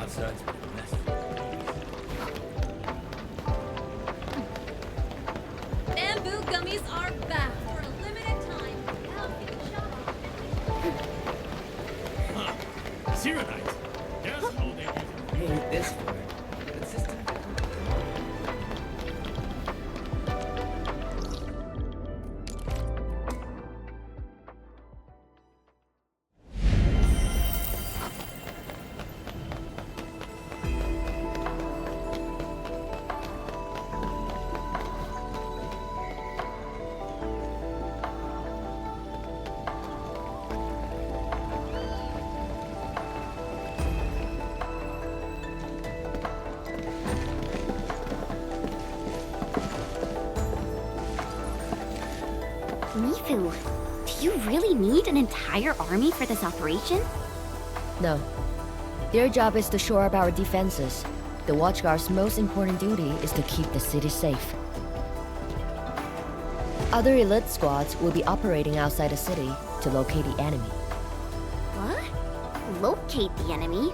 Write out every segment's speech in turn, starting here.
Outside's been messy. Bamboo gummies are back for a limited time. Help get shot off. Syronite! There's no danger. You need this for it. It's just Mifu, do you really need an entire army for this operation? No. Their job is to shore up our defenses. The Watchguard's most important duty is to keep the city safe. Other elite squads will be operating outside the city to locate the enemy. What? Locate the enemy?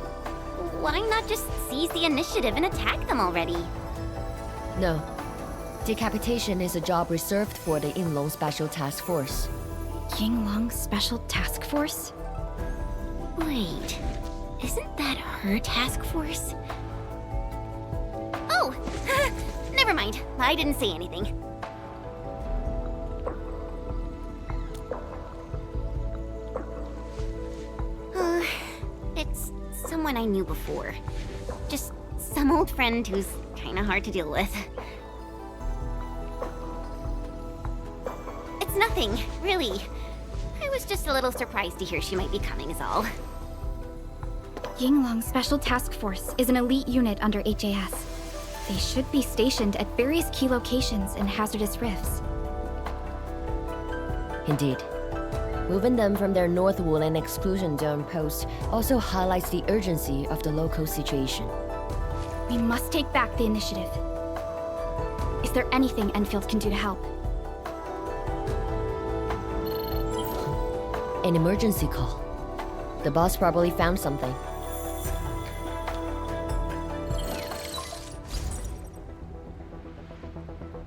Why not just seize the initiative and attack them already? No. Decapitation is a job reserved for the Yinglong Special Task Force. Yinglong Special Task Force? Wait, isn't that her task force? Oh! Never mind, I didn't say anything. It's someone I knew before. Just some old friend who's kinda hard to deal with. It's nothing, really. I was just a little surprised to hear she might be coming is all. Yinglong Special Task Force is an elite unit under HAS. They should be stationed at various key locations in hazardous rifts. Indeed. Moving them from their North Woolen exclusion zone post also highlights the urgency of the local situation. We must take back the initiative. Is there anything Enfield can do to help? An emergency call. The boss probably found something.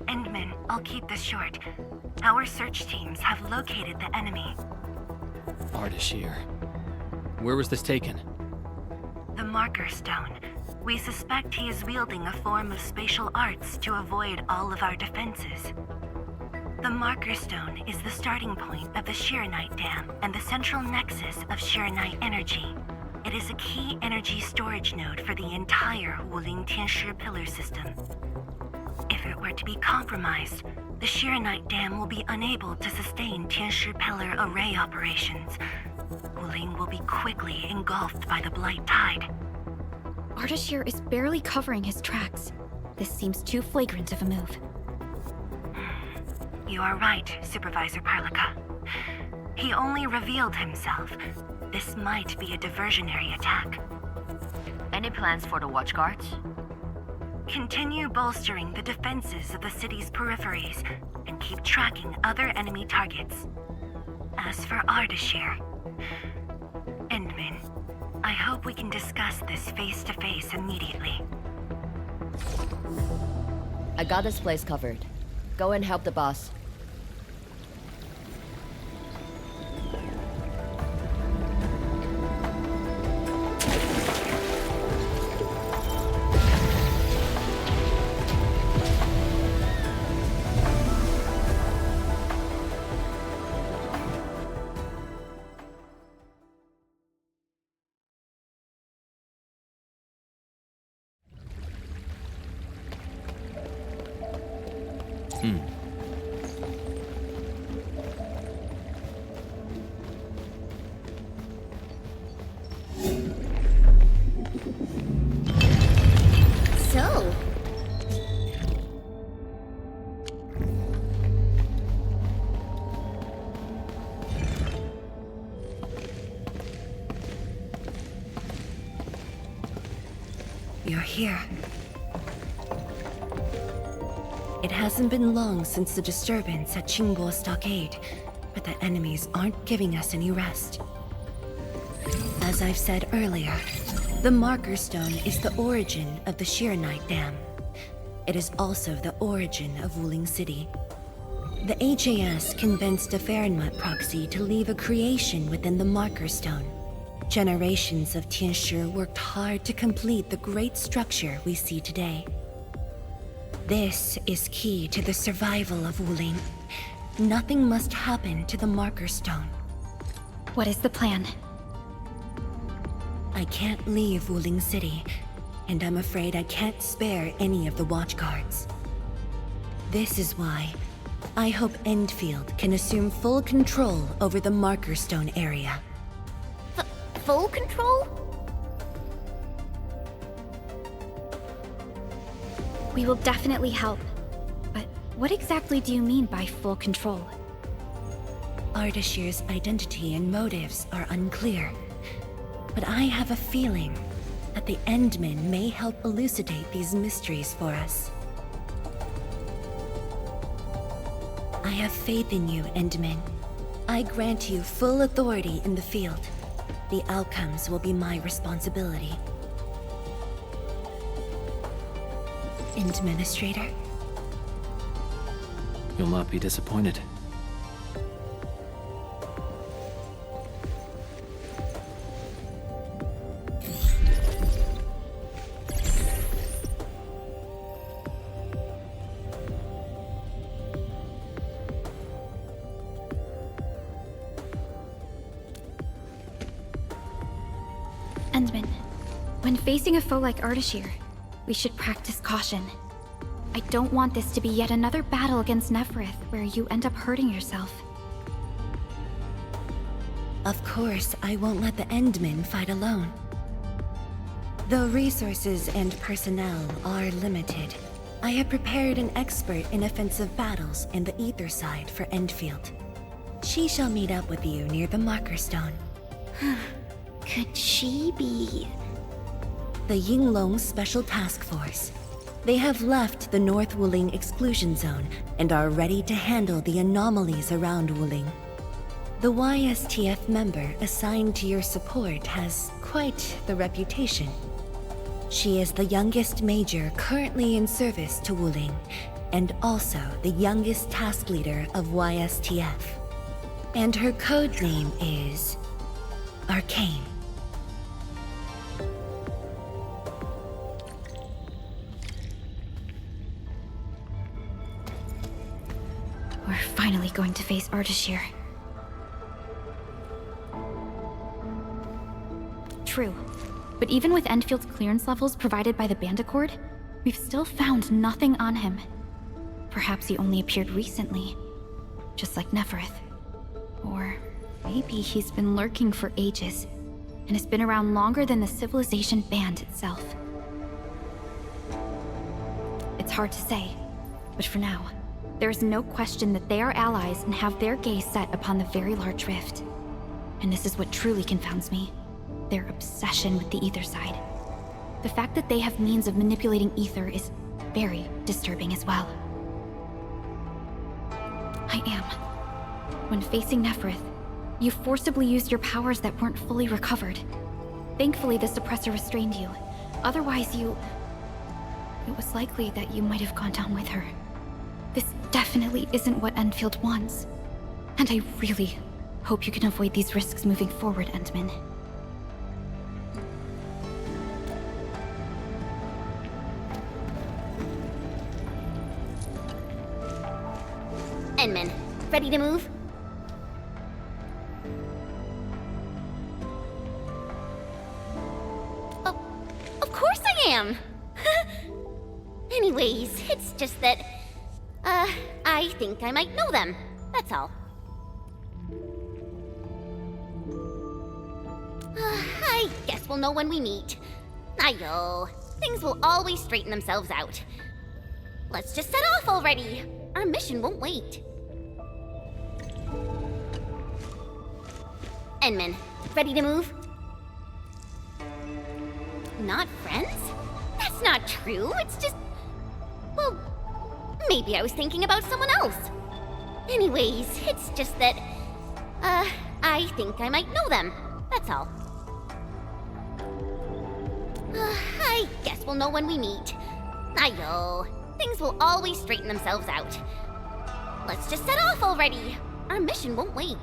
Endman, I'll keep this short. Our search teams have located the enemy. Ardashir. Where was this taken? The Marker Stone. We suspect he is wielding a form of spatial arts to avoid all of our defenses. The Marker Stone is the starting point of the Shiranite Dam and the central nexus of Shiranite energy. It is a key energy storage node for the entire Wuling Tianshi pillar system. If it were to be compromised, the Shiranite Dam will be unable to sustain Tianshi pillar array operations. Wuling will be quickly engulfed by the Blight Tide. Ardashir is barely covering his tracks. This seems too flagrant of a move. You are right, Supervisor Parlika. He only revealed himself. This might be a diversionary attack. Any plans for the Watchguards? Continue bolstering the defenses of the city's peripheries and keep tracking other enemy targets. As for Ardashir, Endman, I hope we can discuss this face-to-face immediately. I got this place covered. Go and help the boss. So, You're here. It hasn't been long since the disturbance at Qingbo Stockade, but the enemies aren't giving us any rest. As I've said earlier, The Marker Stone is the origin of the Shiranite Dam. It is also the origin of Wuling City. The HAS convinced a Fahrenheit proxy to leave a creation within the Marker Stone. Generations of Tianshi worked hard to complete the great structure we see today. This is key to the survival of Wuling. Nothing must happen to the Marker Stone. What is the plan? I can't leave Wuling City, and I'm afraid I can't spare any of the watchguards. This is why I hope Endfield can assume full control over the Marker Stone area. Full control? We will definitely help. But what exactly do you mean by full control? Ardashir's identity and motives are unclear, but I have a feeling that the Endmen may help elucidate these mysteries for us. I have faith in you, Endmen. I grant you full authority in the field. The outcomes will be my responsibility. Endministrator? You'll not be disappointed. Endman, when facing a foe like Ardashir, we should practice caution. I don't want this to be yet another battle against Neferith where you end up hurting yourself. Of course, I won't let the Endmen fight alone. Though resources and personnel are limited, I have prepared an expert in offensive battles in the Ether side for Endfield. She shall meet up with you near the Marker Stone. Could she be... The Yinglong Special Task Force. They have left the North Wuling exclusion zone and are ready to handle the anomalies around Wuling. The YSTF member assigned to your support has quite the reputation. She is the youngest major currently in service to Wuling, and also the youngest task leader of YSTF. And her code name is... Arcane. We're finally going to face Ardashir. True. But even with Endfield's clearance levels provided by the Bandicord, we've still found nothing on him. Perhaps he only appeared recently, just like Neferith. Or maybe he's been lurking for ages, and has been around longer than the civilization band itself. It's hard to say, but for now, there is no question that they are allies and have their gaze set upon the very large rift. And this is what truly confounds me. Their obsession with the ether side. The fact that they have means of manipulating ether is very disturbing as well. I am. When facing Neferith, you forcibly used your powers that weren't fully recovered. Thankfully, the suppressor restrained you. Otherwise, it was likely that you might have gone down with her. This definitely isn't what Endfield wants. And I really hope you can avoid these risks moving forward, Endman. Endman, ready to move? Oh, of course I am! Anyways, it's just that, I think I might know them. That's all. I guess we'll know when we meet. Ayo, things will always straighten themselves out. Let's just set off already. Our mission won't wait. Endman, ready to move? Not friends? That's not true. It's just... Well, maybe I was thinking about someone else. Anyways, it's just that... I think I might know them. That's all. guess we'll know when we meet. Ayo, things will always straighten themselves out. Let's just set off already. Our mission won't wait.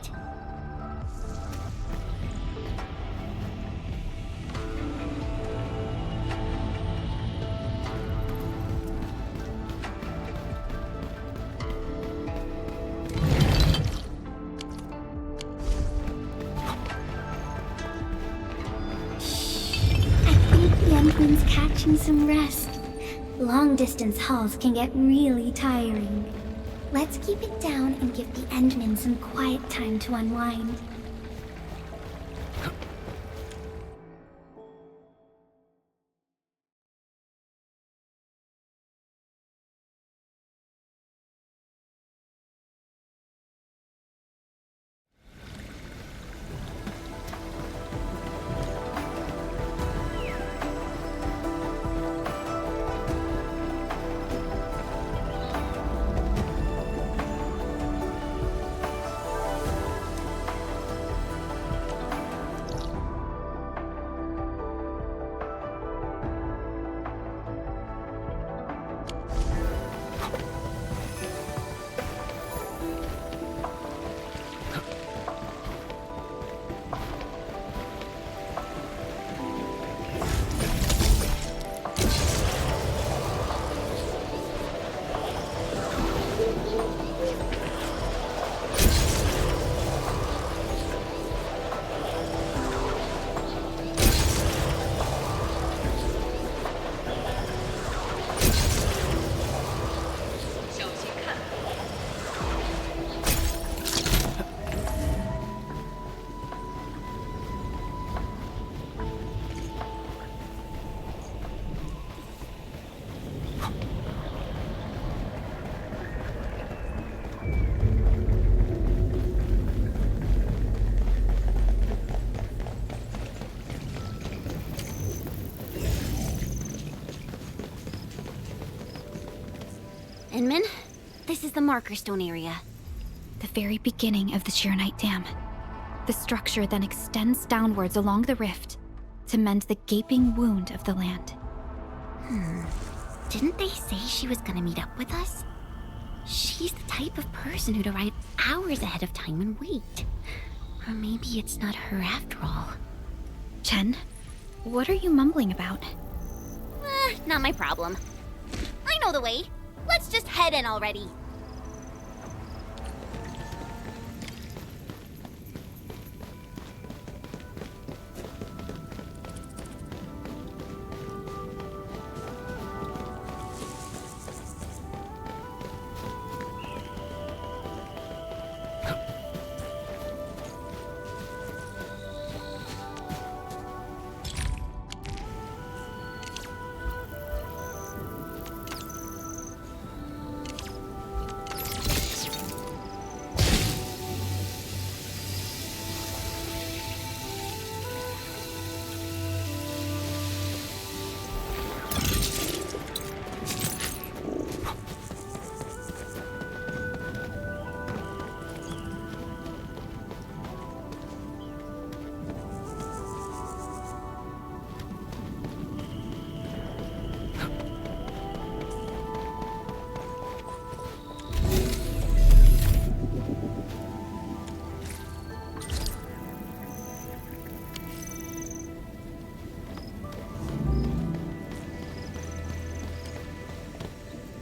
Endman's catching some rest. Long-distance hauls can get really tiring. Let's keep it down and give the Endman some quiet time to unwind. Inman, this is the marker stone area. The very beginning of the Sheernite Dam. The structure then extends downwards along the rift to mend the gaping wound of the land. Didn't they say she was gonna meet up with us? She's the type of person who'd arrive hours ahead of time and wait. Or maybe it's not her after all. Chen, what are you mumbling about? Not my problem. I know the way. Let's just head in already.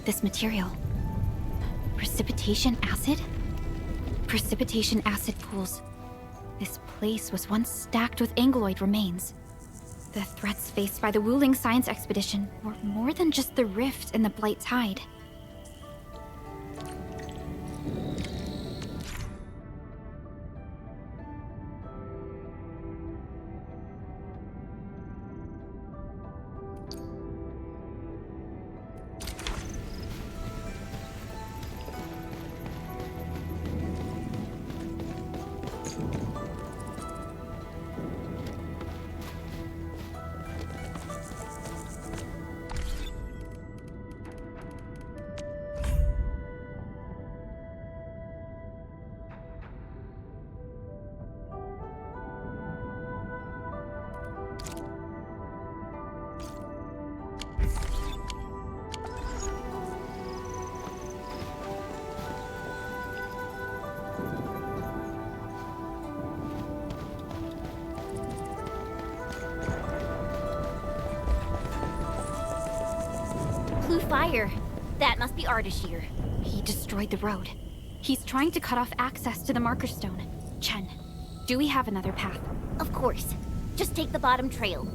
This material. Precipitation acid? Precipitation acid pools. This place was once stacked with Angeloid remains. The threats faced by the Wuling Science Expedition were more than just the rift and the Blight Tide. blue fire. That must be Ardashir. He destroyed the road. He's trying to cut off access to the Marker Stone. Chen, do we have another path? Of course. Just take the bottom trail.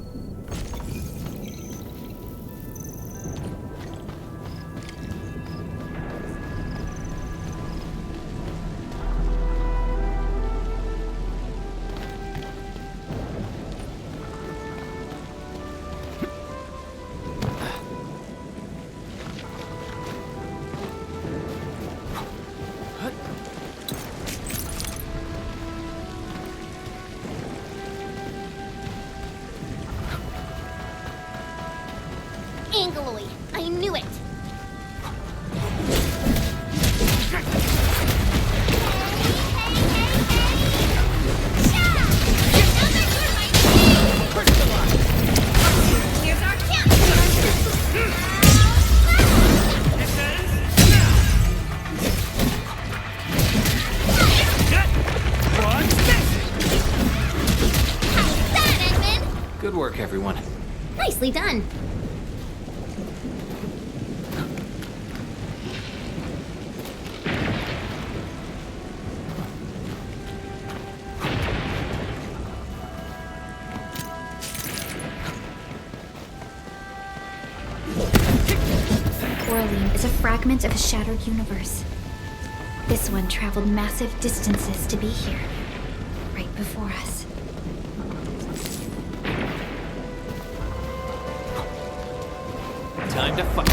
Angaloid, I knew it! Here's our camp! How's that, Edmund? Good work, everyone. Nicely done. Coraline is a fragment of a shattered universe. This one traveled massive distances to be here, right before us. Time to fight.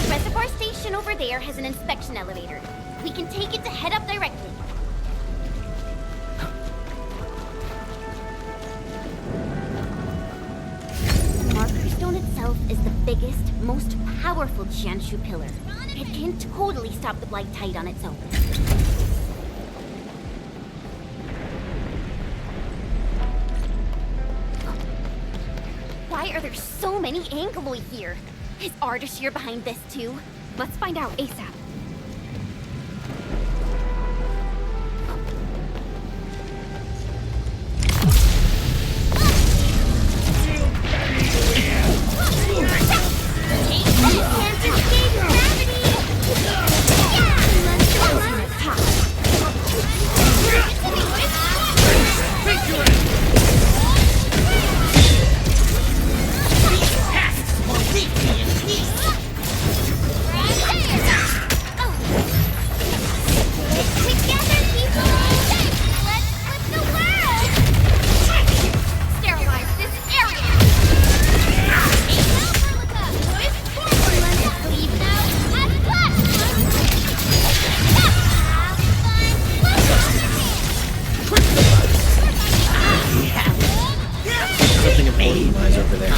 The reservoir station over there has an inspection elevator. We can take it to head up directly. The Marker Stone itself is the biggest, most powerful Jianshu pillar. It can totally stop the Blight Tide on its own. Why are there so many Angaloid here? Is Ardashir behind this too? Let's find out ASAP. Something important lies over there.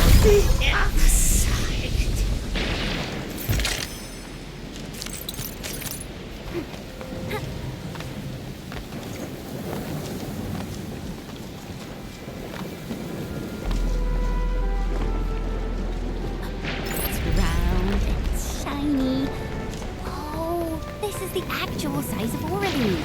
It's round and shiny. Oh, this is the actual size of Aurelian.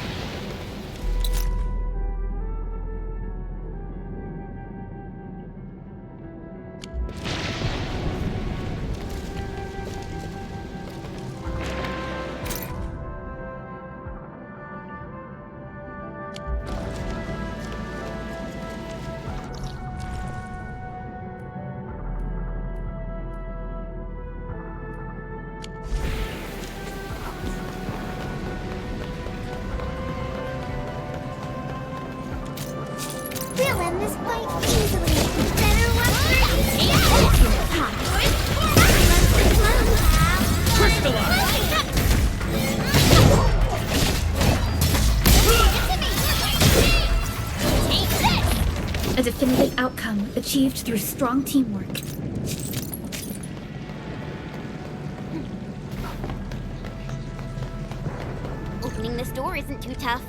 We'll end this fight easily. Better A definitive outcome achieved through strong teamwork. Opening this door isn't too tough.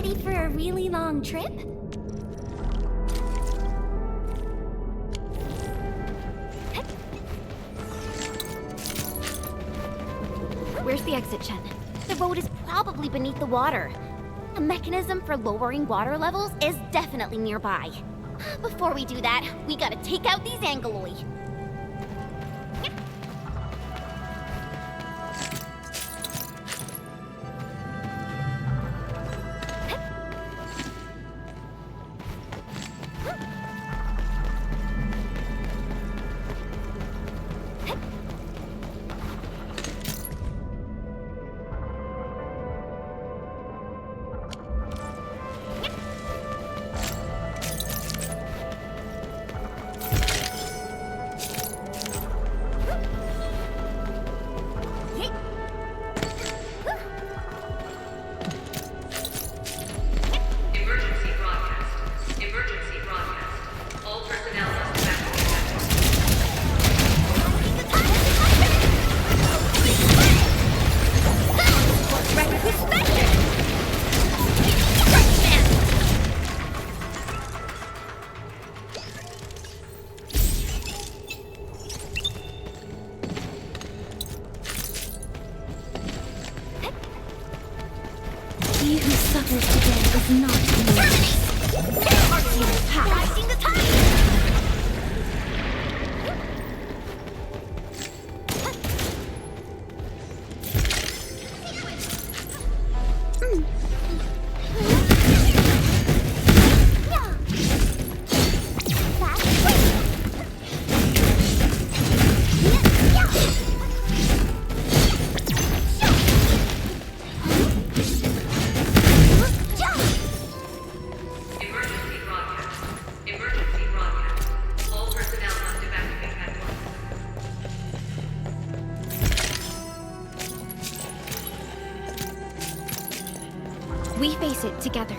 ready for a really long trip? Where's the exit, Chen? The road is probably beneath the water. A mechanism for lowering water levels is definitely nearby. Before we do that, we gotta take out these Angoloi. Emergency broadcast. Emergency broadcast. All personnel must evacuate. He who suffers today is not alone. Rising the tide! Emergency broadcast. Emergency broadcast. All personnel must evacuate at once. We face it together.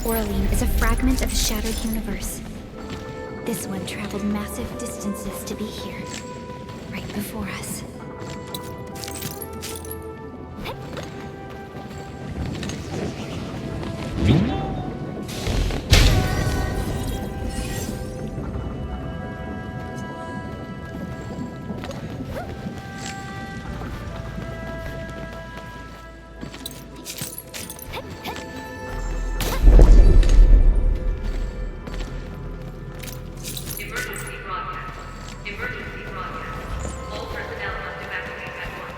Oraline is a fragment of the shattered universe. This one traveled massive distances to be here, right before us. Emergency broadcast. Emergency broadcast. All personnel must evacuate at once.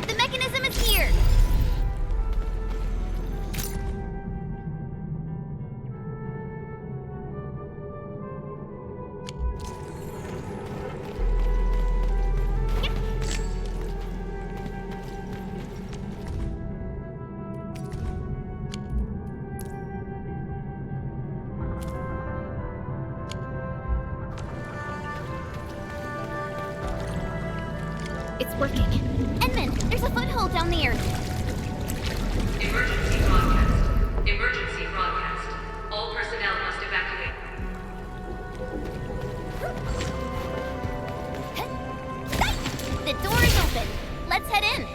The mechanism is here! It's working. Edmund, there's a foothold down there. Emergency broadcast. Emergency broadcast. All personnel must evacuate. The door is open. Let's head in.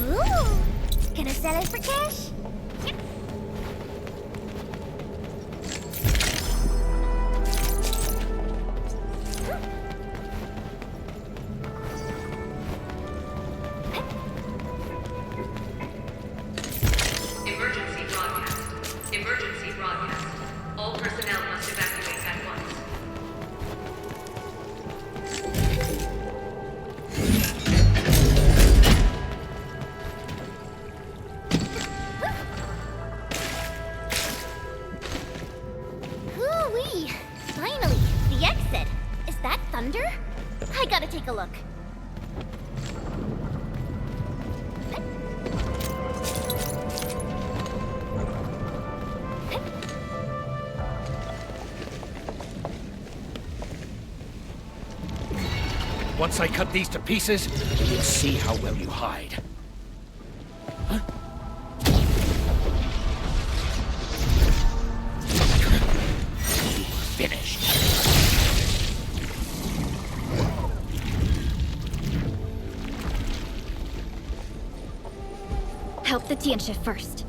Ooh, gonna sell it for cash? Emergency broadcast. Emergency broadcast. All personnel must evacuate at once. Hoo-wee! Finally, the exit. Is that thunder? I gotta take a look. Once I cut these to pieces, you'll see how well you hide. Huh? Finished. Help the Tiansha first.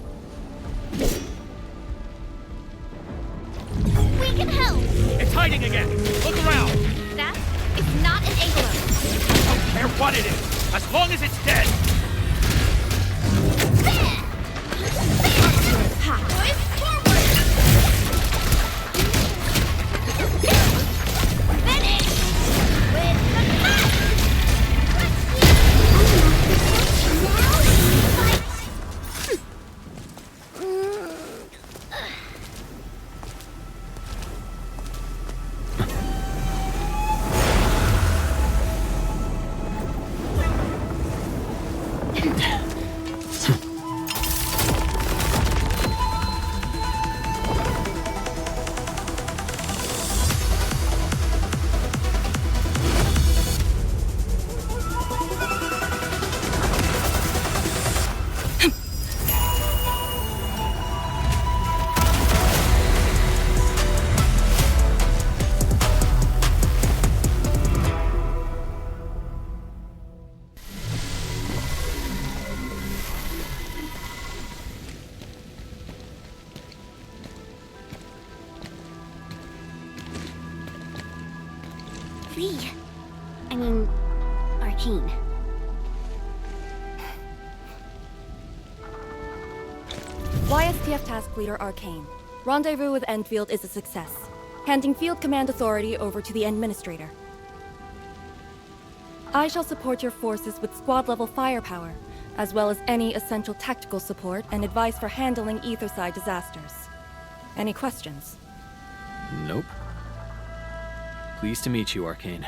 We can help! It's hiding again! Look around! That is not an angler. I don't care what it is, as long as it's dead! Boys, forward! Finish! With the cut! Arcane. YSTF Task Leader Arcane. Rendezvous with Endfield is a success. Handing field command authority over to the Endministrator. I shall support your forces with squad-level firepower, as well as any essential tactical support and advice for handling Etherside disasters. Any questions? Nope. Pleased to meet you, Arcane.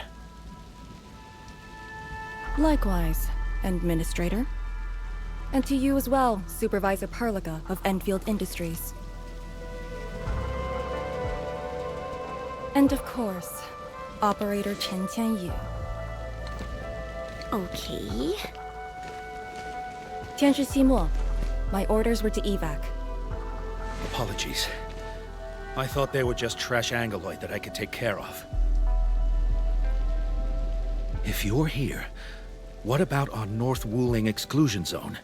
Likewise, Endministrator. And to you as well, Supervisor Perlica of Endfield Industries. And of course, Operator Chen Tianyu. Okay. Tianshi Simo, my orders were to evac. Apologies. I thought they were just trash Angoloid that I could take care of. If you're here, what about our North Wuling exclusion zone?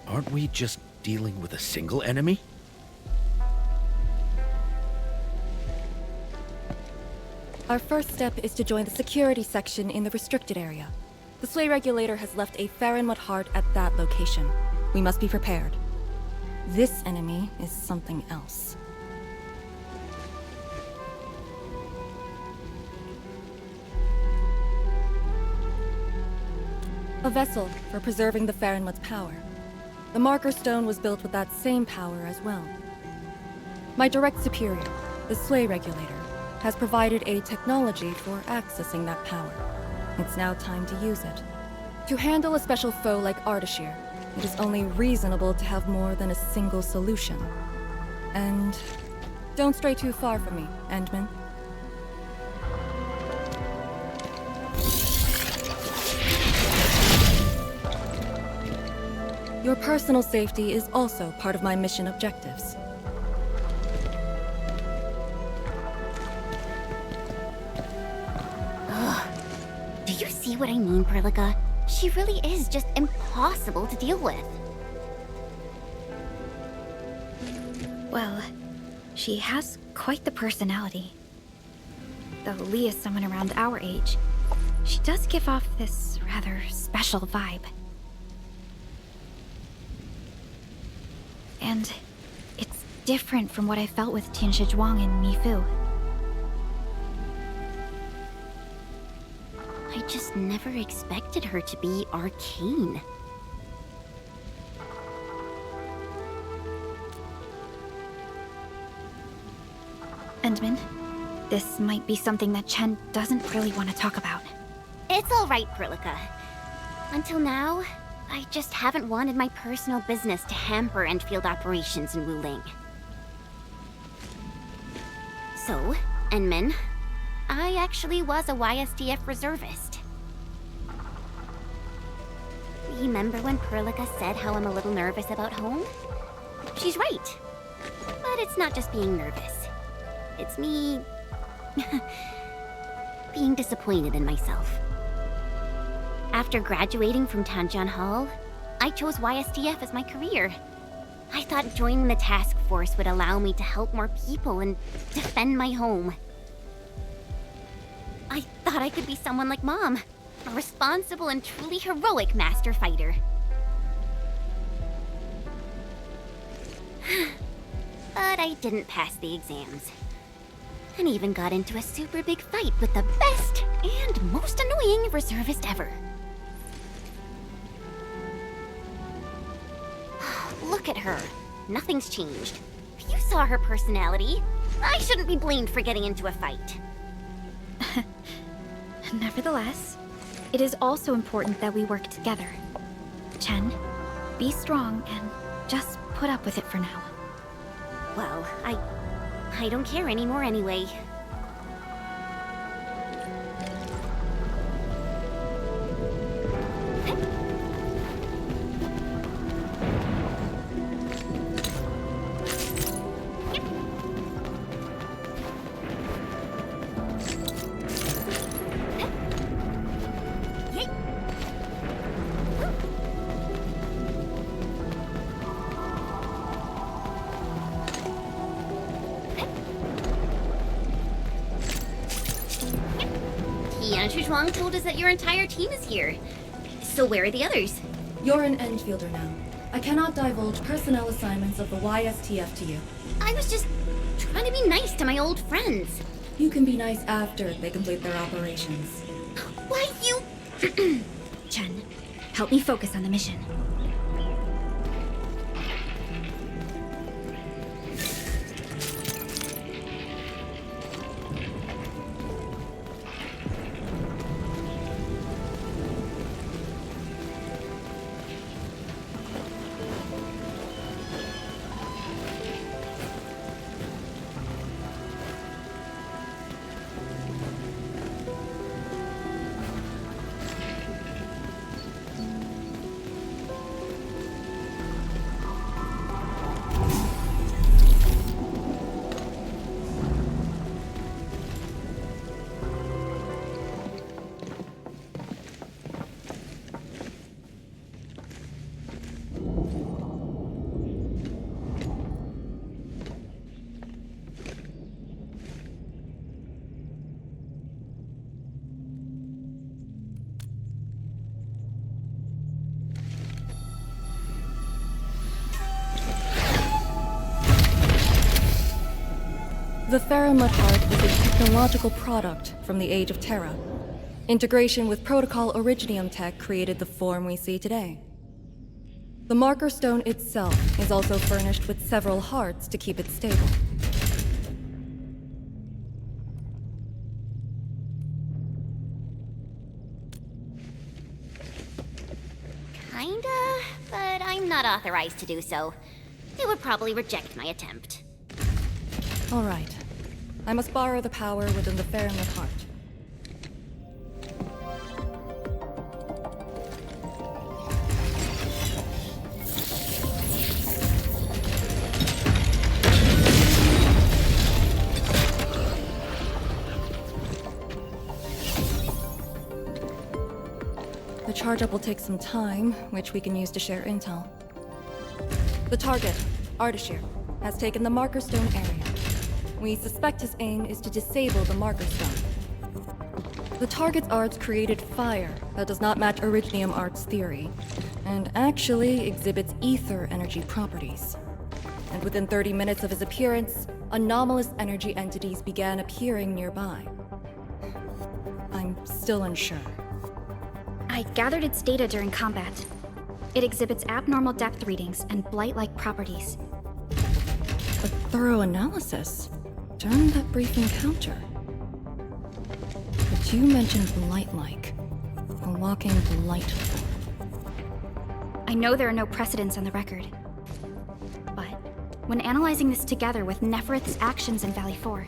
Aren't we just dealing with a single enemy? Our first step is to join the security section in the restricted area. The Sway Regulator has left a Farinmut heart at that location. We must be prepared. This enemy is something else. A vessel for preserving the Farinmut's power. The Marker Stone was built with that same power as well. My direct superior, the Sway Regulator, has provided a technology for accessing that power. It's now time to use it. To handle a special foe like Ardashir, it is only reasonable to have more than a single solution. And don't stray too far from me, Endman. Your personal safety is also part of my mission objectives. Do you see what I mean, Perlica? She really is just impossible to deal with. Well, she has quite the personality. Though Lee is someone around our age, she does give off this rather special vibe. And it's different from what I felt with Tianshi Zhuang and Mifu. I just never expected her to be arcane. Endman, this might be something that Chen doesn't really want to talk about. It's all right, Perlica. Until now, I just haven't wanted my personal business to hamper Endfield operations in Wuling. So, Endman, I actually was a YSTF reservist. Remember when Perlica said how I'm a little nervous about home? She's right. But it's not just being nervous. It's me... being disappointed in myself. After graduating from Tanjian Hall, I chose YSTF as my career. I thought joining the task force would allow me to help more people and defend my home. I thought I could be someone like Mom, a responsible and truly heroic master fighter. But I didn't pass the exams. And even got into a super big fight with the best and most annoying reservist ever. Look at her. Nothing's changed. You saw her personality. I shouldn't be blamed for getting into a fight. Nevertheless, it is also important that we work together. Chen, be strong and just put up with it for now. Well, I don't care anymore anyway. Zhuang told us that your entire team is here. So where are the others? You're an Endfielder now. I cannot divulge personnel assignments of the YSTF to you. I was just trying to be nice to my old friends. You can be nice after they complete their operations. Why, you... Chen, help me focus on the mission. The Faramut Heart is a technological product from the Age of Terra. Integration with Protocol Originium tech created the form we see today. The Marker Stone itself is also furnished with several hearts to keep it stable. Kinda, but I'm not authorized to do so. They would probably reject my attempt. All right. I must borrow the power within the Faramut Heart. The charge-up will take some time, which we can use to share intel. The target, Ardashir, has taken the Marker Stone area. We suspect his aim is to disable the Marker Stone. The target's arts created fire that does not match Originium Art's theory, and actually exhibits ether energy properties. And within 30 minutes of his appearance, anomalous energy entities began appearing nearby. I'm still unsure. I gathered its data during combat. It exhibits abnormal depth readings and blight-like properties. A thorough analysis during that brief encounter. But you mentioned blight-like. A walking blight form. I know there are no precedents on the record. But when analyzing this together with Neferith's actions in Valley 4,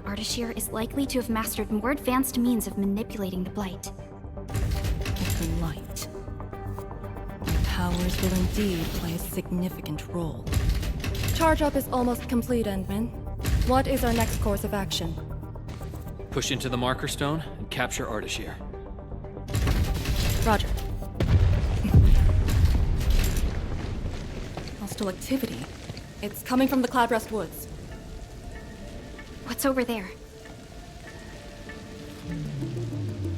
Ardashir is likely to have mastered more advanced means of manipulating the blight. The blight. My powers will indeed play a significant role. Charge-up is almost complete, Endman. What is our next course of action? Push into the Marker Stone and capture Ardashir. Roger. Hostile activity. It's coming from the Cloudrest Woods. What's over there?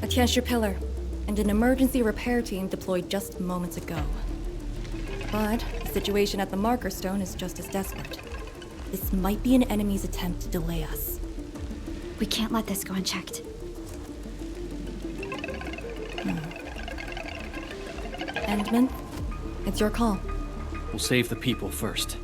A Tianshi pillar, and an emergency repair team deployed just moments ago. But the situation at the Marker Stone is just as desperate. This might be an enemy's attempt to delay us. We can't let this go unchecked. Endman, it's your call. We'll save the people first.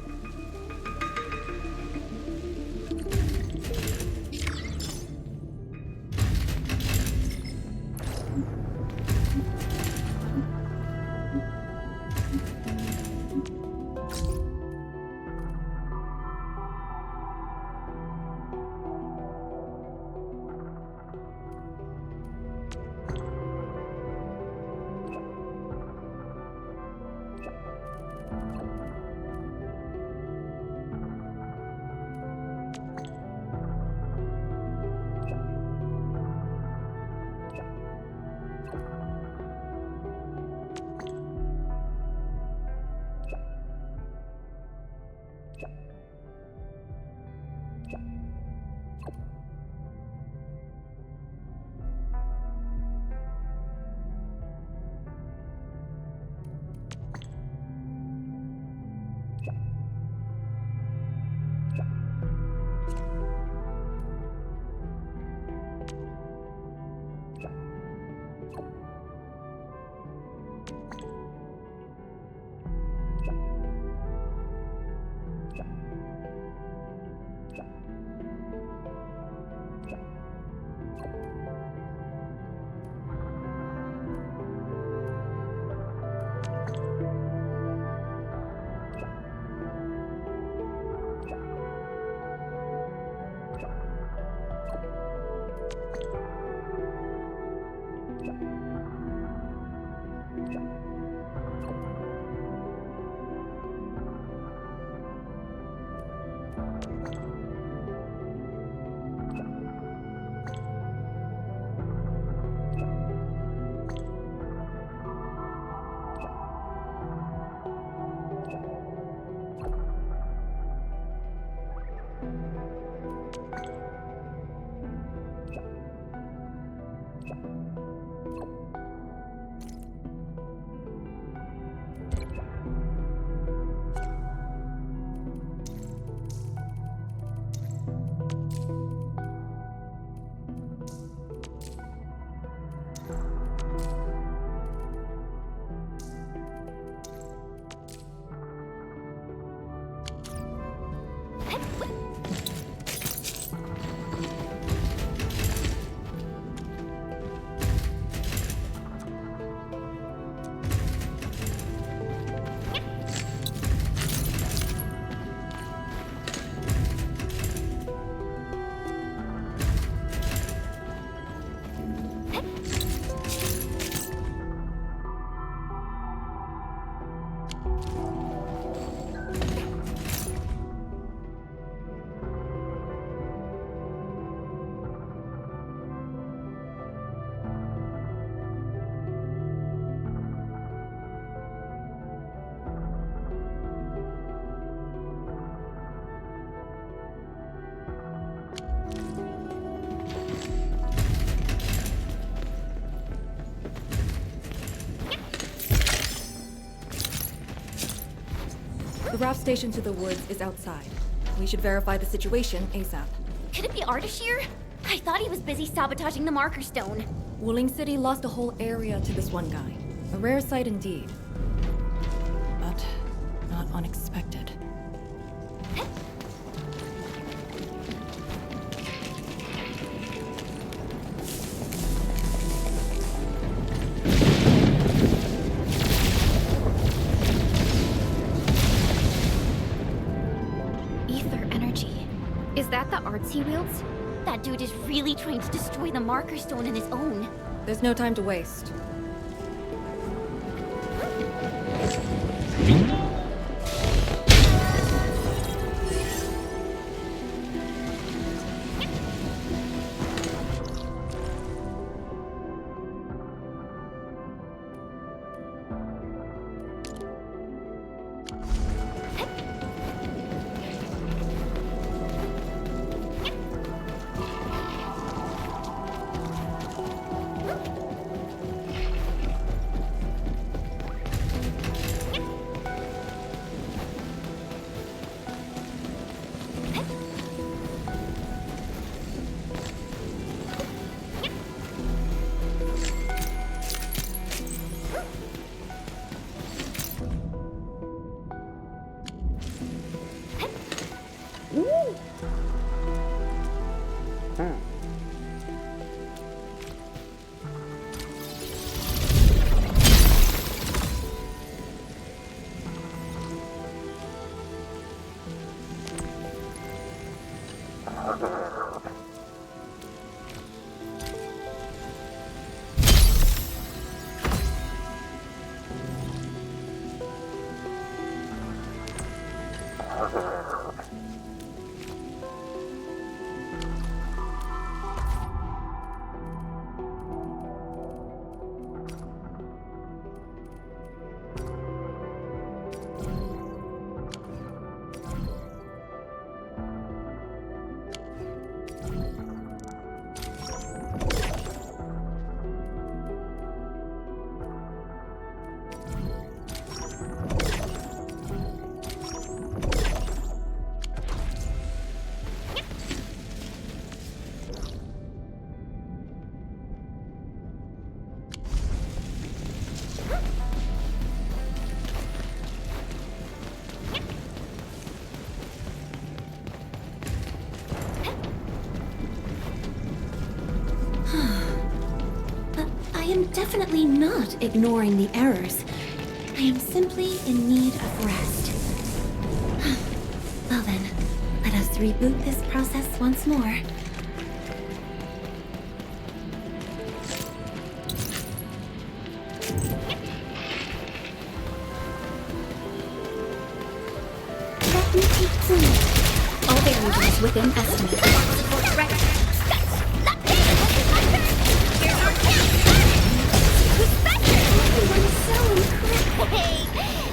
The raft station to the woods is outside. We should verify the situation ASAP. Could it be Ardashir? I thought he was busy sabotaging the marker stone. Wuling City lost a whole area to this one guy. A rare sight indeed. But not unexpected. Ether energy. Is that the arts he wields? That dude is really trying to destroy the marker stone on his own. There's no time to waste. I am definitely not ignoring the errors. I am simply in need of rest. Well then, let us reboot this process once more. Let me take the lead. All variables within estimate.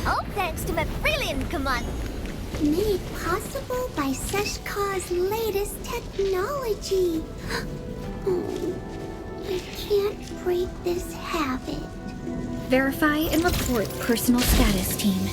All thanks to my brilliant command. Made possible by Seshka's latest technology. Oh, I can't break this habit. Verify and report personal status, team.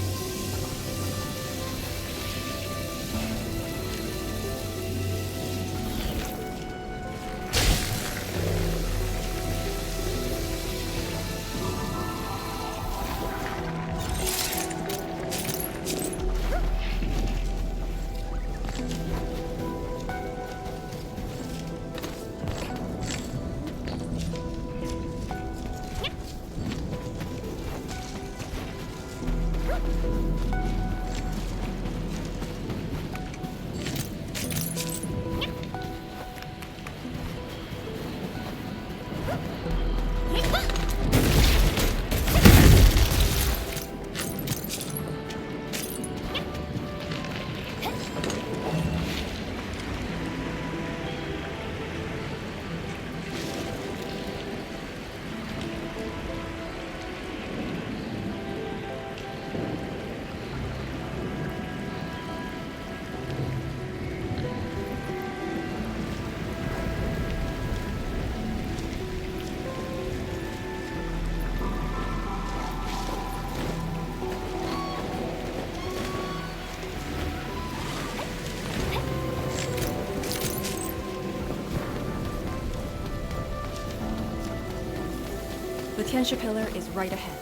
The Tianxia pillar is right ahead.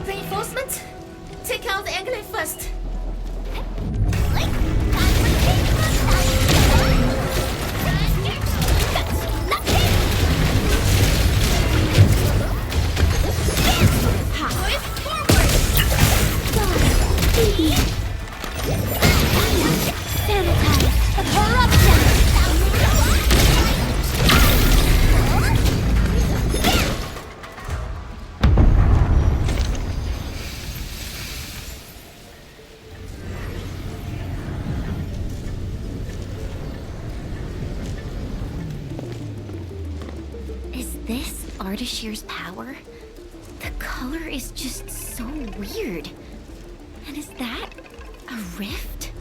Reinforcements? Take out the angle first. Is this Ardashir's power? The color is just so weird. And is that a rift?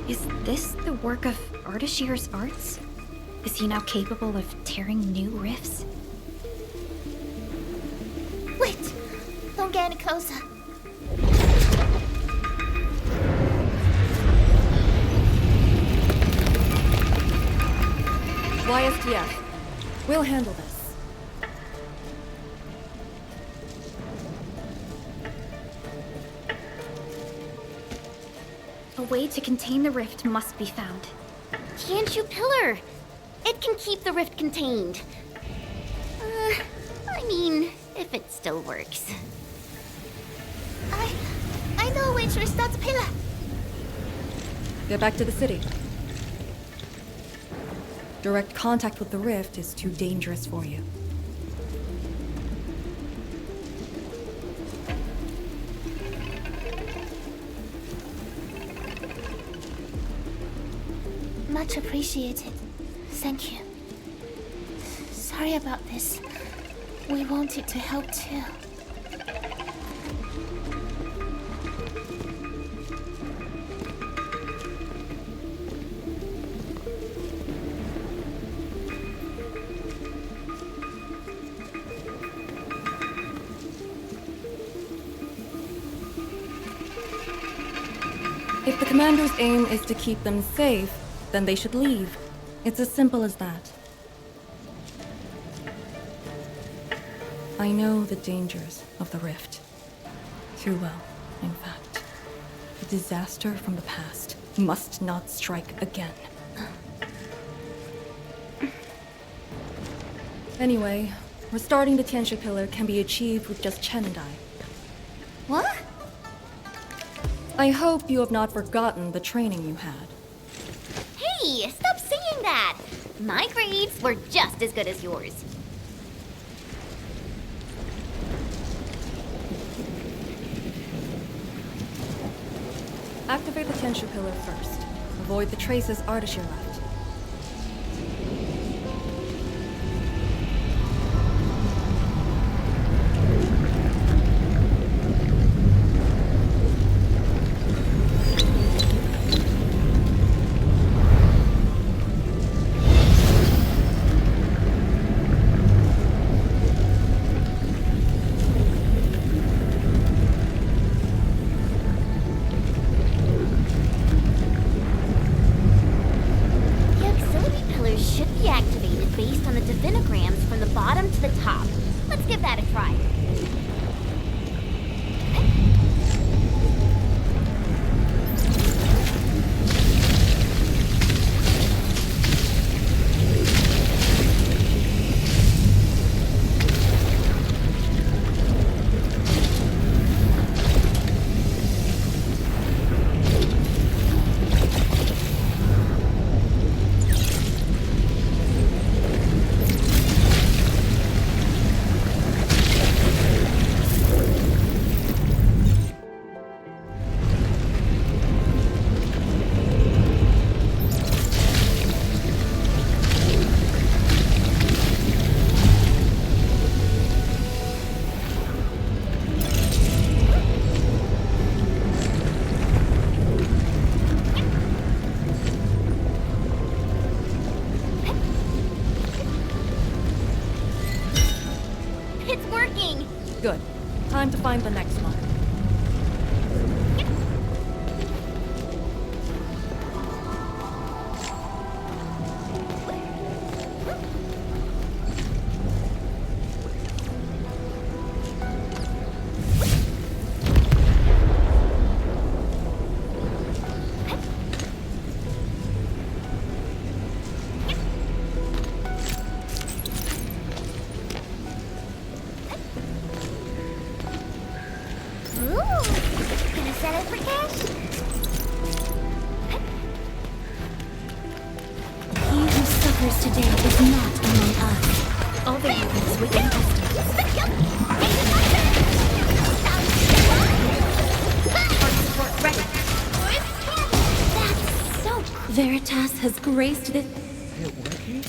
Is this the work of Ardashir's arts? Is he now capable of tearing new rifts? Wait! Don't get any closer. YSDF. We'll handle this. A way to contain the rift must be found. Tianxia pillar! It can keep the rift contained. I mean, if it still works. I know a way to restart the pillar. Get back to the city. Direct contact with the rift is too dangerous for you. Much appreciated. Thank you. Sorry about this. We wanted to help too. If the commander's aim is to keep them safe, then they should leave. It's as simple as that. I know the dangers of the rift. Too well, in fact. The disaster from the past must not strike again. Anyway, restarting the Tianxia Pillar can be achieved with just Chen and I. What? I hope you have not forgotten the training you had. Hey, stop saying that! My grades were just as good as yours. Activate the Tianxia Pillar first. Avoid the traces Ardashir left. The auxiliary pillars should be activated based on the divinograms from the bottom to the top. Let's give that a try. It's working! Good. Time to find the next one. Ooh, gonna set it for cash? He who suffers today is not among us. All the humans within distance. That's so cool. Veritas has graced this. It working?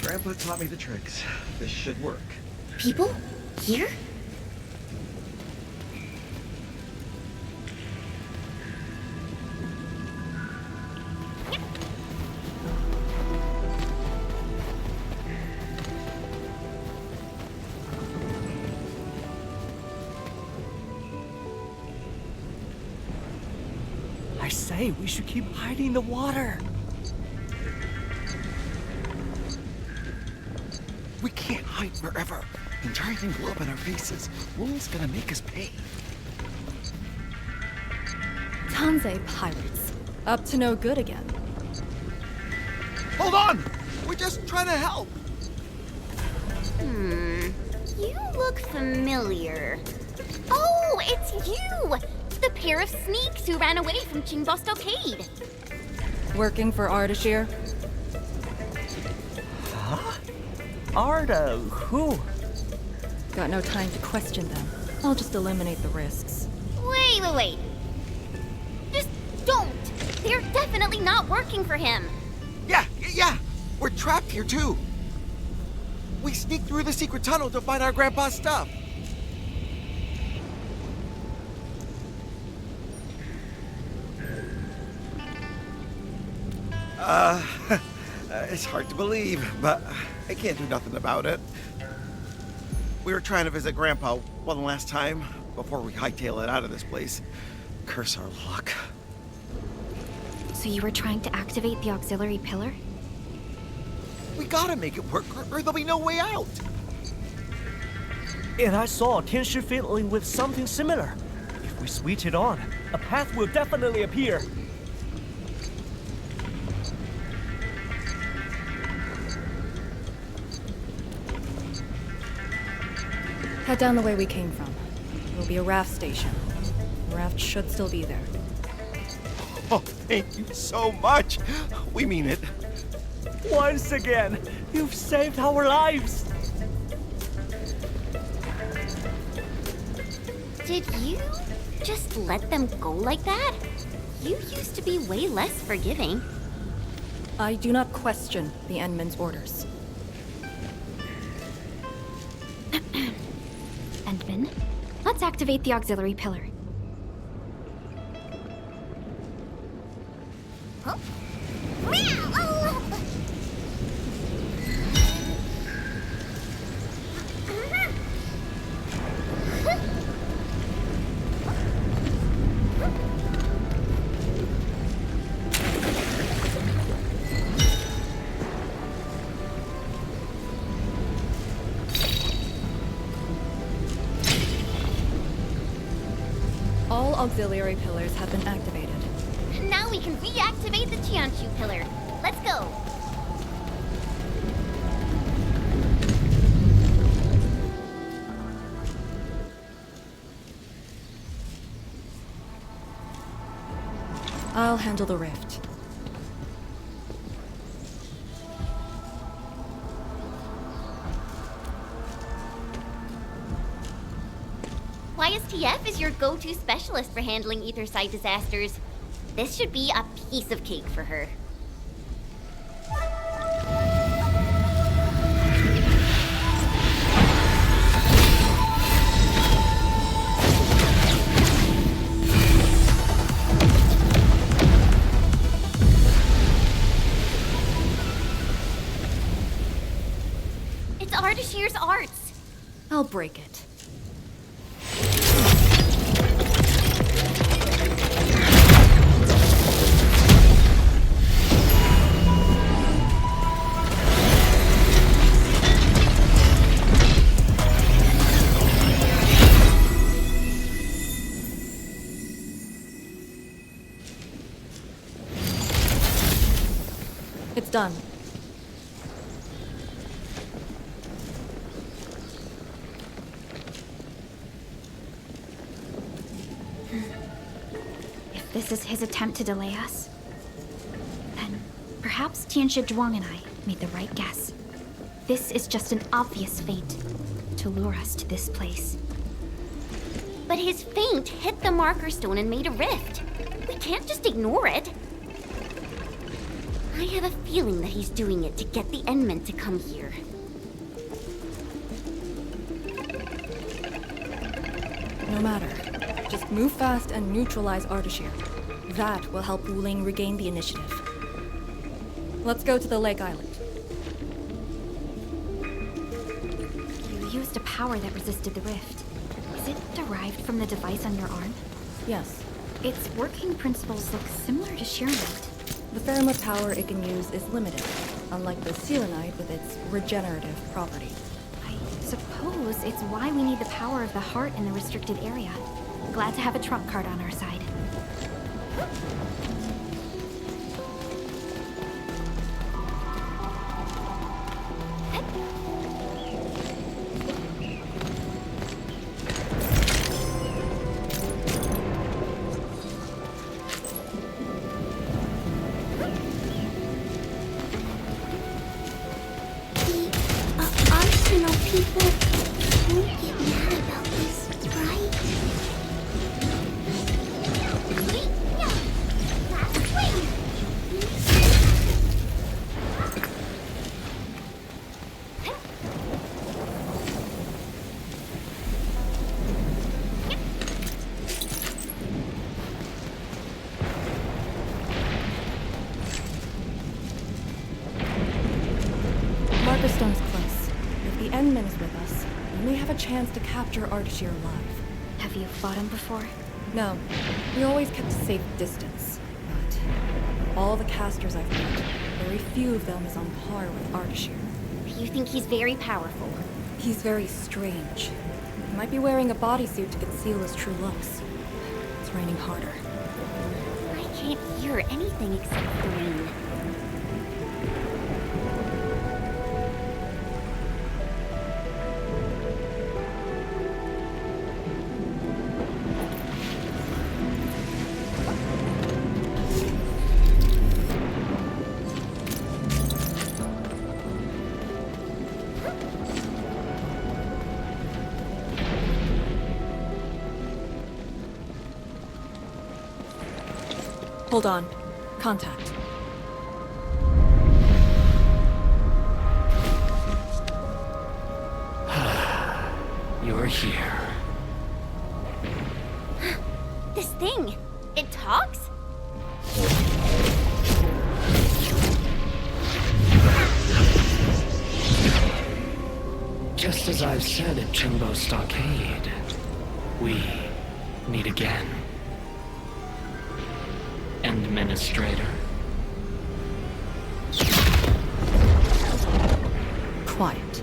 Grandpa taught me the tricks. This should work. People? Here? I say, we should keep hiding the water. We can't hide forever. The entire thing blew up in our faces. Wool's gonna make us pay. Tanzai pirates. Up to no good again. Hold on! We're just trying to help. You look familiar. Oh, it's you! The pair of sneaks who ran away from Qingbo Stockade. Working for Ardashir? Huh? Arda, who? Got no time to question them. I'll just eliminate the risks. Wait. Just don't! They're definitely not working for him. Yeah! We're trapped here too. We sneaked through the secret tunnel to find our grandpa's stuff. It's hard to believe, but I can't do nothing about it. We were trying to visit Grandpa one last time before we hightail it out of this place. Curse our luck. So you were trying to activate the auxiliary pillar? We gotta make it work, or there'll be no way out. And I saw Tianxia fiddling with something similar. If we switch it on, a path will definitely appear. Head down the way we came from. There'll be a raft station. The raft should still be there. Oh, thank you so much. We mean it. Once again, you've saved our lives! Did you just let them go like that? You used to be way less forgiving. I do not question the Endman's orders. Endman, let's activate the auxiliary pillar. Huh? All auxiliary pillars have been activated. Now we can reactivate the Jianshu pillar. Let's go. I'll handle the rift. YSTF is your go-to specialist for handling ether side disasters. This should be a piece of cake for her. It's Ardashir's arts. I'll break it. It's done. If this is his attempt to delay us, then perhaps Tianxia Zhuang and I made the right guess. This is just an obvious feint to lure us to this place. But his feint hit the marker stone and made a rift. We can't just ignore it. I have a feeling that he's doing it to get the Endmen to come here. No matter. Just move fast and neutralize Ardashir. That will help Wuling regain the initiative. Let's go to the Lake Island. You used a power that resisted the rift. Is it derived from the device on your arm? Yes. Its working principles look similar to Sheermite. The Faramut power it can use is limited, unlike the Selenite with its regenerative property. I suppose it's why we need the power of the heart in the restricted area. Glad to have a trump card on our side. People won't get mad about this, right? Marker Stone is close. If the Endman is with us, we may have a chance to capture Ardashir alive. Have you fought him before? No. We always kept a safe distance. But all the casters I've met, very few of them is on par with Ardashir. You think he's very powerful? He's very strange. He might be wearing a bodysuit to conceal his true looks. raining harder. I can't hear anything except the rain. Hold on. Contact. You're here. This thing, it talks? Just as I've said at Chimbo Stockade, we meet again. Endministrator. Quiet.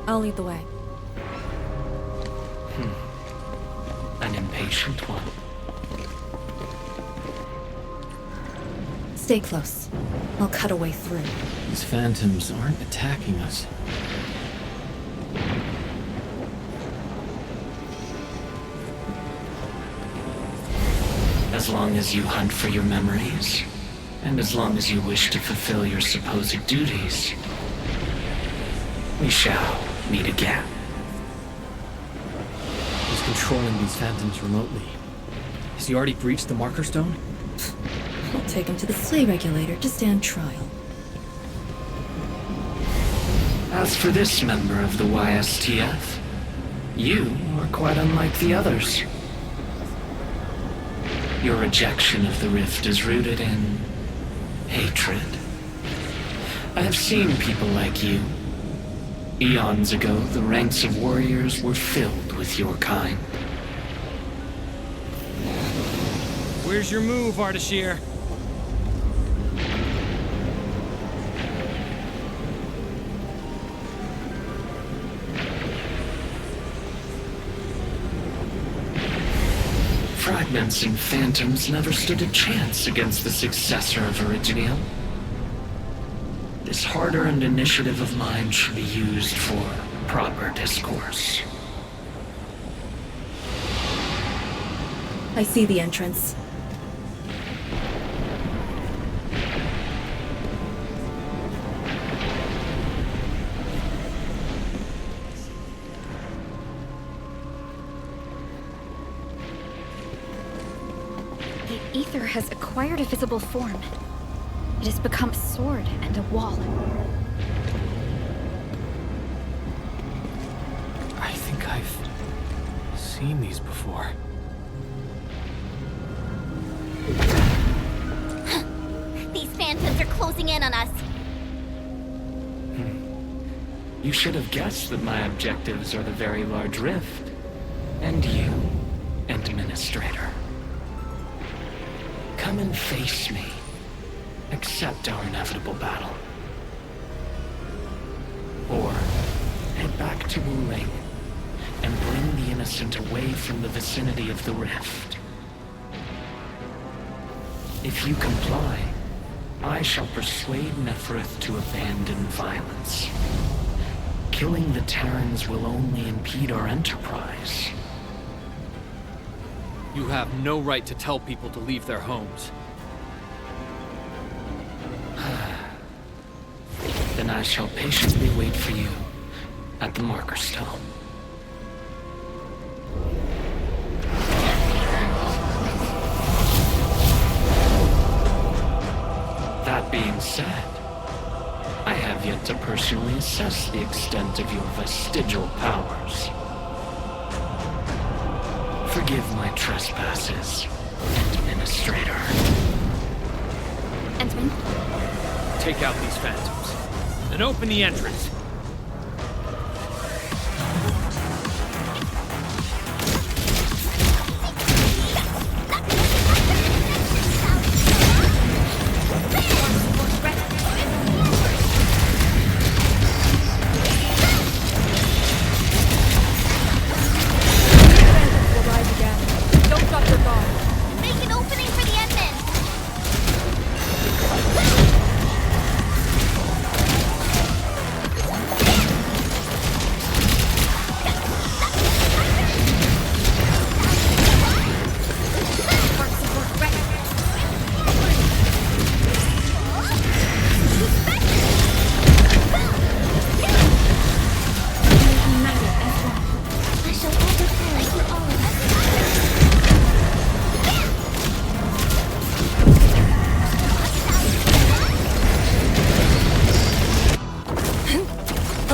I'll lead the way. An impatient one. Stay close. I'll cut a way through. These phantoms aren't attacking us. As long as you hunt for your memories, and as long as you wish to fulfill your supposed duties, we shall meet again. He's controlling these phantoms remotely. Has he already breached the marker stone? I'll take him to the sleigh regulator to stand trial. As for this member of the YSTF, you are quite unlike the others. Your rejection of the rift is rooted in hatred. I have seen people like you. Eons ago, the ranks of warriors were filled with your kind. Where's your move, Ardashir? Fragments and phantoms never stood a chance against the successor of Original. This hard-earned initiative of mine should be used for proper discourse. I see the entrance. The ether has acquired a visible form. It has become a sword and a wall. I think I've seen these before. These phantoms are closing in on us. You should have guessed that my objectives are the very large rift. And you, Endministrator. Come and face me. Accept our inevitable battle. Or head back to Wuling and bring the innocent away from the vicinity of the rift. If you comply, I shall persuade Nefereth to abandon violence. Killing the Terrans will only impede our enterprise. You have no right to tell people to leave their homes. Then I shall patiently wait for you at the marker stone. That being said, I have yet to personally assess the extent of your vestigial powers. Forgive my trespasses, Endministrator. Entman, Take out these phantoms, and open the entrance.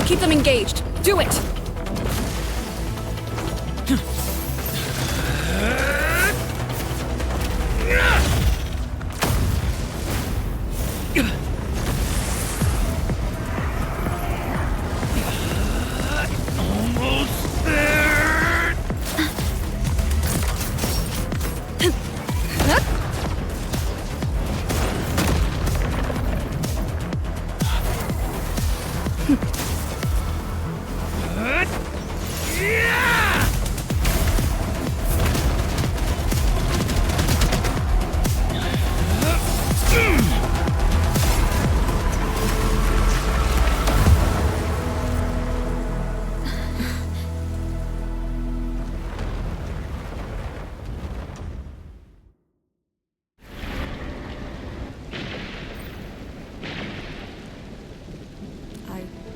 Keep them engaged. Do it! Almost there!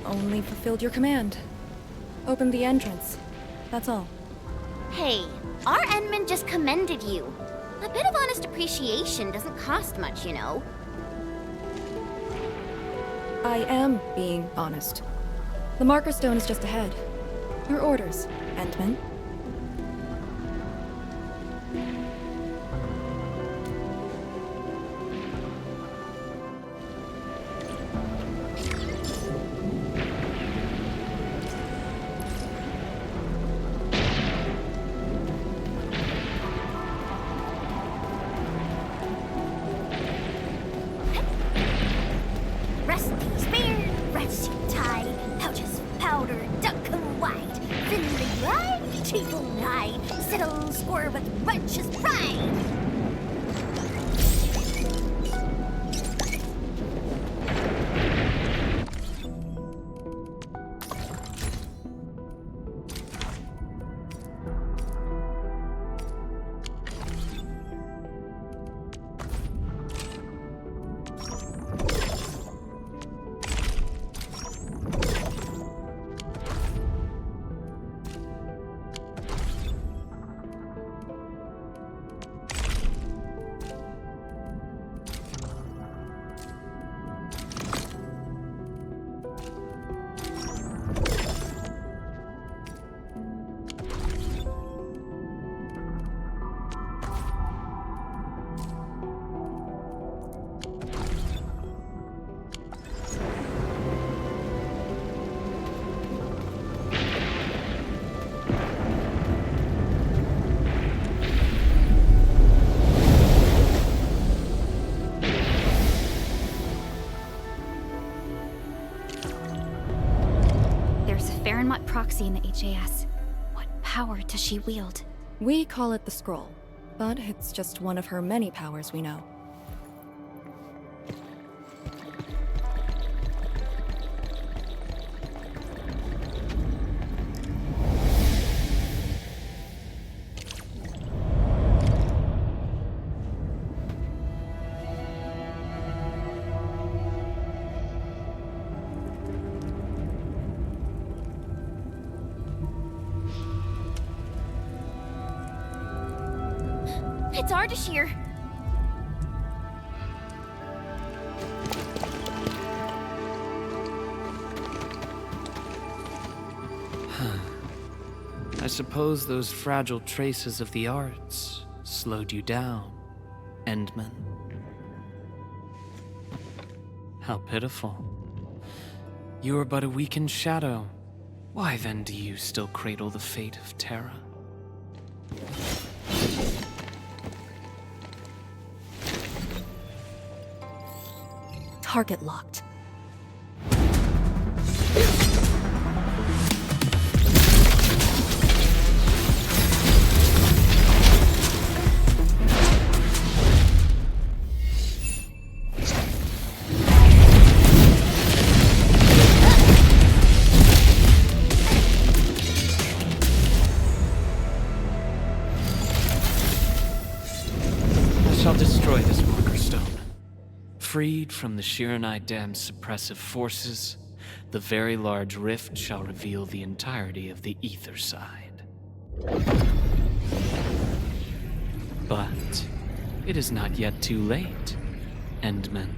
Only fulfilled your command. Opened the entrance. That's all. Hey, our Endman just commended you. A bit of honest appreciation doesn't cost much, you know. I am being honest. The marker stone is just ahead. Your orders, Endman. Rusty spear, rusty tie, pouches, powder, duck wide, thinly ride, cheaple hide, settle score with righteous pride. Proxy in the HAS. What power does she wield? We call it the Scroll, but it's just one of her many powers we know. It's Ardashir. I suppose those fragile traces of the arts slowed you down, Endman. How pitiful. You are but a weakened shadow. Why then do you still cradle the fate of Terra? Target locked. I shall destroy this marker stone. Freed from the Shiranai Dam's suppressive forces, the very large rift shall reveal the entirety of the ether side. But it is not yet too late, Endman.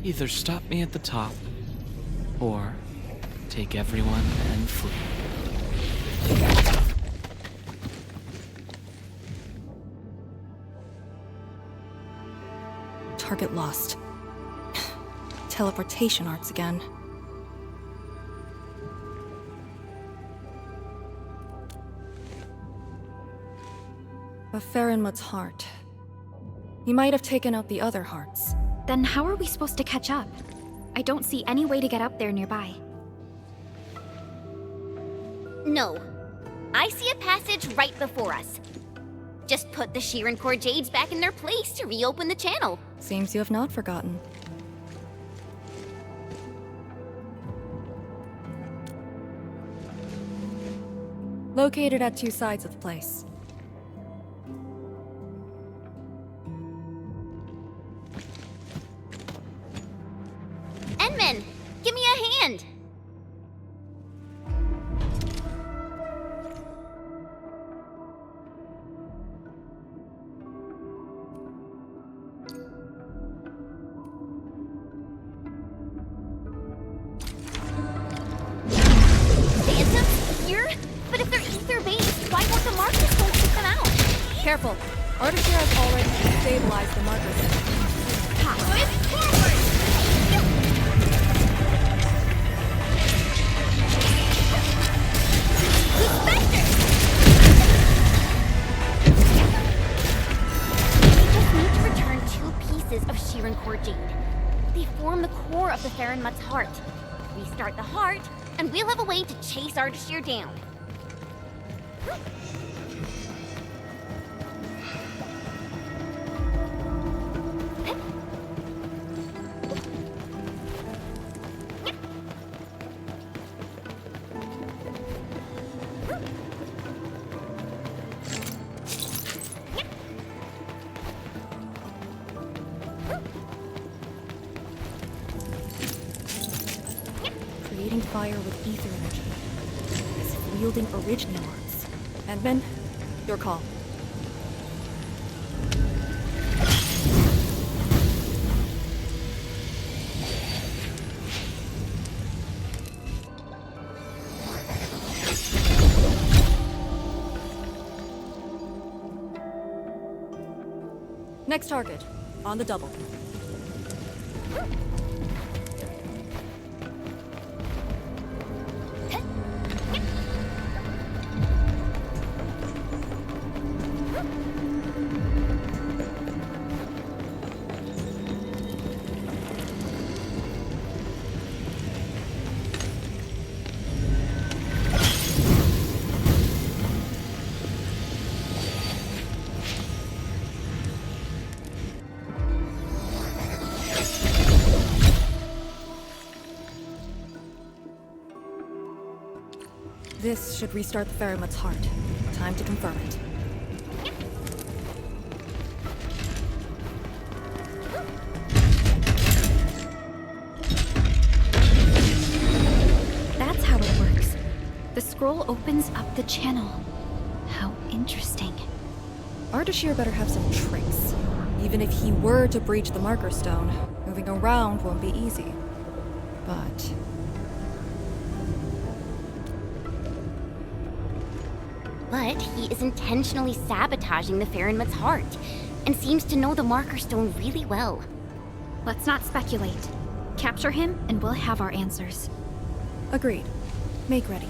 Either stop me at the top, or take everyone and flee. Target lost. Teleportation arts again. A Farinmut's heart. He might have taken out the other hearts. Then how are we supposed to catch up? I don't see any way to get up there nearby. No. I see a passage right before us. Just put the Sheeran Core Jades back in their place to reopen the channel. Seems you have not forgotten. Located at two sides of the place. Endman, give me a hand! Phantoms? Here? But if they're ether-based, why won't the marker stone kick them out? Careful! Artificer has already destabilized the marker stone. Of Sheeran Core Jade. They form the core of the Farinmut's heart. Restart the heart, and we'll have a way to chase Ardashir down. Creating fire with ether energy. As if wielding original arts. Endman, your call. Next target, on the double. This should restart the Farinmut's heart. Time to confirm it. That's how it works. The scroll opens up the channel. How interesting. Ardashir better have some tricks. Even if he were to breach the marker stone, moving around won't be easy. But he is intentionally sabotaging the Farinmut's heart, and seems to know the marker stone really well. Let's not speculate. Capture him, and we'll have our answers. agreed. Make ready.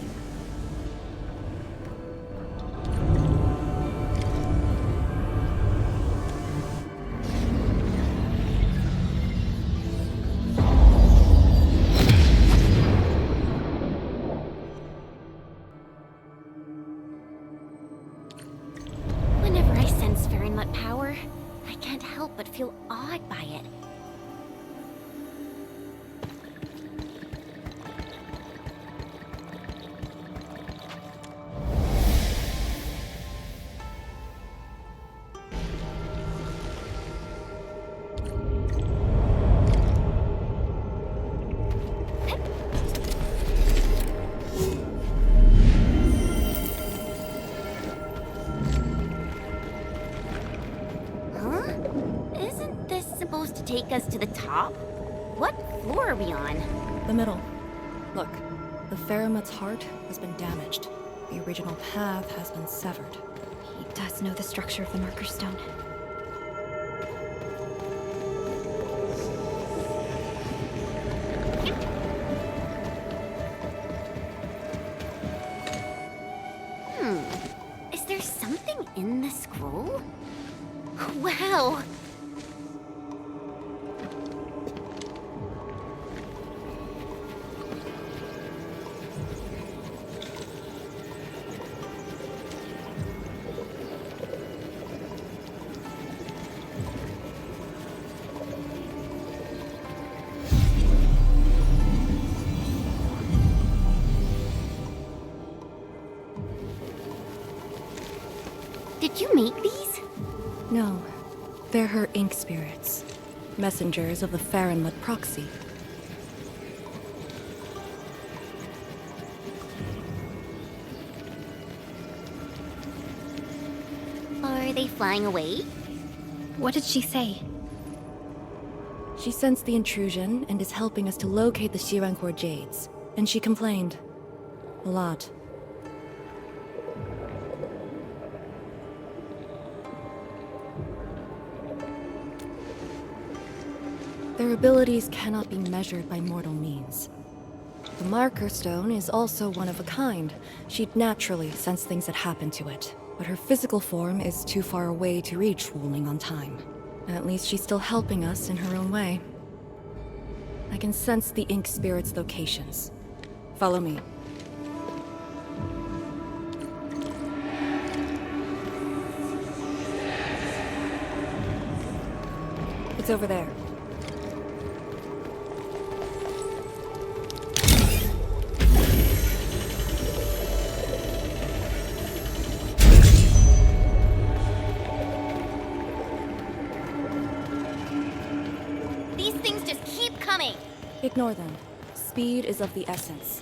Whenever I sense Farinmut power, I can't help but feel awed by it. Huh? Isn't this supposed to take us to the top? What floor are we on? The middle. Look, the Faramut's heart has been damaged. The original path has been severed. He does know the structure of the Marker Stone. Is there something in the scroll? Wow! Did you make these? No, they're her ink spirits. Messengers of the Faramut proxy. Are they flying away? What did she say? She sensed the intrusion and is helping us to locate the Shirankor Jades. And she complained. A lot. Their abilities cannot be measured by mortal means. The Marker Stone is also one of a kind. She'd naturally sense things that happen to it, but her physical form is too far away to reach Wuling on time. At least she's still helping us in her own way. I can sense the Ink Spirit's locations. Follow me. It's over there. These things just keep coming! Ignore them. Speed is of the essence.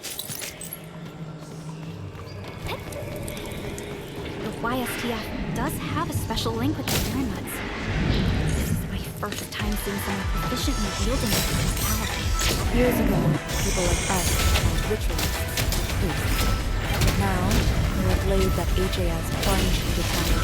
The YSTF does have a special link with the Faramut's. This is my first time seeing someone proficiently wielding this power. Years ago, people like us called ritualists, priests. But now, we have laid that HAS plunged into time.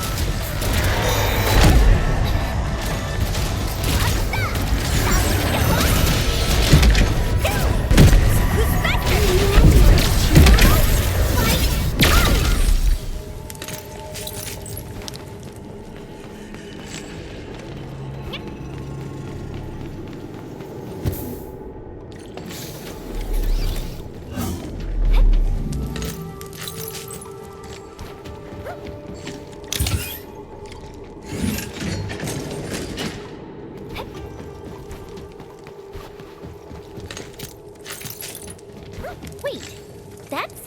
Wait, that's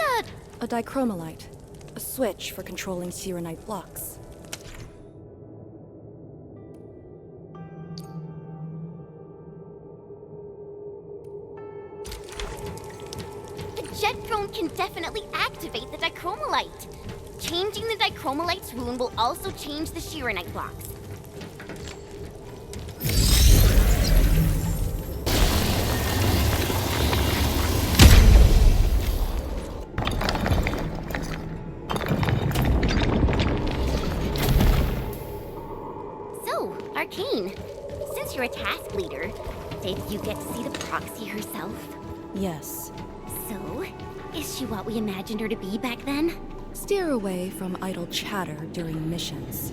a dichromalite, a switch for controlling Sirenite blocks. The jet drone can definitely activate the dichromalite. Changing the dichromalite's rune will also change the Shirenite blocks. So, Arcane, since you're a task leader, did you get to see the proxy herself? Yes. So, is she what we imagined her to be back then? Steer away from idle chatter during missions.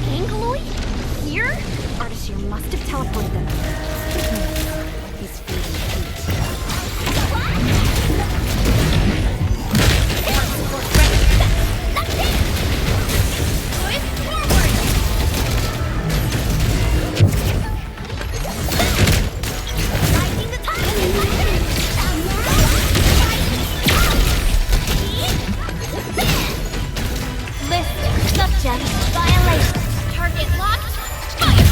Angaloid? Here? Artisyr must have teleported them. He's feeling heat. Subject violation. Target locked. Fire!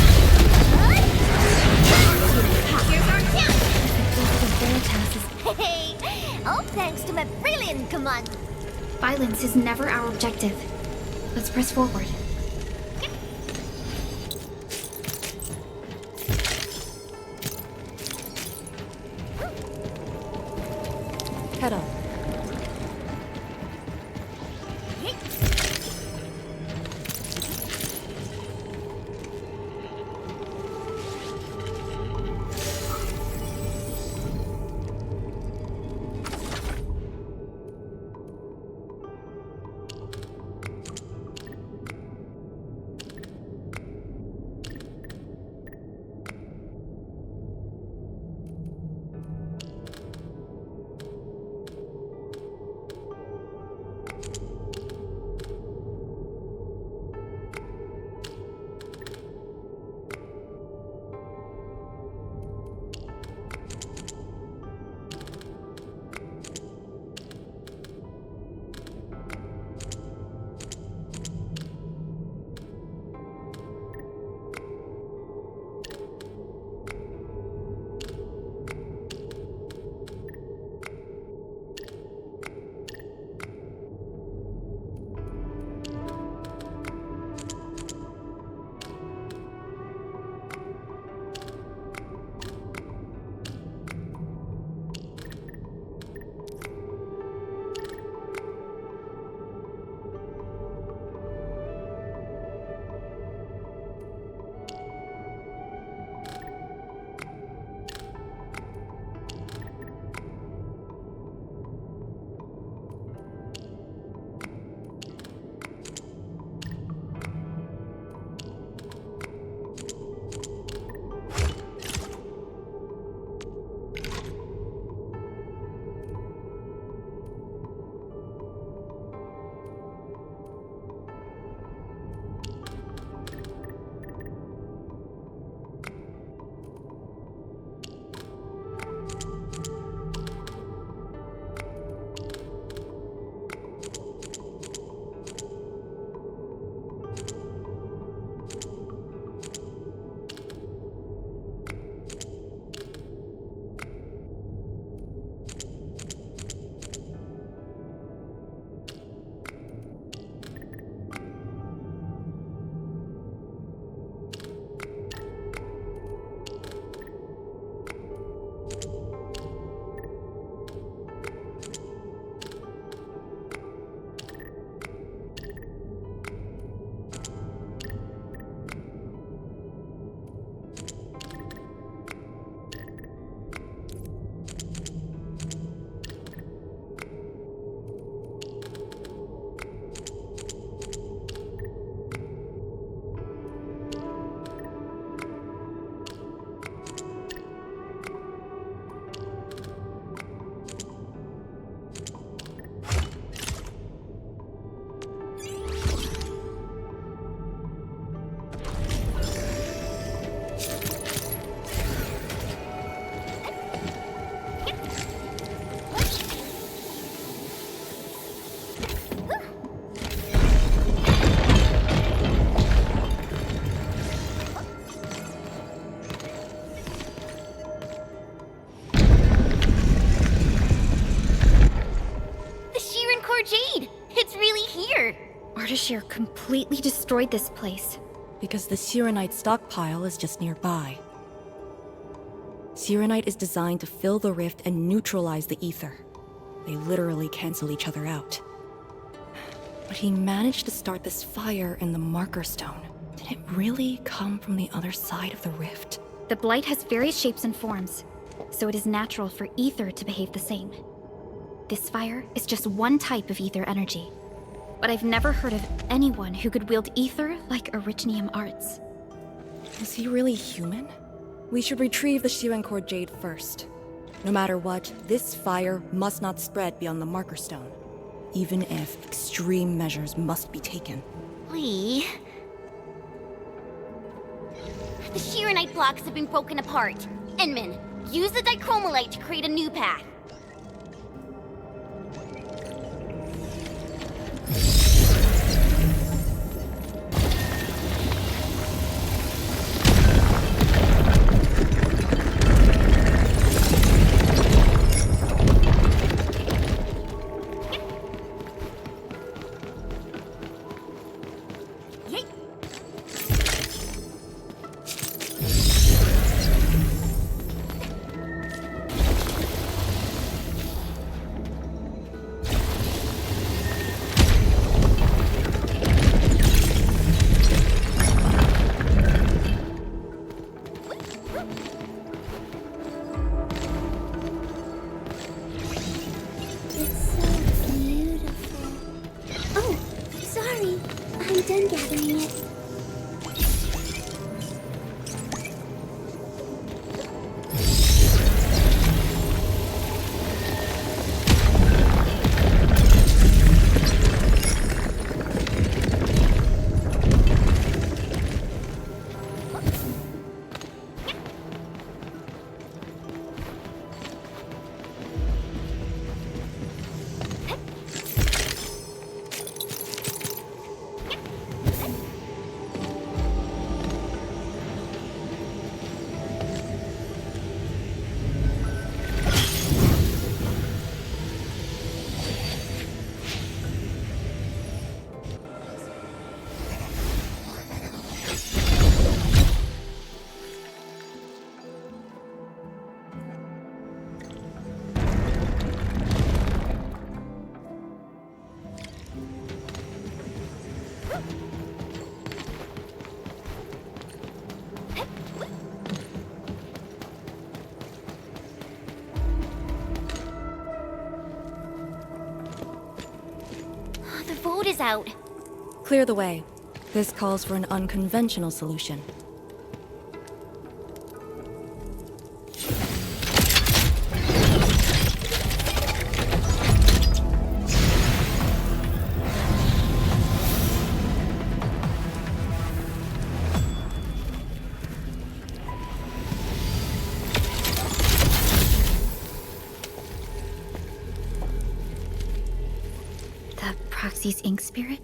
Violence is never our objective. Let's press forward. Head on. Ardashir completely destroyed this place. Because the Sirenite stockpile is just nearby. Sirenite is designed to fill the rift and neutralize the ether. They literally cancel each other out. But he managed to start this fire in the Marker Stone. Did it really come from the other side of the rift? The Blight has various shapes and forms, so it is natural for ether to behave the same. This fire is just one type of ether energy, but I've never heard of anyone who could wield ether like Orichnium Arts. Is he really human? We should retrieve the Shirencore Jade first. No matter what, this fire must not spread beyond the Marker Stone, even if extreme measures must be taken. Lee... The Shirenite blocks have been broken apart. Enman, use the dichromolite to create a new path. It's so beautiful. Oh, sorry. I'm done gathering it. The vote is out. Clear the way. This calls for an unconventional solution. The Proxy's ink spirit?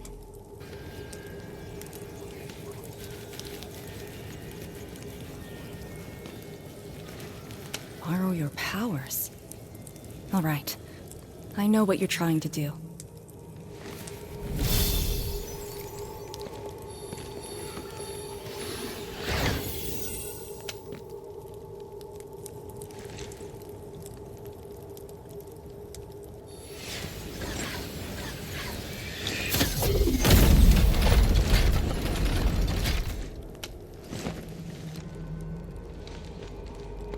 Borrow your powers. All right. I know what you're trying to do.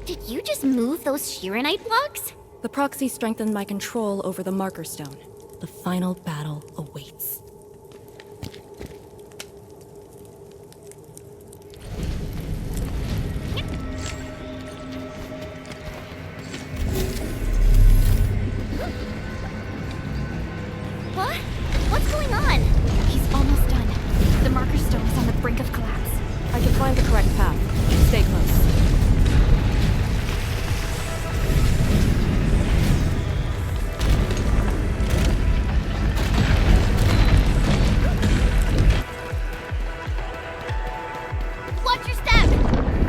Did you just move those Shiranite blocks? The proxy strengthened my control over the marker stone. The final battle awaits. What? What's going on? He's almost done. The marker stone is on the brink of collapse. I can find the correct path. Stay close. Watch your step!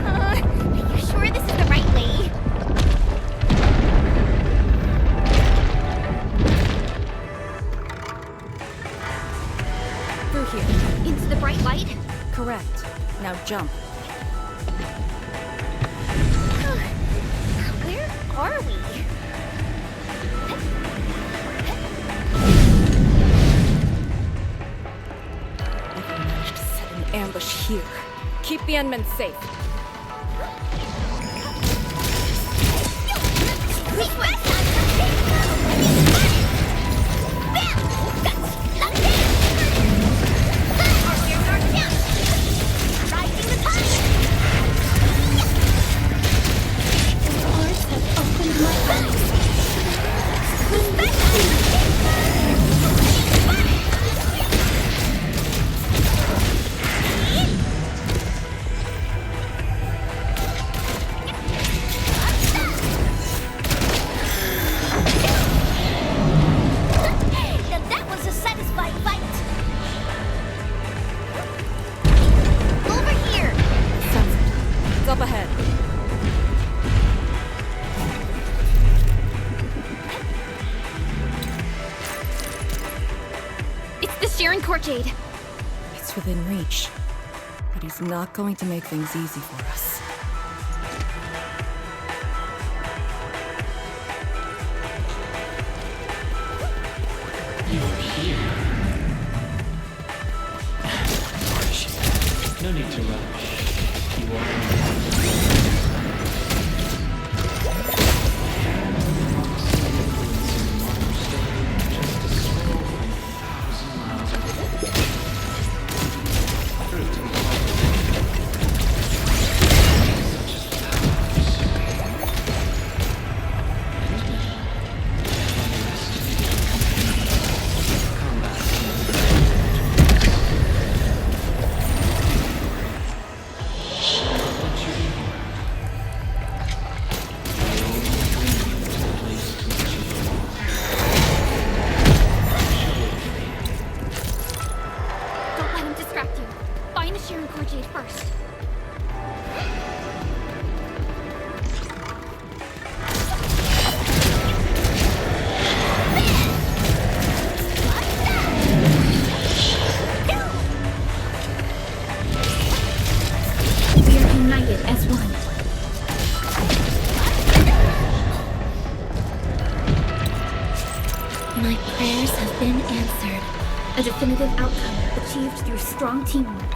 Are you sure this is the right way? Through here. Into the bright light? Correct. Now jump. Where are we? I've managed to set an ambush here. Keep the Endmen safe. Up ahead. It's the Sharon Corjade. It's within reach. But he's not going to make things easy for us. You're here. No need to rush. You are. been answered. A definitive outcome achieved through strong teamwork.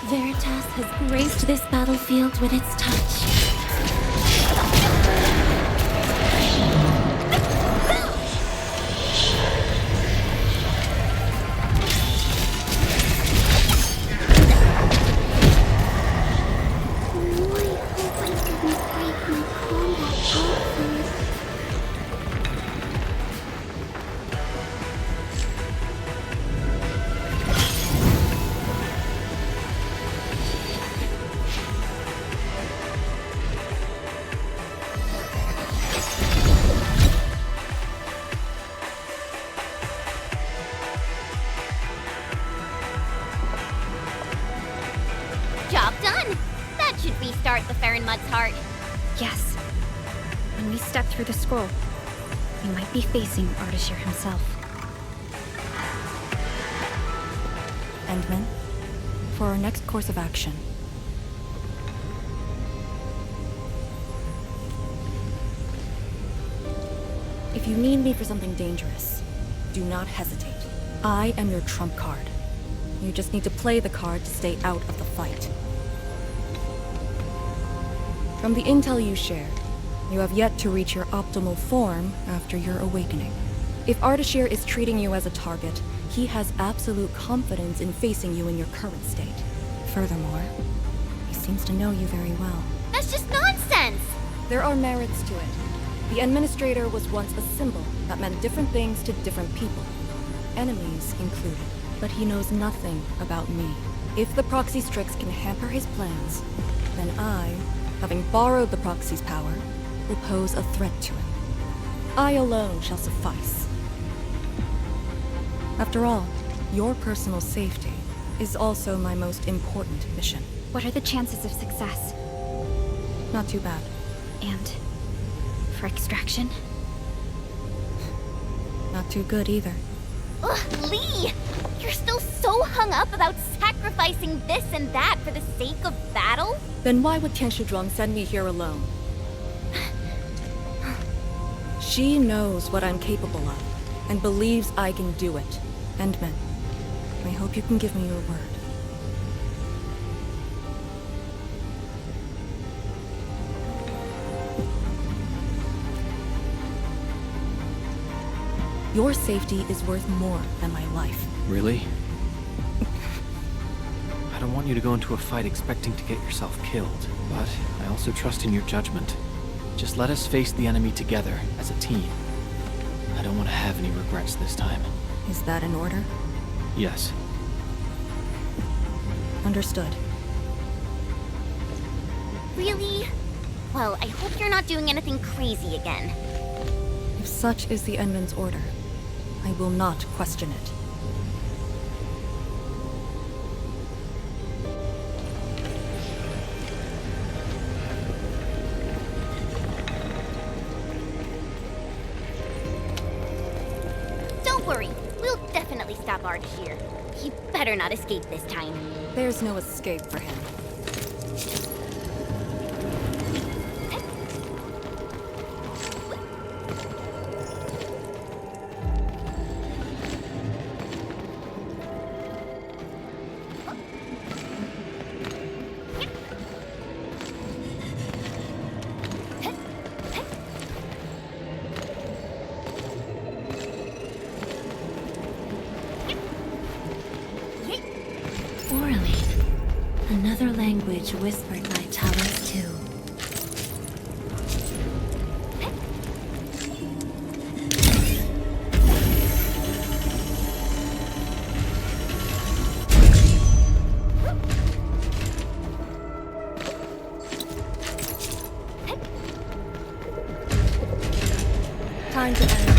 Veritas has graced this battlefield with its touch. Job done! That should restart the Mud's heart. Yes. When we step through the scroll, we might be facing Ardashir himself. Endman, for our next course of action, if you need me for something dangerous, do not hesitate. I am your trump card. You just need to play the card to stay out of the fight. From the intel you shared, you have yet to reach your optimal form after your awakening. If Ardashir is treating you as a target, he has absolute confidence in facing you in your current state. Furthermore, he seems to know you very well. That's just nonsense! There are merits to it. The Endministrator was once a symbol that meant different things to different people, enemies included. But he knows nothing about me. If the proxy's tricks can hamper his plans, then I, having borrowed the proxy's power, will pose a threat to him. I alone shall suffice. After all, your personal safety is also my most important mission. What are the chances of success? Not too bad. And for extraction? Not too good either. Ugh, Lee! You're still so hung up about sacrificing this and that for the sake of battle? Then why would Tian Shudrong send me here alone? She knows what I'm capable of, and believes I can do it. Endman, I hope you can give me your word. Your safety is worth more than my life. Really? I don't want you to go into a fight expecting to get yourself killed, but I also trust in your judgment. Just let us face the enemy together, as a team. I don't want to have any regrets this time. Is that an order? Yes. Understood. Really? Well, I hope you're not doing anything crazy again. If such is the Endman's order, I will not question it. Don't worry, we'll definitely stop Ardashir. He better not escape this time. There's no escape for him. Another language whispered by Talos-II. Time to end.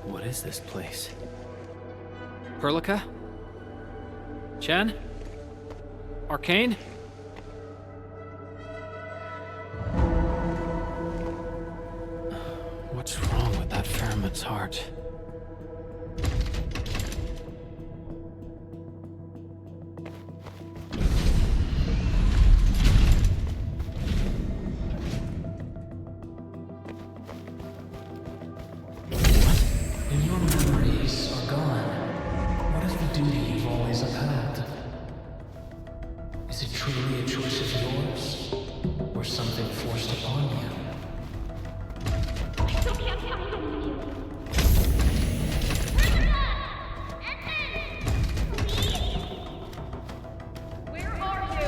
What is this place? Perlica? Chen? Arcane? its heart. If your memories are gone, what is the duty you've always upheld? Is it truly a choice of yours, or something forced upon you? I still can't tell you. Where are you?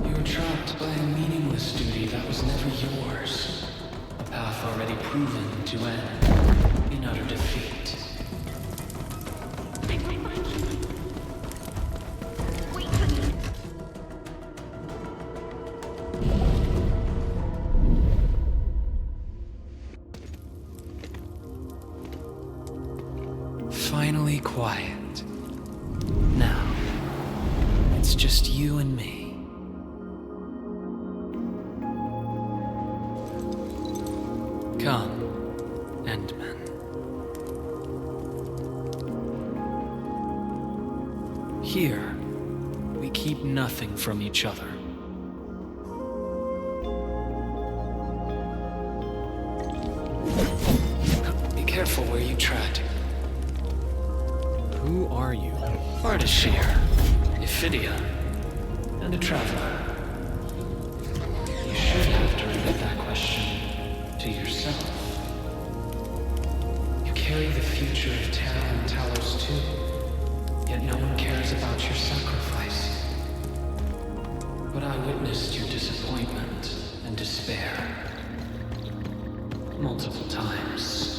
You were trapped by a meaningless duty that was never yours. A path already proven to end in utter defeat. Wait for me. Finally quiet. Now, it's just you and me. Come, Endman. Here, we keep nothing from each other. Be careful where you tread. Who are you? Ardashir, Ephidia, and a traveler. You should have directed that question to yourself. You carry the future of Terra and Talos-II, yet no one cares about your sacrifice. But I witnessed your disappointment and despair. Multiple times.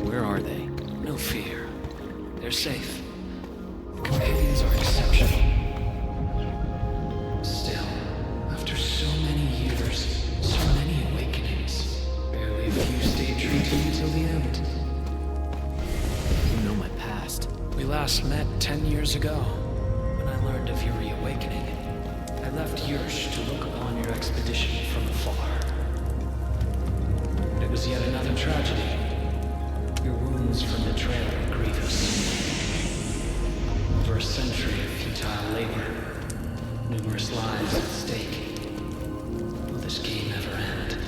Where are they? No fear. They're safe. Companions are exceptional. Still, after so many years, so many awakenings, barely a few stayed true to you till the end. You know my past. We last met 10 years ago, when I learned of your reawakening. I left Yursh to look upon your expedition from afar. But it was yet another tragedy. Your wounds from betrayal were grievous. Over a century of futile labor, numerous lives at stake. Will this game ever end?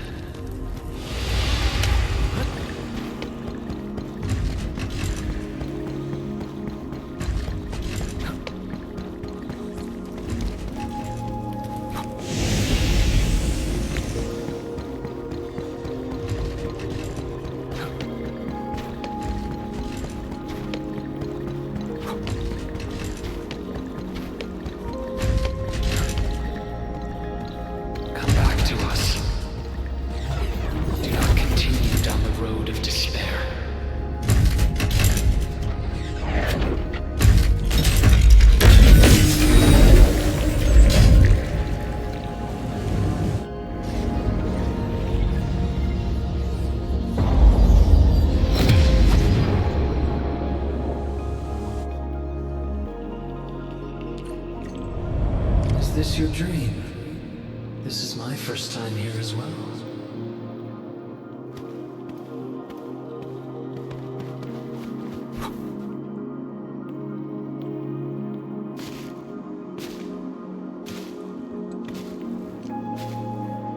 Come back to us. Do not continue down the road of despair. Is this your dream? This is my first time here as well.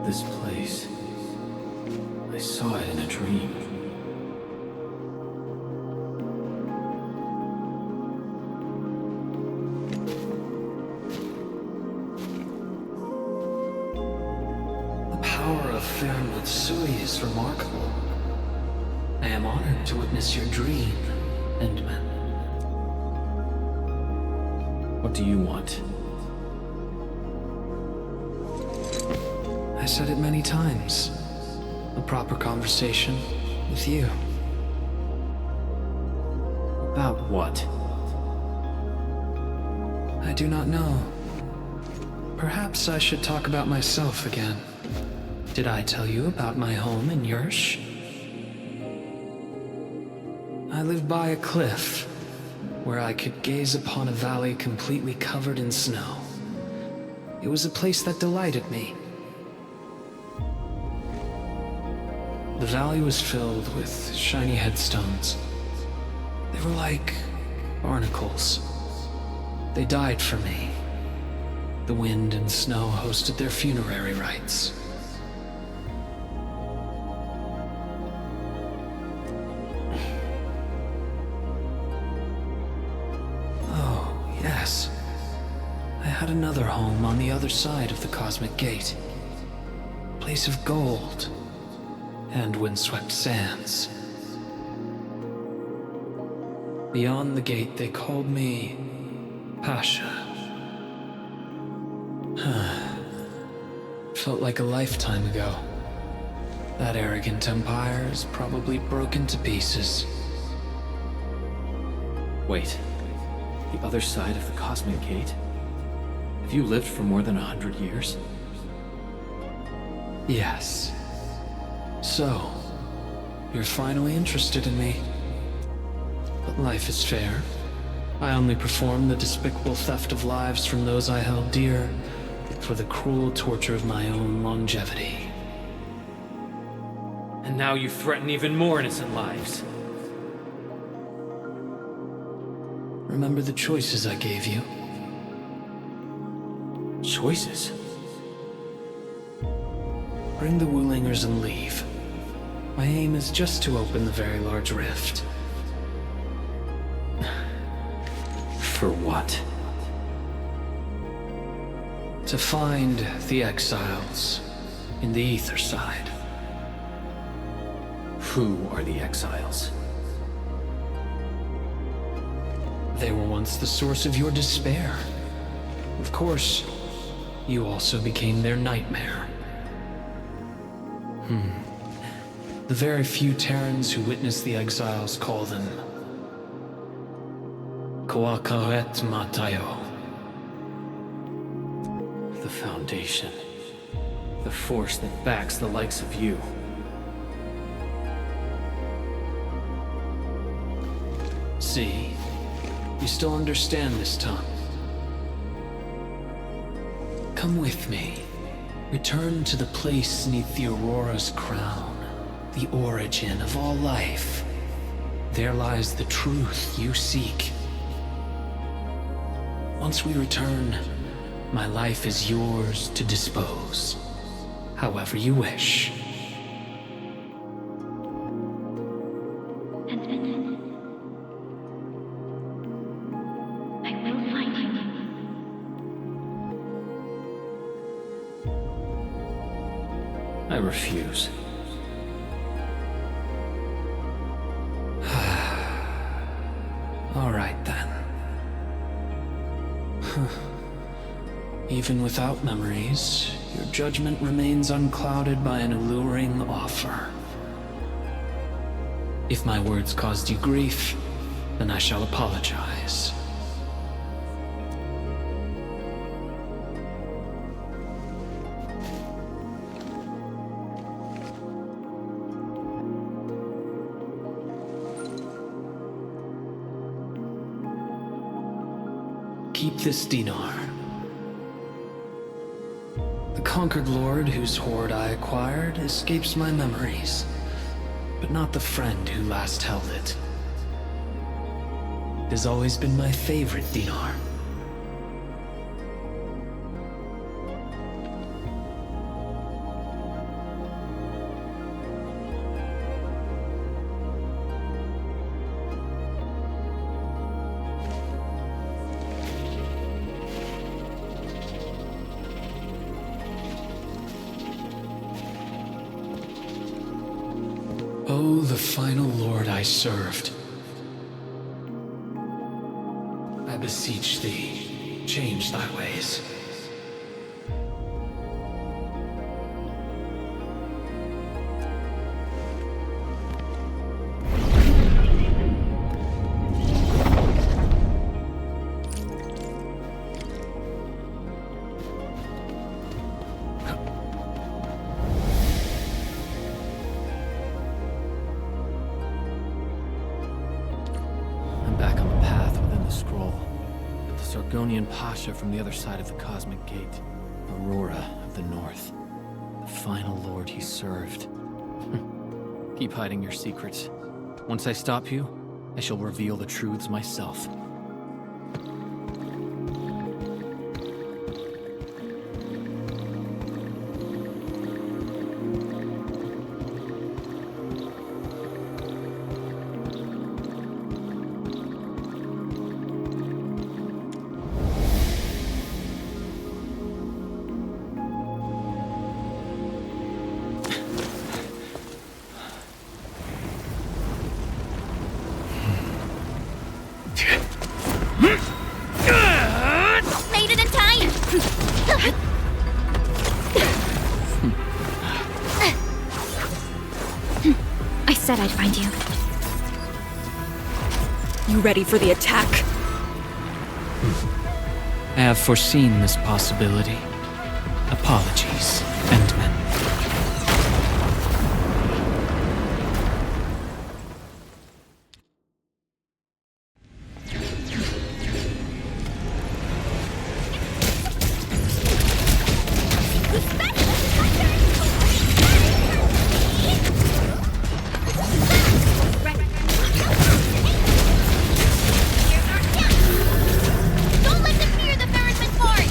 This place. I saw it in a dream. The power of Talos-II is remarkable. I am honored to witness your dream, Endman. What do you want? I said it many times. A proper conversation with you. About what? I do not know. Perhaps I should talk about myself again. Did I tell you about my home in Yursh? I live by a cliff, where I could gaze upon a valley completely covered in snow. It was a place that delighted me. The valley was filled with shiny headstones. They were like barnacles. They died for me. The wind and snow hosted their funerary rites. Oh, yes. I had another home on the other side of the Cosmic Gate. A place of gold and windswept sands. Beyond the gate, they called me Pasha. Felt like a lifetime ago. That arrogant empire is probably broken to pieces. Wait, the other side of the Cosmic Gate? Have you lived for more than 100 years? Yes. So, you're finally interested in me. But life is fair. I only performed the despicable theft of lives from those I held dear for the cruel torture of my own longevity. And now you threaten even more innocent lives. Remember the choices I gave you? Choices? Bring the Wulingers and leave. My aim is just to open the very large rift. For what? To find the exiles in the ether side. Who are the exiles? They were once the source of your despair. Of course, you also became their nightmare. The very few Terrans who witnessed the exiles call them Koakaret Matayo. The Foundation. The force that backs the likes of you. See, you still understand this tongue. Come with me. Return to the place neath the Aurora's crown, the origin of all life. There lies the truth you seek. Once we return, my life is yours to dispose, however you wish. I refuse. All right then. Even without memories, your judgment remains unclouded by an alluring offer. If my words caused you grief, then I shall apologize. Keep this dinar. The conquered lord whose hoard I acquired escapes my memories, but not the friend who last held it. It has always been my favorite dinar. Oh, the final lord I served. I beseech thee, change thy ways. scroll. But the Sargonian Pasha from the other side of the Cosmic Gate. Aurora of the North. The final lord he served. Keep hiding your secrets. Once I stop you, I shall reveal the truths myself. Made it in time! I said I'd find you. You ready for the attack? I have foreseen this possibility. Apologies, Endman. Don't let them fear the Ferrisman's part!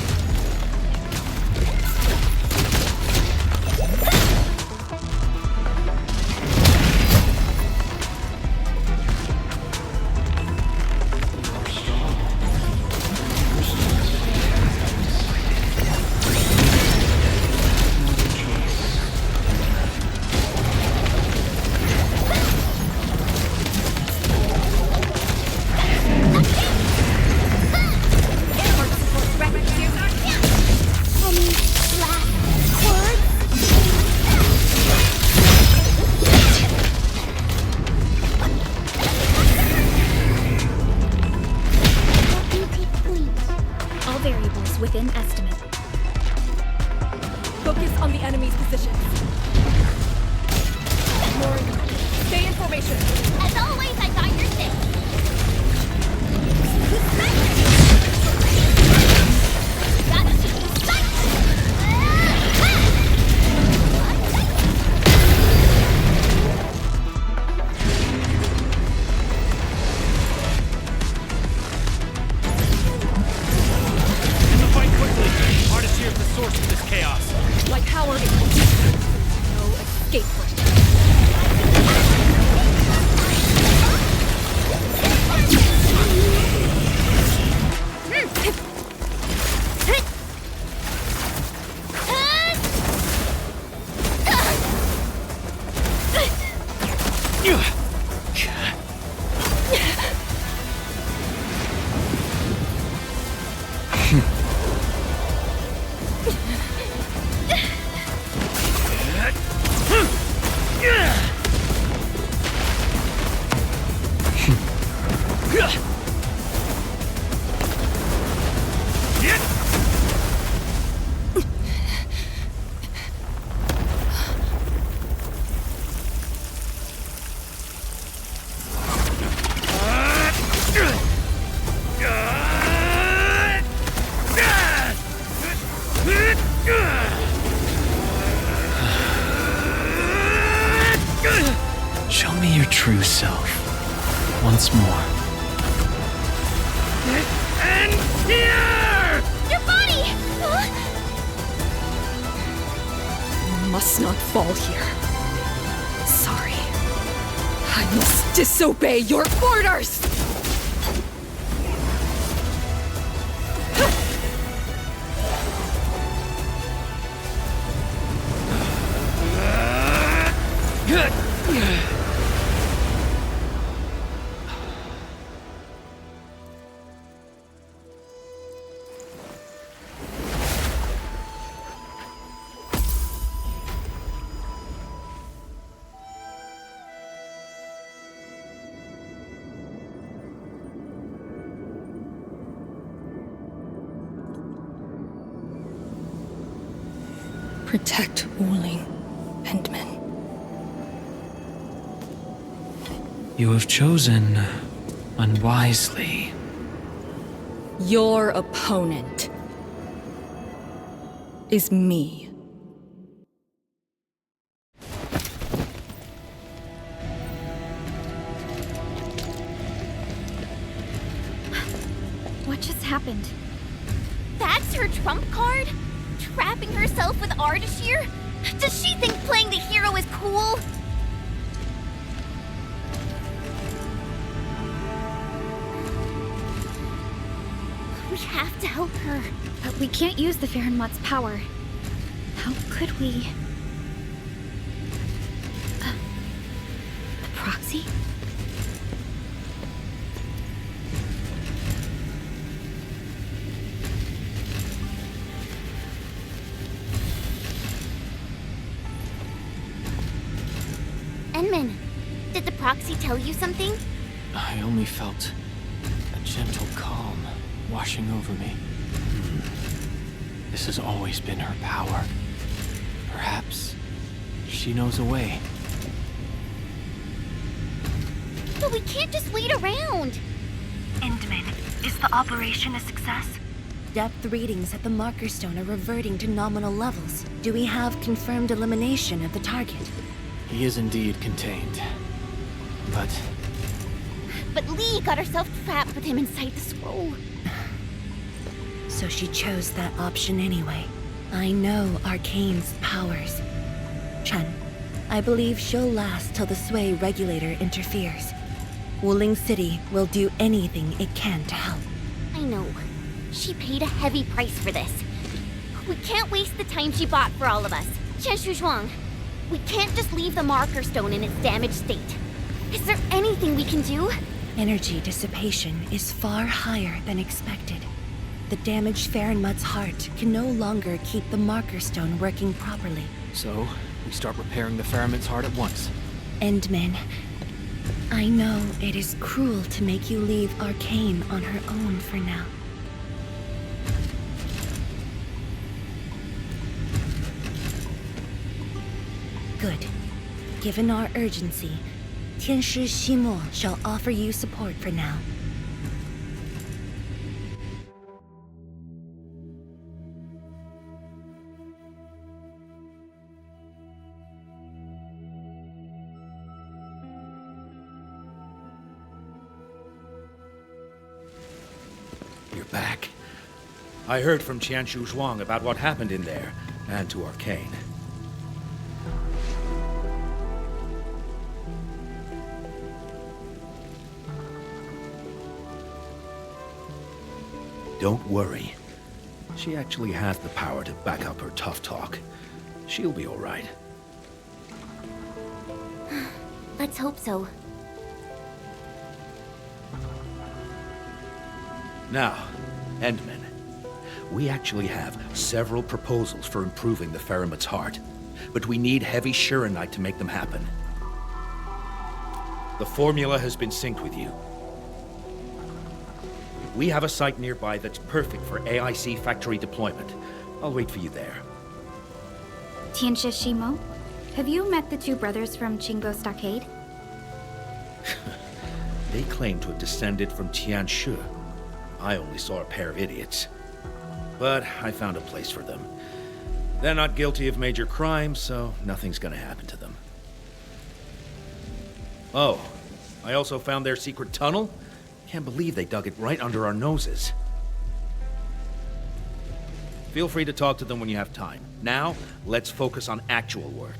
within estimate. Focus on the enemy's positions. Stay in formation. As always, I got your six. Show me your true self. Once more. And here! Your body! You must not fall here. Sorry. I must disobey your orders! Protect Wuling, Endman. You have chosen unwisely. Your opponent is me. What just happened? That's her trump card? Trapping herself with Ardashir? Does she think playing the hero is cool? We have to help her. But we can't use the Fahrenmut's power. How could we? The proxy? Enman, did the proxy tell you something? I only felt a gentle calm washing over me. This has always been her power. Perhaps she knows a way. But we can't just wait around. Endman, is the operation a success? Depth readings at the marker stone are reverting to nominal levels. Do we have confirmed elimination of the target? He is indeed contained. But Lee got herself trapped with him inside the scroll. So she chose that option anyway. I know Arcane's powers. Chen, I believe she'll last till the Sway regulator interferes. Wuling City will do anything it can to help. I know. She paid a heavy price for this. We can't waste the time she bought for all of us. Qianshu Zhuang, we can't just leave the marker stone in its damaged state. Is there anything we can do? Energy dissipation is far higher than expected. The damaged Fahrenmut's heart can no longer keep the marker stone working properly. So, we start repairing the Fahrenmut's heart at once. Endman, I know it is cruel to make you leave Arcane on her own for now. Good. Given our urgency, Tianshi Ximo shall offer you support for now. You're back. I heard from Qianshu Zhuang about what happened in there, and to Arcane. Don't worry. She actually has the power to back up her tough talk. She'll be all right. Let's hope so. Now, Endman, we actually have several proposals for improving the Fahrenmut's heart, but we need heavy Shurenite to make them happen. The formula has been synced with you. We have a site nearby that's perfect for AIC factory deployment. I'll wait for you there. Tianshi Shimo, have you met the two brothers from Chingo Stockade? They claim to have descended from Tianshu. I only saw a pair of idiots. But I found a place for them. They're not guilty of major crimes, so nothing's gonna happen to them. Oh, I also found their secret tunnel. Can't believe they dug it right under our noses. Feel free to talk to them when you have time. Now, let's focus on actual work.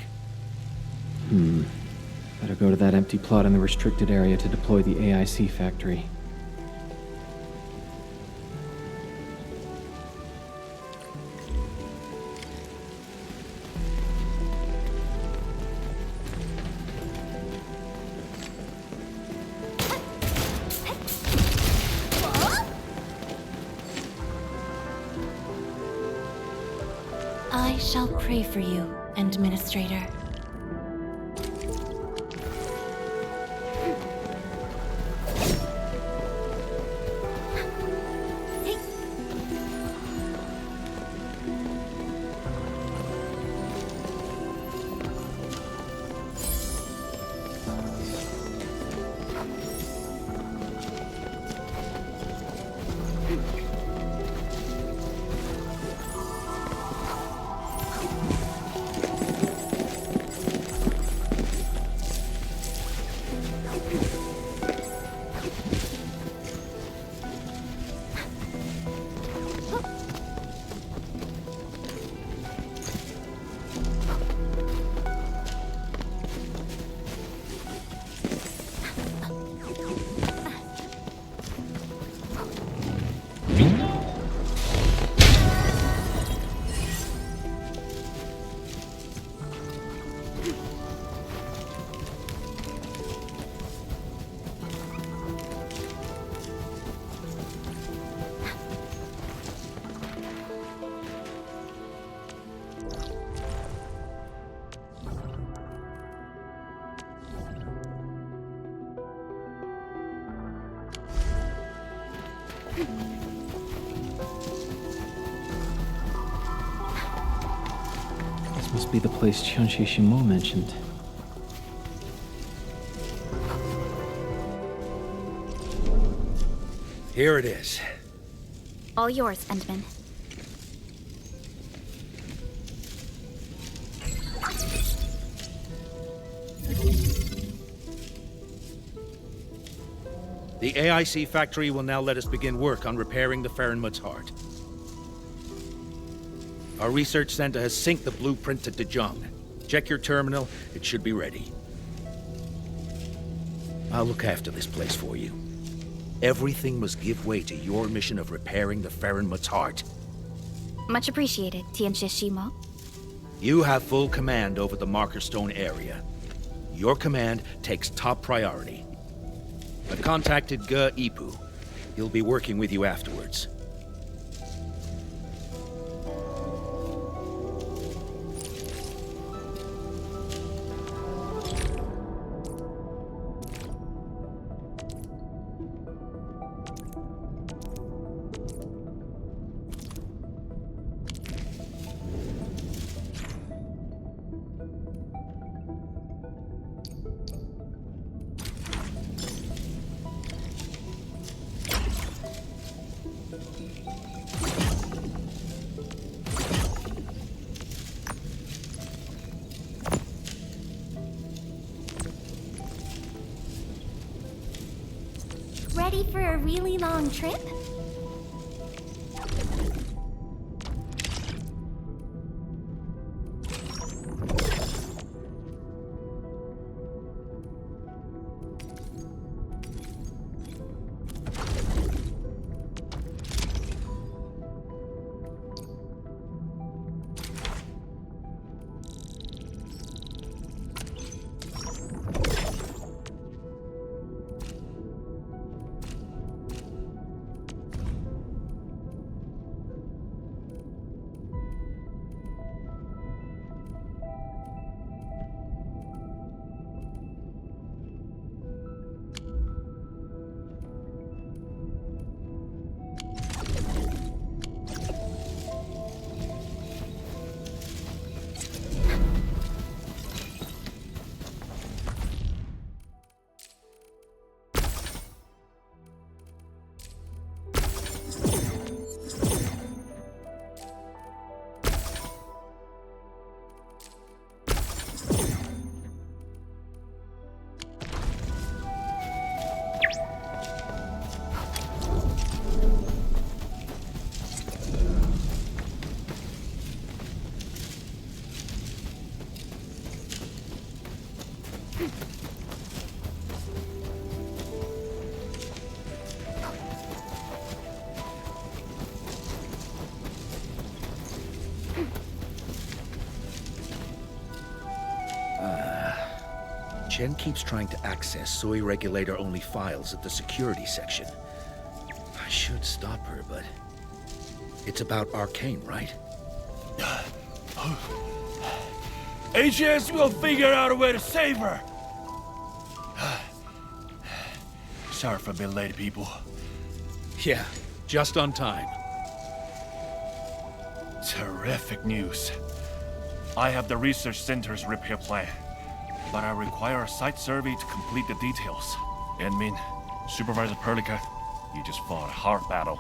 Better go to that empty plot in the restricted area to deploy the AIC factory. I shall pray for you, Endministrator. This must be the place Qianxi Shimo mentioned. Here it is. All yours, Endman. The AIC factory will now let us begin work on repairing the Farenmut's heart. Our research center has synced the blueprint to Dejong. Check your terminal, it should be ready. I'll look after this place for you. Everything must give way to your mission of repairing the Farenmut's heart. Much appreciated, Tianxia Shimo. You have full command over the Marker Stone area. Your command takes top priority. I've contacted Ge Ipu. He'll be working with you afterwards. Ready for a really long trip? Chen keeps trying to access SCI regulator-only files at the security section. I should stop her, but... It's about Arcane, right? HS will figure out a way to save her! Sorry for being late, people. Yeah, just on time. Terrific news. I have the research center's repair plan, but I require a site survey to complete the details. Admin, Supervisor Perlica, you just fought a hard battle.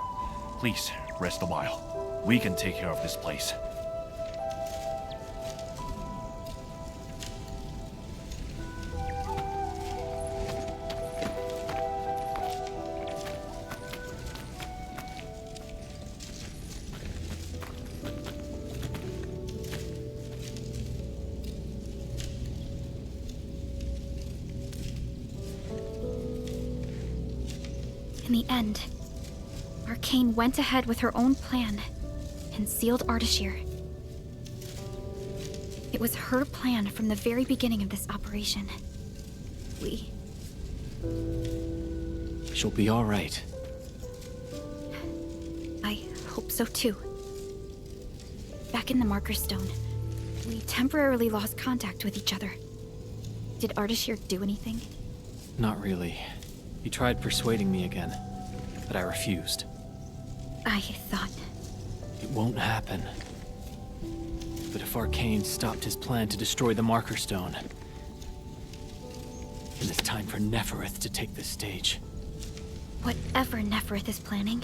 Please, rest a while. We can take care of this place. In the end, Arcane went ahead with her own plan and sealed Ardashir. It was her plan from the very beginning of this operation. She'll be all right. I hope so too. Back in the Marker Stone, we temporarily lost contact with each other. Did Ardashir do anything? Not really. He tried persuading me again, but I refused. I thought... It won't happen. But if Arcane stopped his plan to destroy the Marker Stone, then it's time for Nefereth to take the stage. Whatever Nefereth is planning,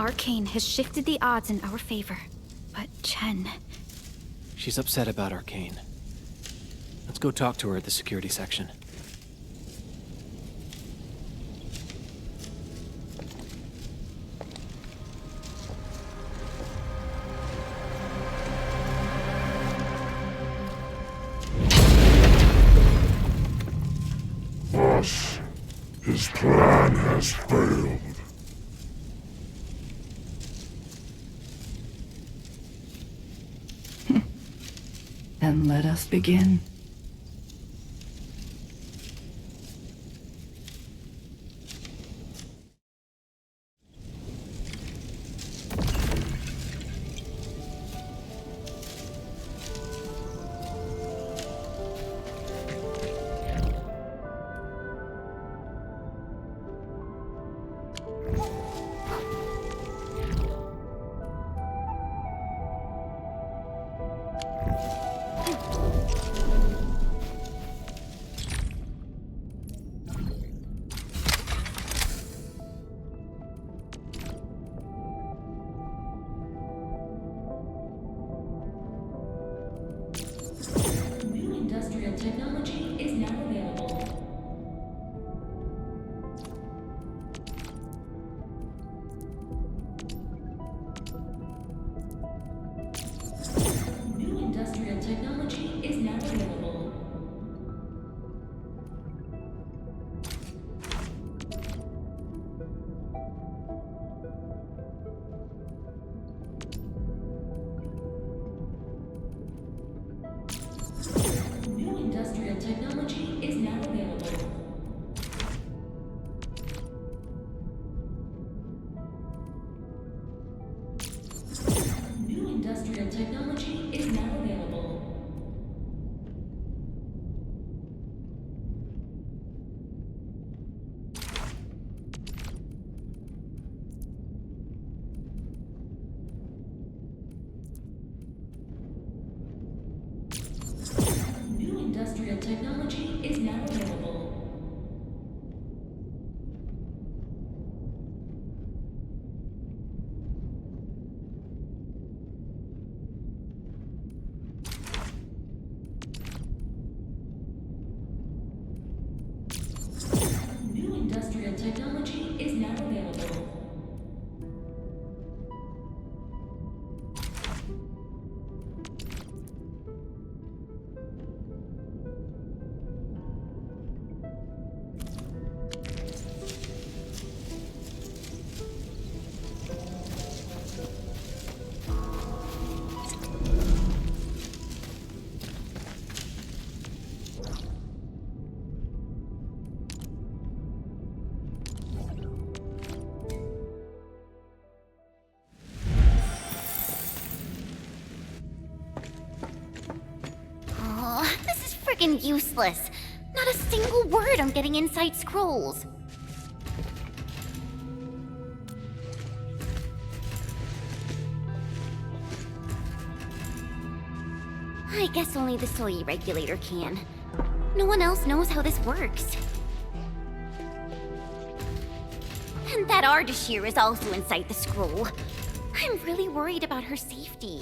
Arcane has shifted the odds in our favor. But Chen... She's upset about Arcane. Let's go talk to her at the security section. Thus, his plan has failed. Then let us begin. Friggin' useless. Not a single word on getting inside scrolls. I guess only the SCI regulator can. No one else knows how this works. And that Ardashir is also inside the scroll. I'm really worried about her safety.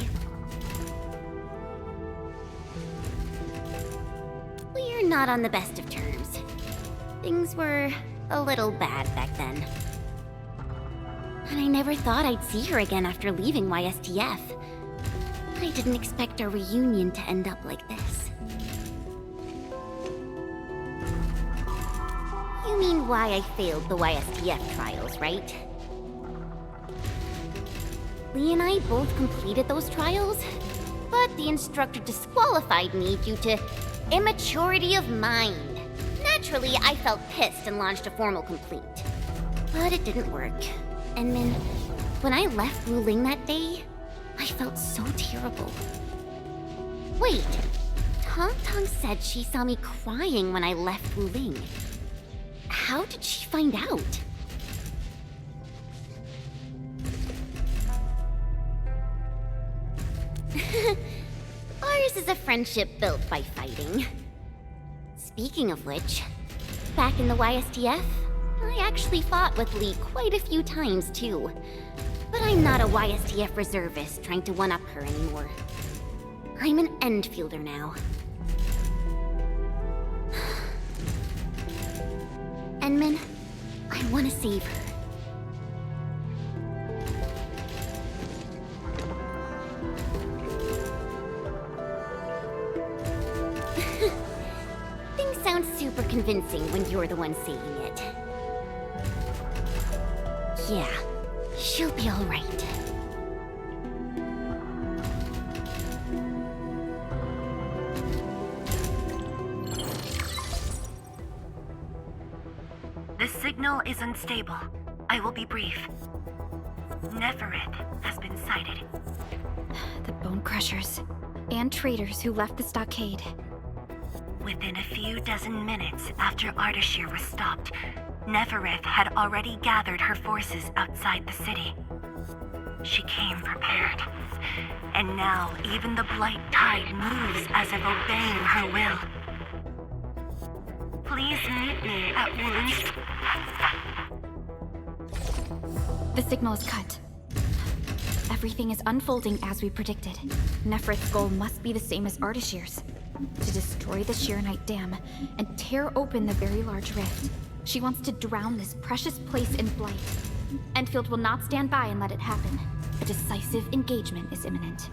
We're not on the best of terms. Things were a little bad back then. And I never thought I'd see her again after leaving YSTF. I didn't expect our reunion to end up like this. You mean why I failed the YSTF trials, right? Lee and I both completed those trials, but the instructor disqualified me due to immaturity of mind. Naturally, I felt pissed and launched a formal complaint. But it didn't work. And then, when I left Wuling that day, I felt so terrible. Wait, Tong Tong said she saw me crying when I left Wuling. How did she find out? friendship built by fighting. Speaking of which, back in the YSTF, I actually fought with Lee quite a few times too. But I'm not a YSTF reservist trying to one-up her anymore. I'm an Endfielder now. Endman, I want to save her. Things sound super convincing when you're the one saying it. Yeah, she'll be all right. The signal is unstable. I will be brief. Nefereth has been sighted. The Bone Crushers and traitors who left the stockade. Within a few dozen minutes after Ardashir was stopped, Nefereth had already gathered her forces outside the city. She came prepared. And now even the Blight Tide moves as if obeying her will. Please meet me at once. The signal is cut. Everything is unfolding as we predicted. Nefereth's goal must be the same as Ardashir's. To destroy the Shirenite Dam and tear open the very large rift. She wants to drown this precious place in blight. Endfield will not stand by and let it happen. A decisive engagement is imminent.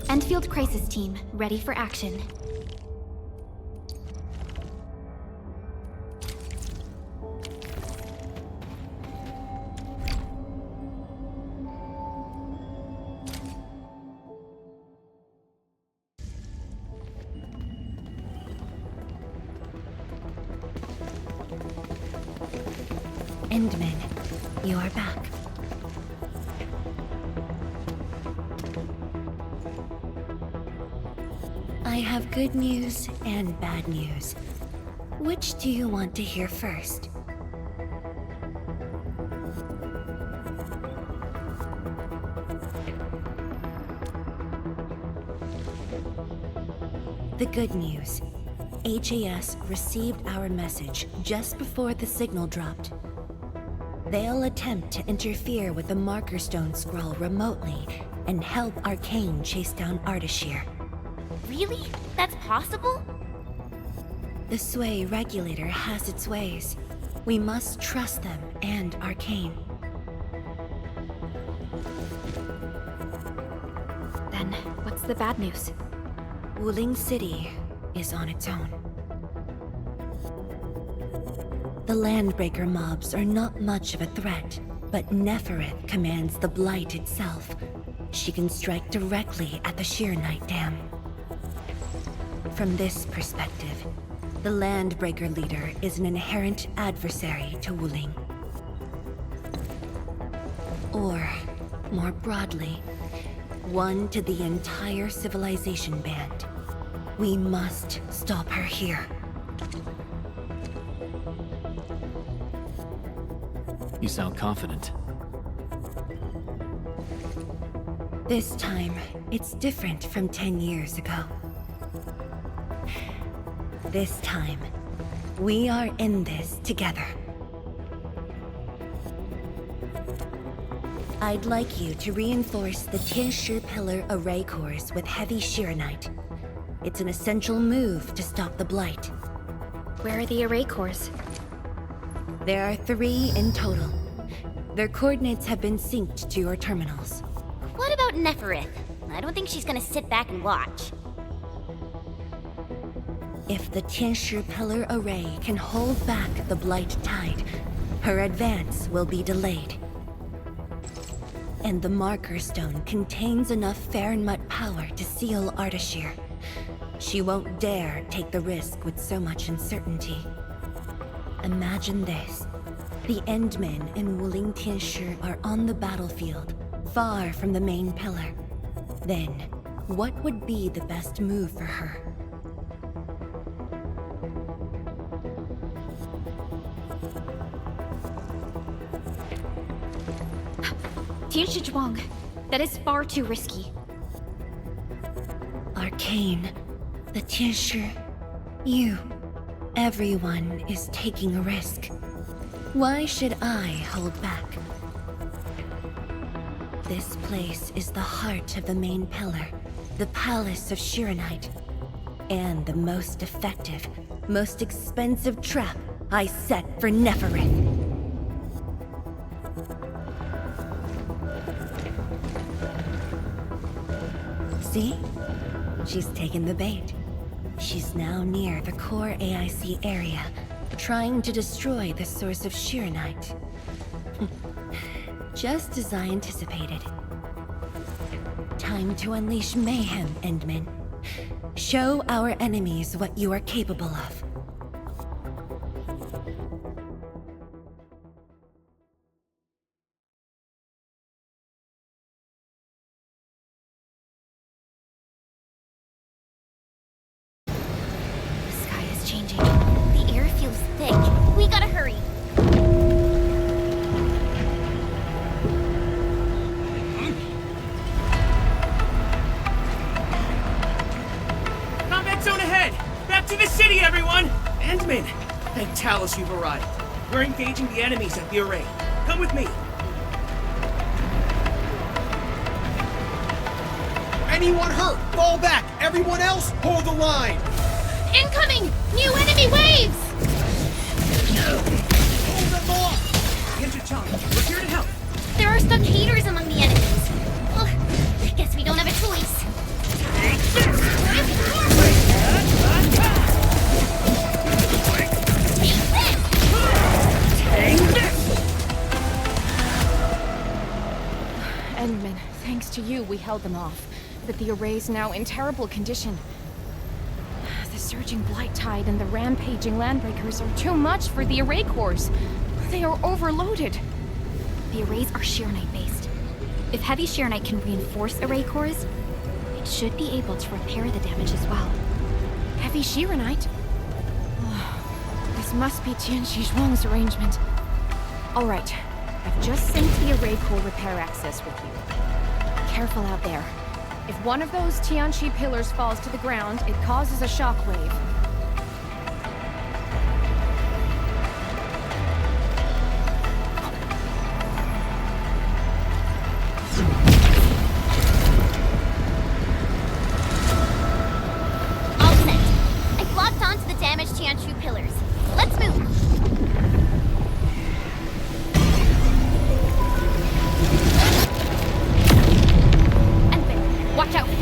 Endfield Crisis Team, ready for action. Endman, you are back. I have good news and bad news. Which do you want to hear first? The good news. HAS received our message just before the signal dropped. They'll attempt to interfere with the Marker Stone scroll remotely and help Arcane chase down Ardashir. Really? That's possible? The Sway Regulator has its ways. We must trust them and Arcane. then, what's the bad news? Wuling City is on its own. The Landbreaker mobs are not much of a threat, but Nefereth commands the Blight itself. She can strike directly at the Sheer-Night Dam. From this perspective, the Landbreaker leader is an inherent adversary to Wuling. Or, more broadly, one to the entire civilization band. We must stop her here. You sound confident. This time, it's different from 10 years ago. This time, we are in this together. I'd like you to reinforce the Tianshi Pillar array cores with heavy Sheeranite. It's an essential move to stop the Blight. Where are the array cores? There are 3 in total. Their coordinates have been synced to your terminals. What about Nefereth? I don't think she's gonna sit back and watch. If the Tianshi Pillar array can hold back the Blight tide, her advance will be delayed. And the Marker Stone contains enough Farenmut power to seal Ardashir. She won't dare take the risk with so much uncertainty. Imagine this. The Endmen and Wuling Tianshi are on the battlefield, far from the main pillar. Then, what would be the best move for her? Tianshi Zhuang. That is far too risky. Arcane, the Tianshi, you. Everyone is taking a risk. Why should I hold back? This place is the heart of the main pillar, the Palace of Sheeranite, and the most effective, most expensive trap I set for Nefereth. See? She's taken the bait. She's now near the core AIC area, trying to destroy the source of Sheeranite. Just as I anticipated. Time to unleash mayhem, Endman. Show our enemies what you are capable of. Changing. The air feels thick. We gotta hurry. Combat zone ahead! Back to the city, everyone! Endman! Thank Talos you've arrived. We're engaging the enemies at the array. Come with me. Anyone hurt, fall back! Everyone else, hold the line! Incoming! New enemy waves! Hold them off! Tianshi-chan, we're here to help. There are stockaders among the enemies. Well, I guess we don't have a choice. Take this! Endman, thanks to you, we held them off. But the array's now in terrible condition. The surging Blight Tide and the rampaging Landbreakers are too much for the array cores. They are overloaded. The arrays are Sheeranite based. If heavy Sheeranite can reinforce array cores, it should be able to repair the damage as well. Heavy Sheeranite? This must be Tianshi Zhuang's arrangement. Alright, I've just synced the array core repair access with you. Careful out there. If one of those Tianshi pillars falls to the ground, it causes a shockwave. All set. I locked onto the damaged Tianshi pillars. Let's move. Watch out!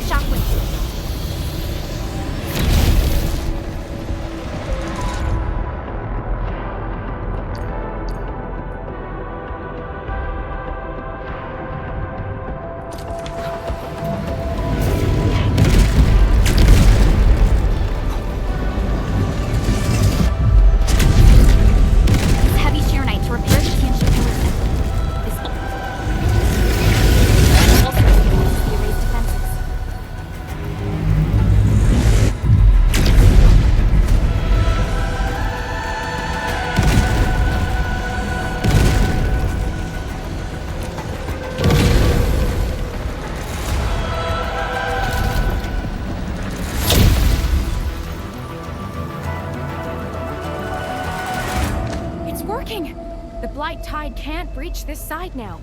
tide can't breach this side now.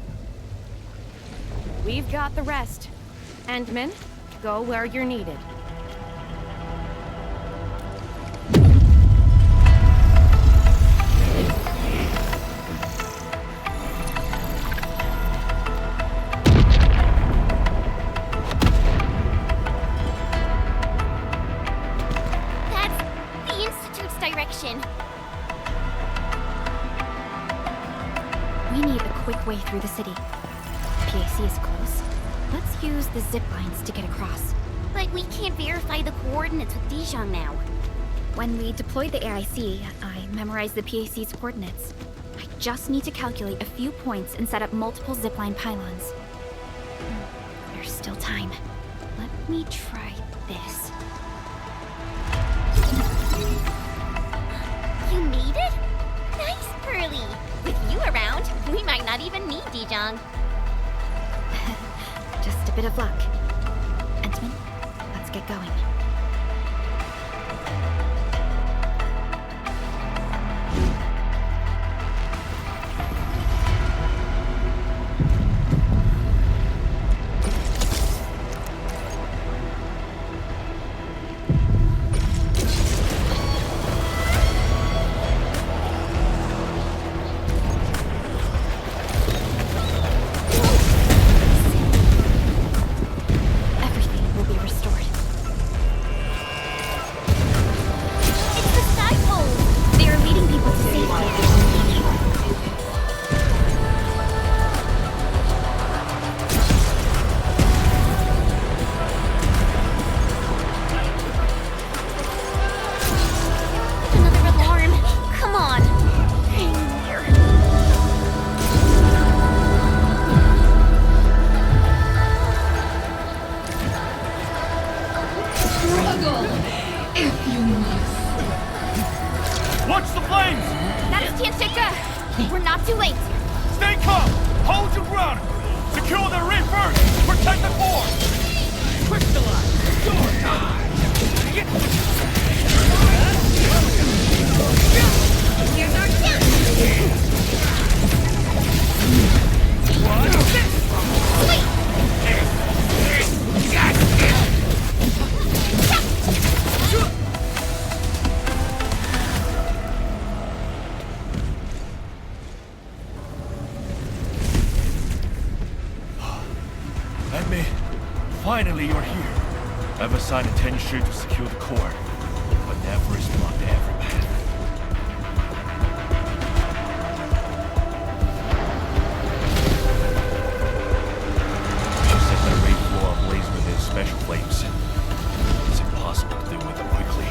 We've got the rest. Endman, go where you're needed. That's the Institute's direction. We need a quick way through the city. PAC is close. Let's use the zip lines to get across. But we can't verify the coordinates with Dijon now. When we deployed the AIC, I memorized the PAC's coordinates. I just need to calculate a few points and set up multiple zipline pylons. There's still time. Let me try this. You made it? Nice, Pearly. With you around, we might not even need Dijon. Just a bit of luck. Endman, let's get going. Watch the flames! That's Tianshika! We're not too late! Stay calm! Hold your ground! Secure the reef first! Protect the core! Crystallize! Here's our chance! Finally, you're here. I've assigned attention to secure the core, but never is blocked every path. She set the raid floor ablaze with his special flames. It's impossible to deal with them quickly.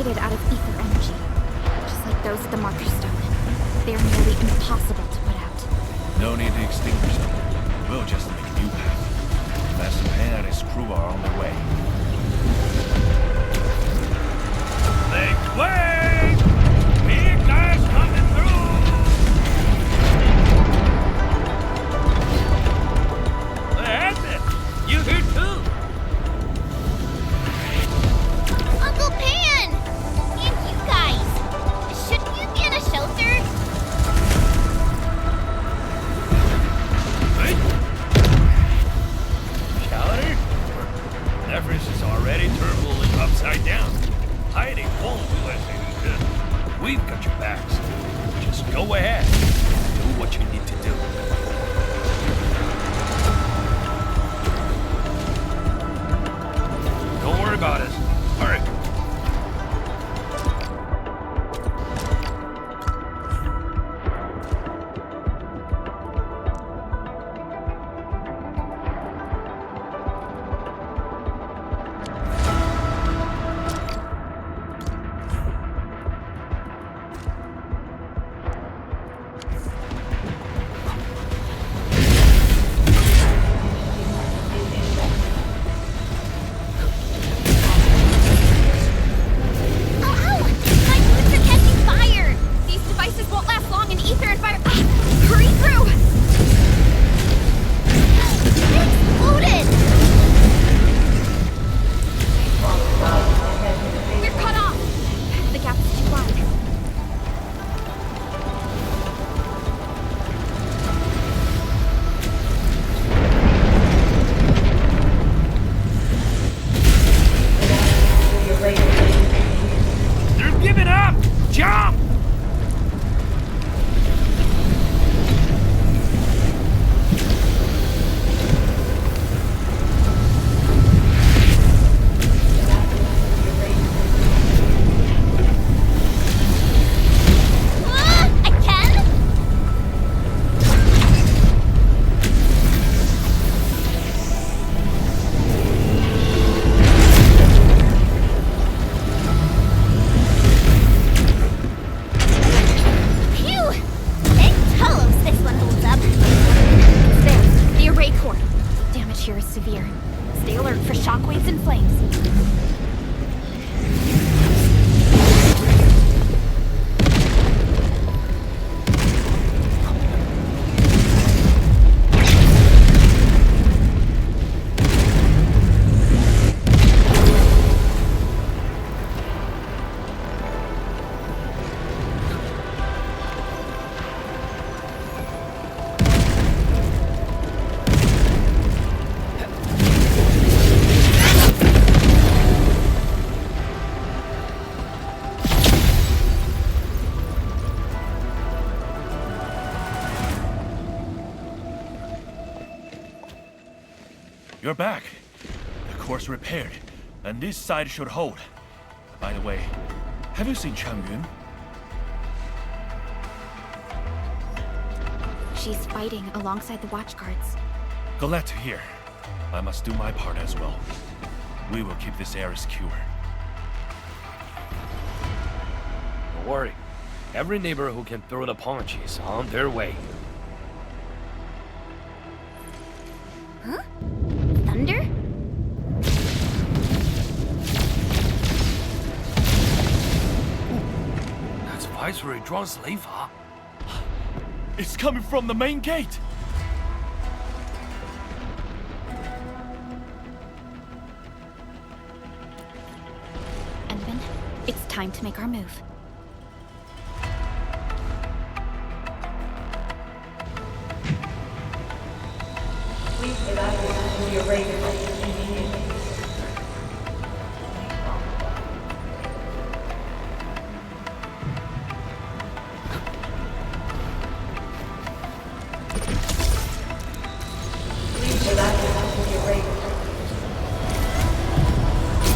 Out of ether energy, just like those at the Marker Stone. They're nearly impossible to put out. No need to extinguish them. We'll just make a new path. Master Pan and his crew are on their way. Make way! Big guys coming through! Endman! You here too? Uncle Pan! And you guys! Shouldn't you be in a shelter? Hey? Shelter? Nephris is already turbulent upside down. Hiding won't do anything. You're back. The core's repaired, and this side should hold. By the way, have you seen Chang Yun? She's fighting alongside the watchguards. Glad to hear. I must do my part as well. We will keep this area secure. Don't worry. Every neighbor who can throw the punch is on their way. Huh? Thunder? That's Viceroy Zhuang's Leifa. It's coming from the main gate! Endman, it's time to make our move. Please evacuate the array immediately.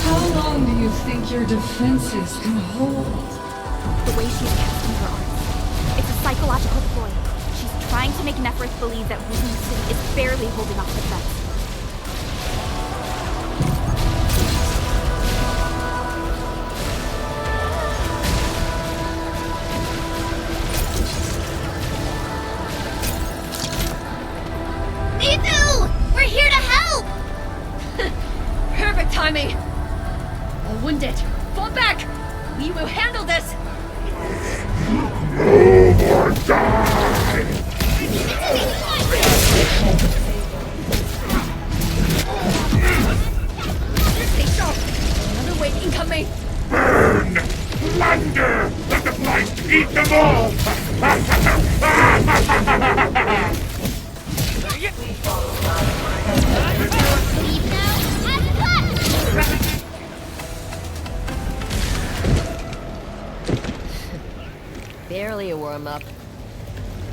How long do you think your defenses can hold? The way she's casting her arts. It's a psychological ploy. She's trying to make Neferth believe that Wuhan City is barely holding off the threats. We're here to help! Perfect timing! All wounded, fall back! We will handle this! Move or die! Stay sharp! Another wave incoming! Burn! Plunder! Let the flies eat them all! Barely a warm-up.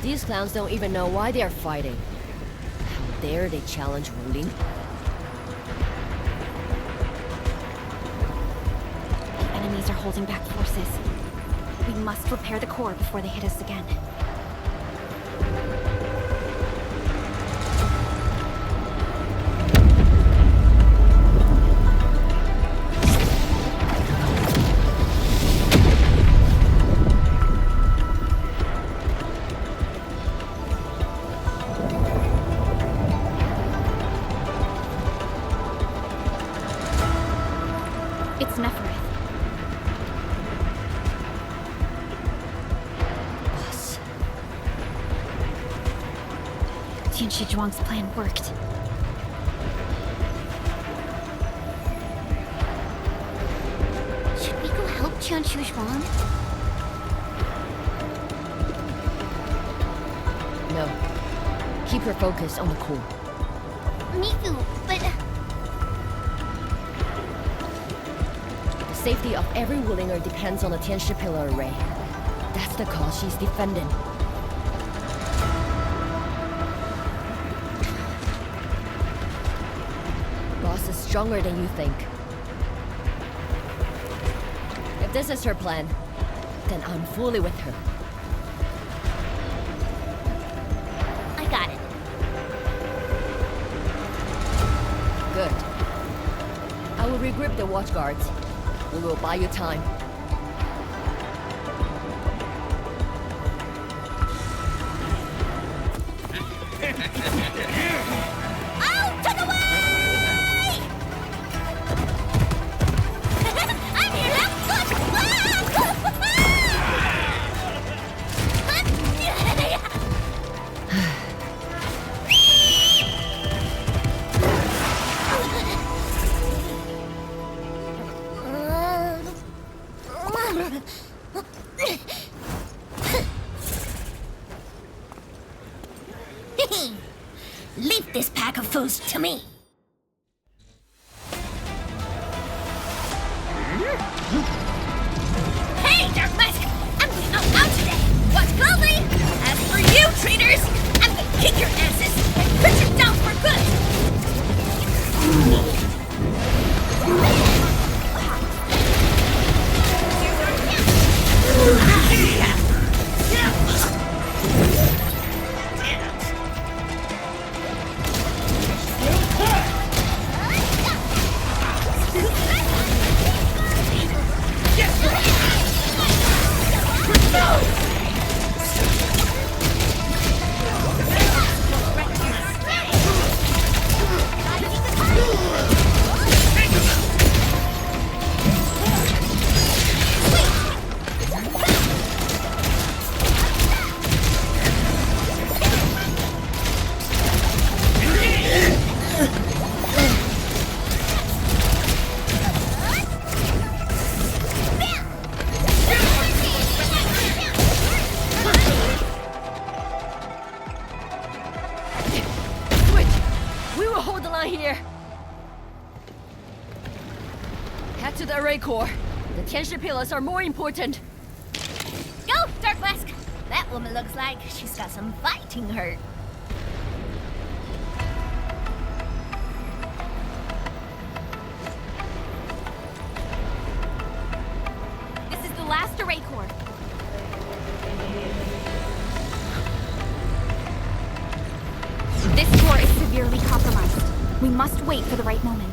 These clowns don't even know why they are fighting. How dare they challenge ruling? The enemies are holding back forces. We must repair the core before they hit us again. It's Neferth. Boss. Tianshi Zhuang's plan worked. Should we go help Tianshi Zhuang? No. Keep her focus on the core. Me too, but... The safety of every Wulinger depends on the Tianshi Pillar Array. That's the cause she's defending. Boss is stronger than you think. If this is her plan, then I'm fully with her. I got it. Good. I will regrip the watchguards. We will buy you time. Out of the way! I'm your left Leave this pack of foes to me. Hey, Dark Mask! I'm going all out today! Watch closely! As for you, traitors, I'm gonna kick your asses and put you down for good! on here. Head to the array core. The Tianshi pillars are more important. Go, Dark Mask! That woman looks like she's got some fighting hurt. This is the last array core. This core is severely compromised. We must wait for the right moment.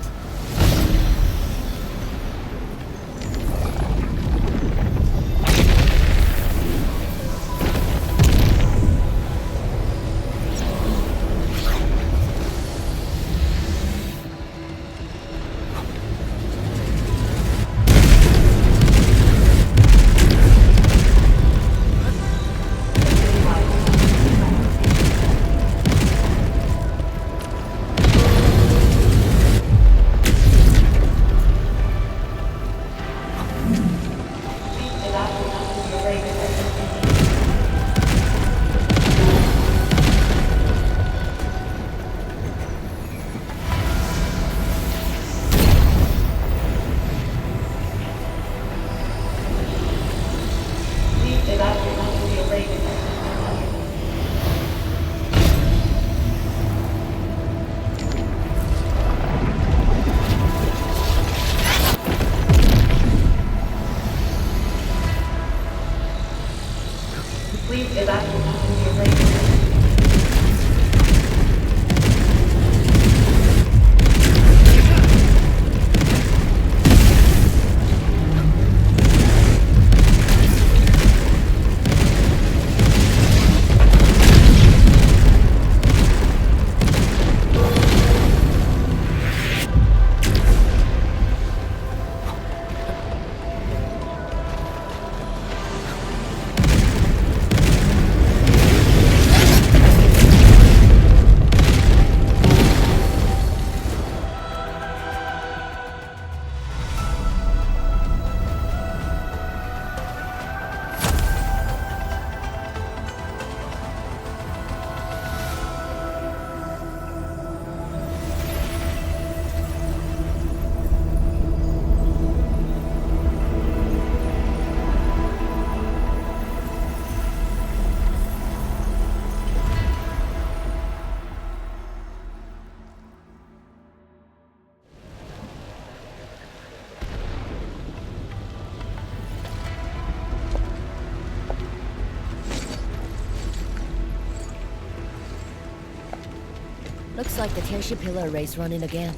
Looks like the Tianshi pillar array's running again.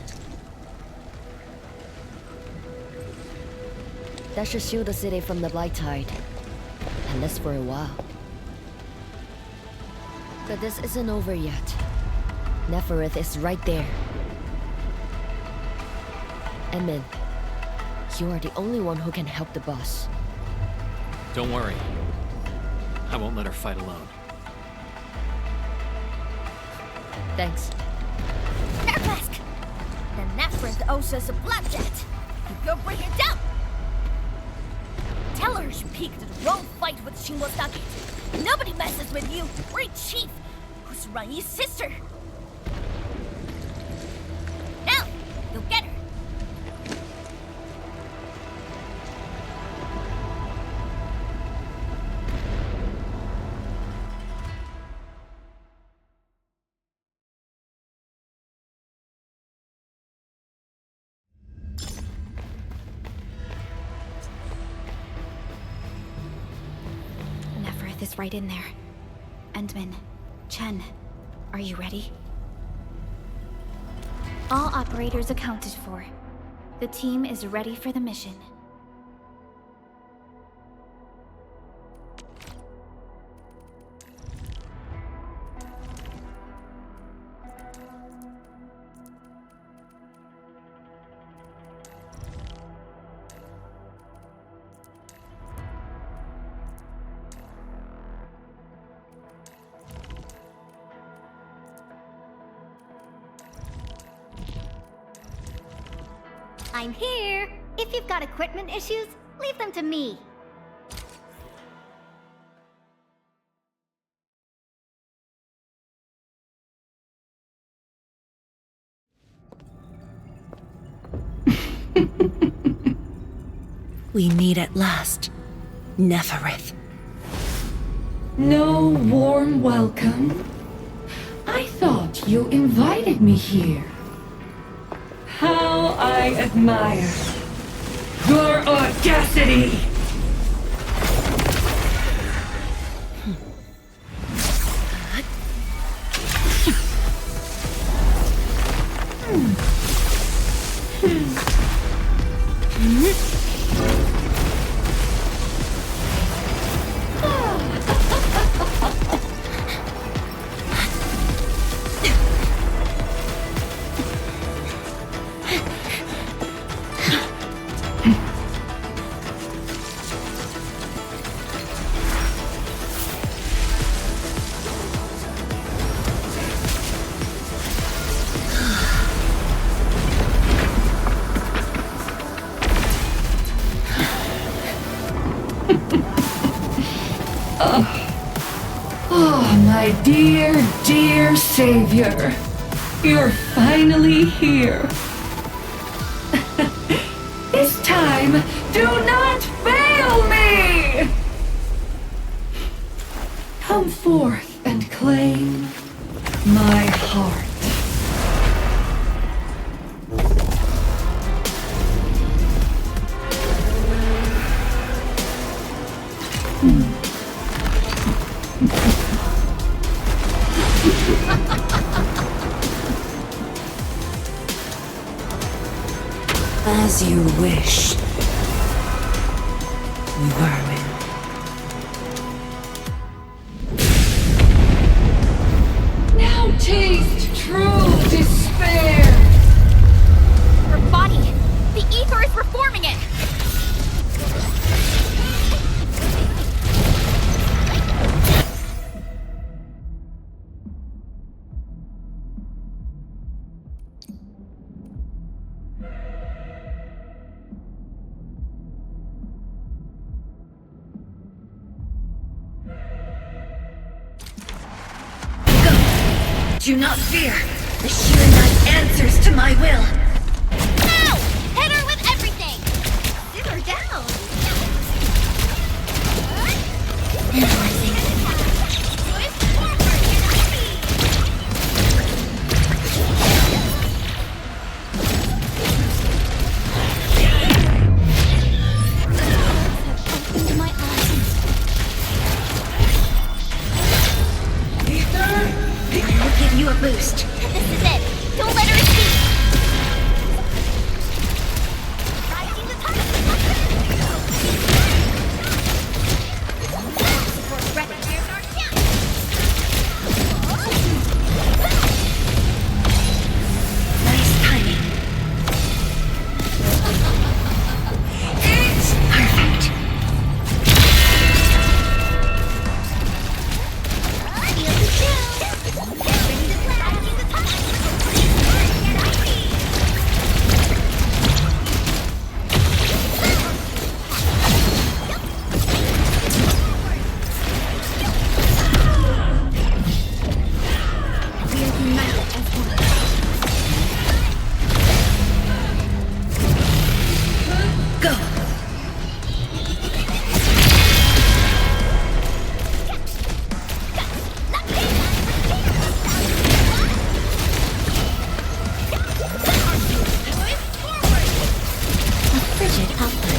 That should shield the city from the Blight Tide. At least for a while. But this isn't over yet. Neferith is right there. Emin, you are the only one who can help the boss. Don't worry. I won't let her fight alone. Thanks. Airmask! The Neferith owes us a blood debt. You go bring it down! Tell her she peeked at the wrong fight with Shimosaki. Nobody messes with you, great chief, who's Rangi's sister. Now, go get her. Neferith is right in there. Endmin, Chen, are you ready? All operators accounted for. The team is ready for the mission. I'm here! If you've got equipment issues, leave them to me. We meet at last, Neferith. No warm welcome? I thought you invited me here. How I admire your audacity! Oh, my dear, dear savior. You're finally here. This time, do not fail me! Come forth and claim my heart. As you wish, vermin. Now taste true despair! Her body! The ether is reforming it! Do not fear. The sheer night answers to my will. Now! Hit her with everything! Sit her down! Analyzing. Opened my eyes. I'll give you a boost. This is it. Don't let her escape. Rising the top. Support ready. Here's our chance. Nice timing. It's perfect. Feel the chill. Ready to fly. Rising the top. We are united as one. Go. A frigid outlook.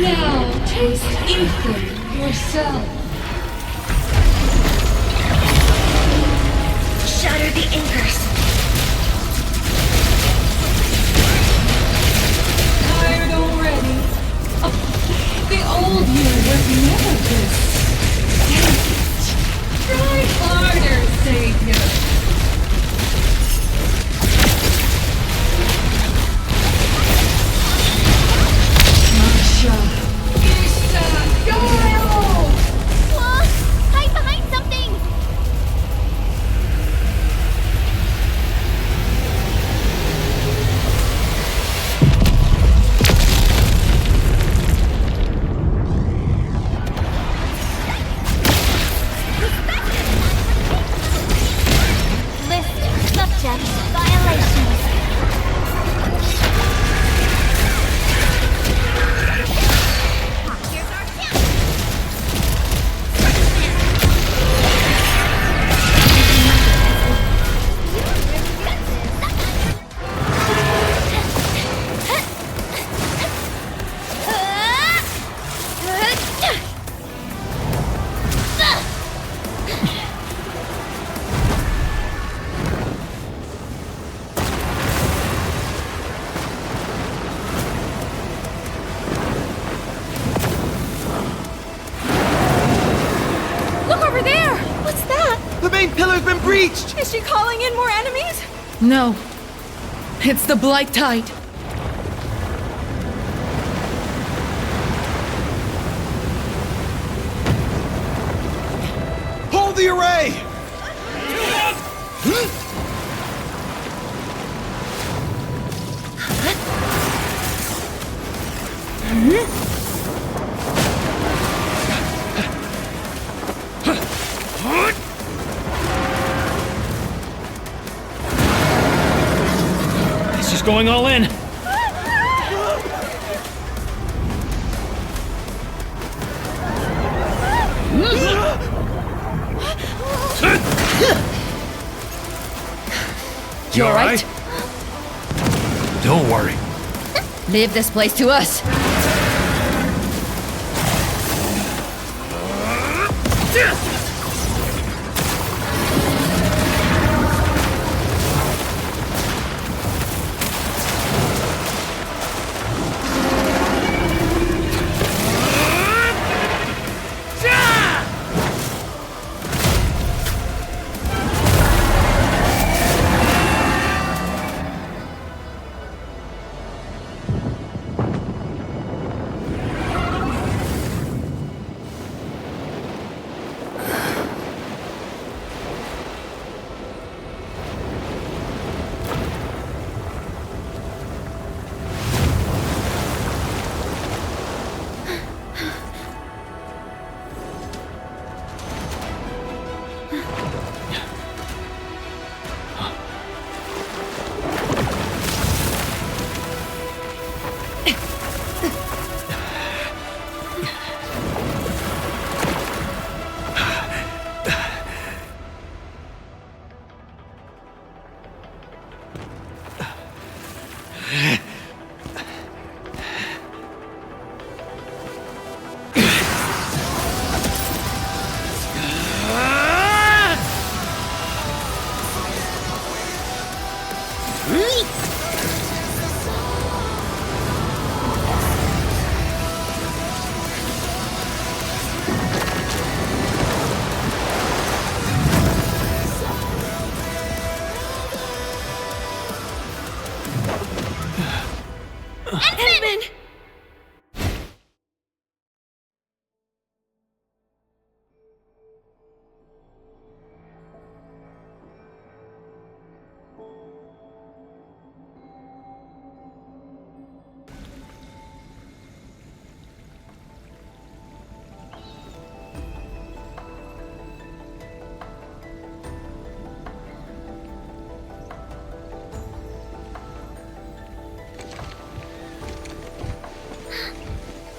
Now taste ether yourself. Shatter the anchors. Tired already? Oh, the old you was never this. Try harder, Savior. Masha, Isa, go! Hide behind something! List subject violations. Here's our chance. Look over there! What's that? The main pillar's been breached! Is she calling in more enemies? No. It's the Blight Tide. Hold the array! She's going all in. You alright? Don't worry. Leave this place to us.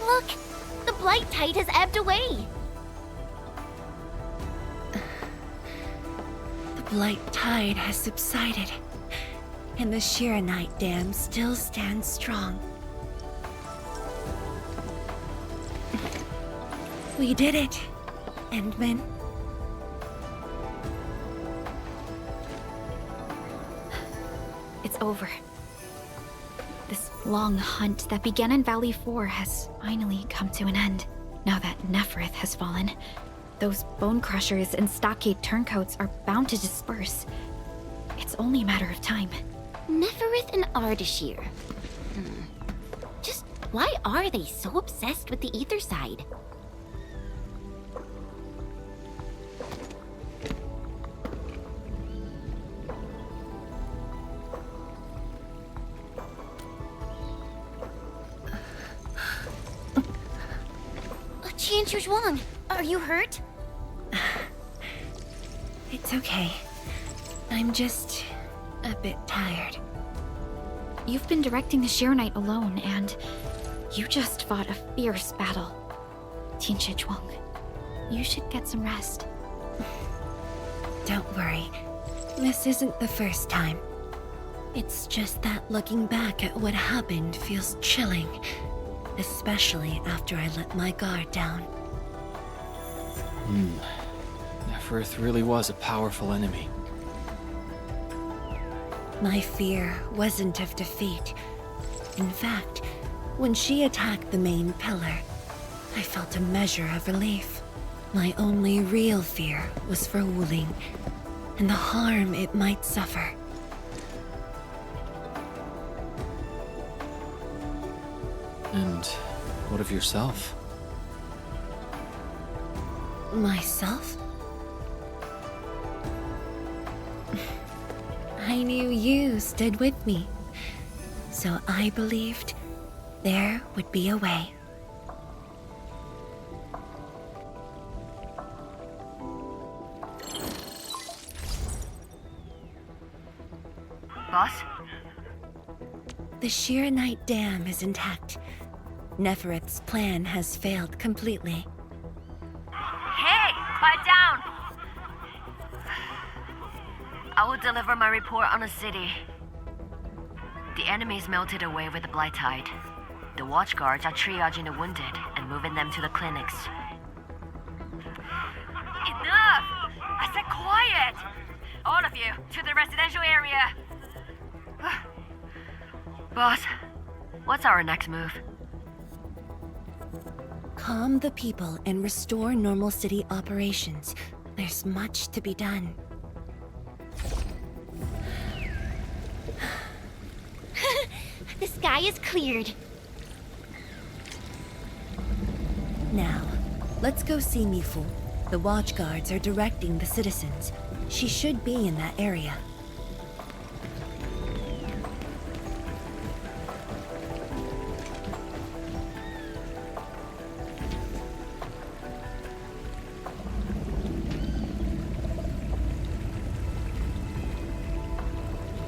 Look! The blight tide has ebbed away! The Blight Tide has subsided, and the Shiranite Dam still stands strong. We did it, Endman. It's over. This long hunt that began in Valley 4 has finally come to an end. Now that Neferith has fallen, those bone crushers and stockade turncoats are bound to disperse. It's only a matter of time. Neferith and Ardashir. Just why are they so obsessed with the ether side? Qian Zhuang, are you hurt? It's okay. I'm just a bit tired. You've been directing the Sheer Knight alone, and you just fought a fierce battle. Tianxia Zhuang, you should get some rest. Don't worry. This isn't the first time. It's just that looking back at what happened feels chilling. Especially after I let my guard down. Neferith really was a powerful enemy. My fear wasn't of defeat. In fact, when she attacked the main pillar, I felt a measure of relief. My only real fear was for Wuling, and the harm it might suffer. And what of yourself? Myself? I knew you stood with me, so I believed there would be a way. Boss? The Sheer Knight Dam is intact. Neferith's plan has failed completely. Hey, quiet down! I will deliver my report on the city. The enemy's melted away with the Blight Tide. The watchguards are triaging the wounded and moving them to the clinics. Enough! I said quiet! All of you, to the residential area! Boss, what's our next move? Calm the people and restore normal city operations. There's much to be done. The sky is cleared. Now, let's go see Mifu. The watchguards are directing the citizens. She should be in that area.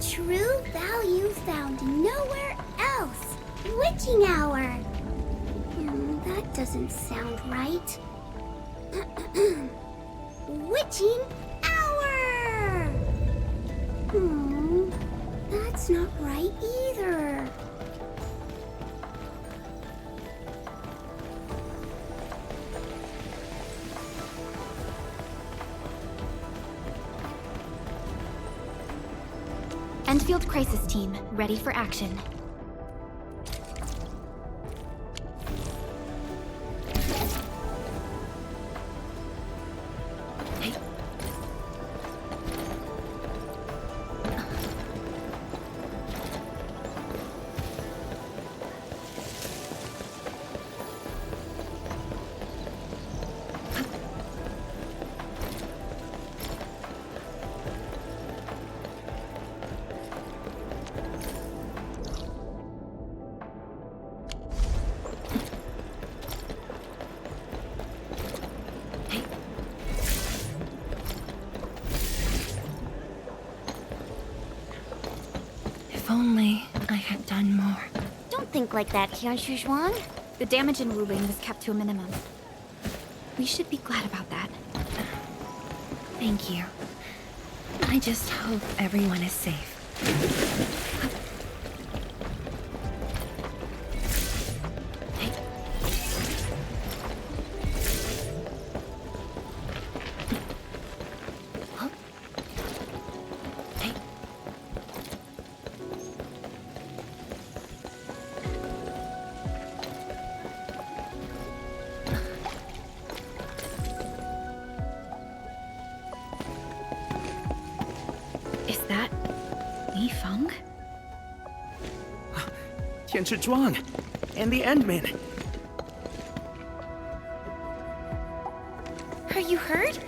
True value found nowhere else. Witching hour. That doesn't sound right. Witching hour! That's not right either. Endfield Crisis Team, ready for action. If only I had done more. Don't think like that, Qian Zhuang. The damage in Wuling was kept to a minimum. We should be glad about that. Thank you. I just hope everyone is safe. Tianshi Zhuang, and the Endmen. Are you hurt?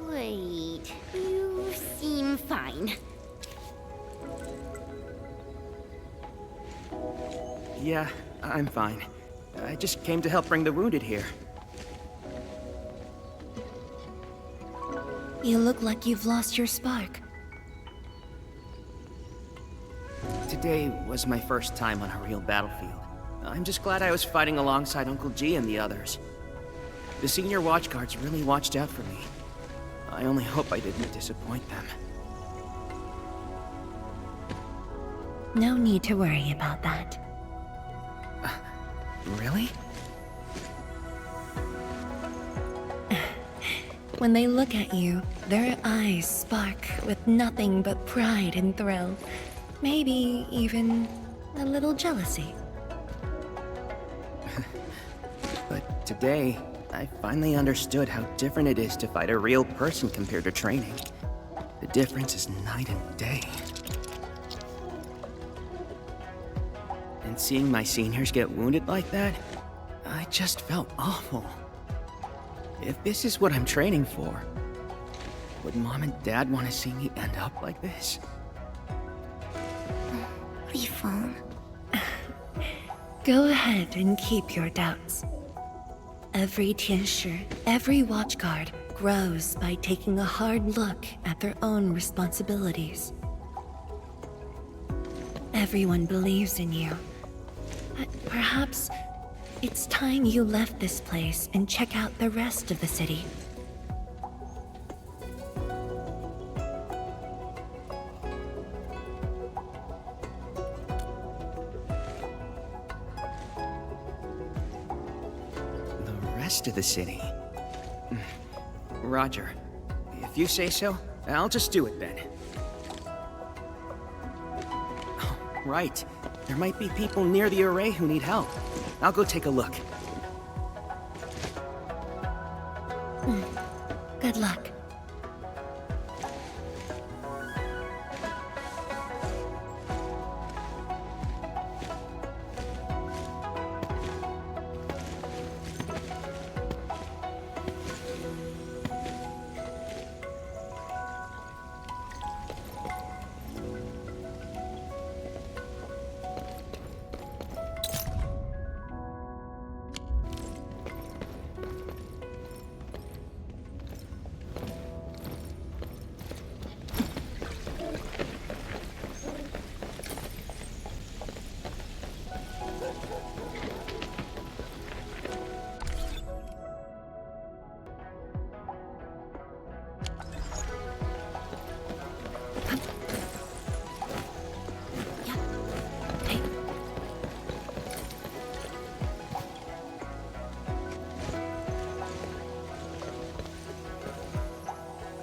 Wait, you seem fine. Yeah, I'm fine. I just came to help bring the wounded here. You look like you've lost your spark. Today was my first time on a real battlefield. I'm just glad I was fighting alongside Uncle G and the others. The senior watchguards really watched out for me. I only hope I didn't disappoint them. No need to worry about that. Really? When they look at you, their eyes spark with nothing but pride and thrill. Maybe even a little jealousy. But today, I finally understood how different it is to fight a real person compared to training. The difference is night and day. And seeing my seniors get wounded like that, I just felt awful. If this is what I'm training for, would Mom and Dad want to see me end up like this? Leave phone. Go ahead and keep your doubts. Every Tianshi, every watchguard grows by taking a hard look at their own responsibilities. Everyone believes in you. But perhaps it's time you left this place and check out the rest of the city. The rest of the city? Roger. If you say so, I'll just do it then. Oh, right. There might be people near the array who need help. I'll go take a look. Good luck.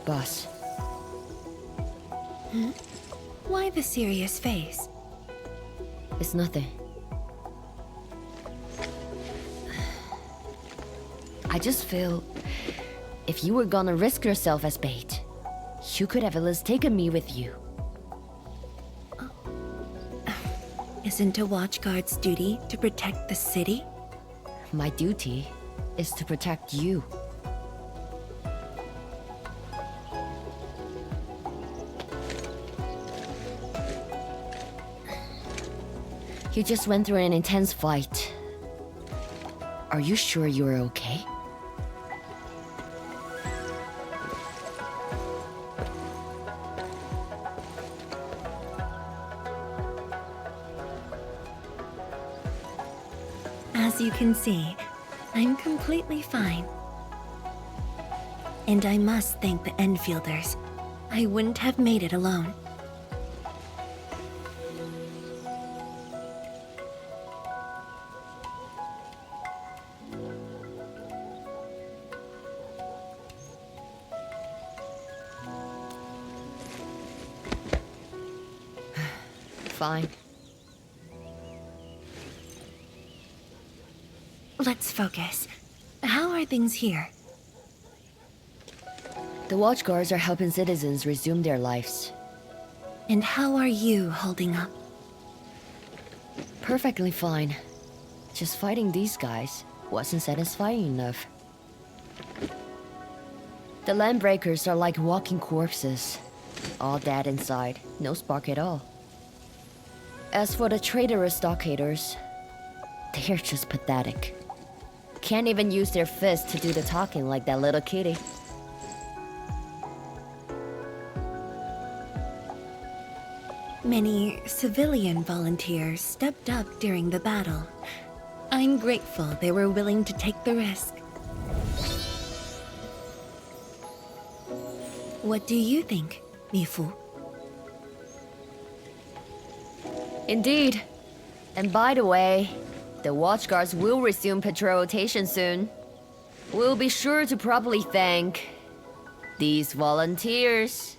Boss. Why the serious face? It's nothing. I just feel... if you were gonna risk yourself as bait, you could have at least taken me with you. Isn't a watchguard's duty to protect the city? My duty is to protect you. You just went through an intense fight. Are you sure you're okay? As you can see, I'm completely fine. And I must thank the Enfielders. I wouldn't have made it alone. Fine. Let's focus. How are things here? The watchguards are helping citizens resume their lives. And how are you holding up? Perfectly fine. Just fighting these guys wasn't satisfying enough. The Landbreakers are like walking corpses. All dead inside, no spark at all. As for the traitorous Stockaders, they're just pathetic. Can't even use their fists to do the talking like that little kitty. Many civilian volunteers stepped up during the battle. I'm grateful they were willing to take the risk. What do you think, Mifu? Indeed. And by the way, the Watchguards will resume patrol rotation soon. We'll be sure to properly thank these volunteers.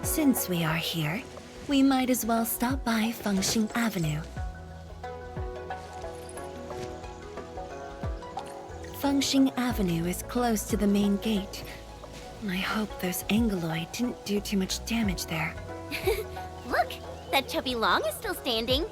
Since we are here, we might as well stop by Fengxing Avenue. Fengxing Avenue is close to the main gate. I hope those Angloid didn't do too much damage there. Look, that chubby Long is still standing.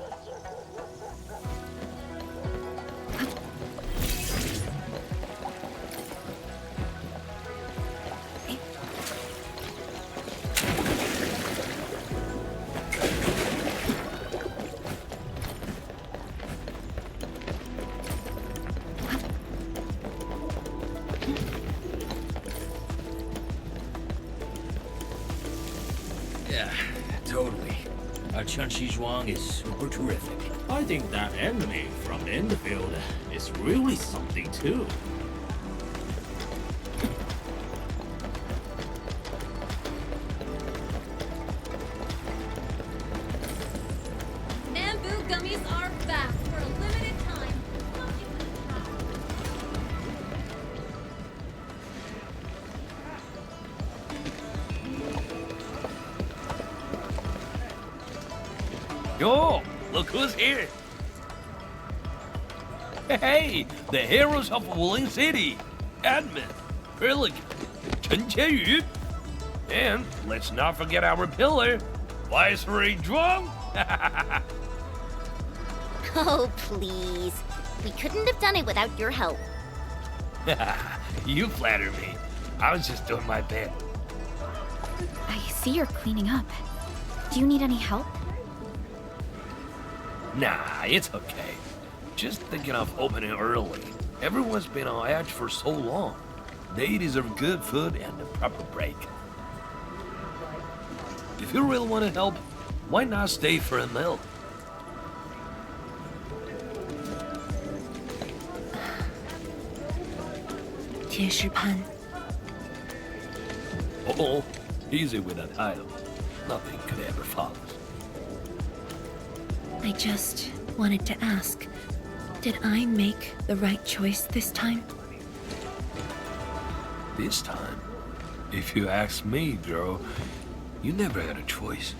Yeah, totally. Chen Xizhuang is super terrific. I think that enemy from Endfield is really something too. Bamboo gummies are back for a limited time. Yo, look who's here. Hey, the heroes of Wuling City. Admin, Pelican, Chen Qianyu. And let's not forget our pillar, Viceroy Zhuang. Oh, please. We couldn't have done it without your help. You flatter me. I was just doing my bit. I see you're cleaning up. Do you need any help? Nah, it's okay. Just thinking of opening early. Everyone's been on edge for so long. They deserve good food and a proper break. If you really want to help, why not stay for a meal? Pan. Oh, easy with that title. Nothing could ever follow. I just wanted to ask, did I make the right choice this time? This time, if you ask me, girl, you never had a choice.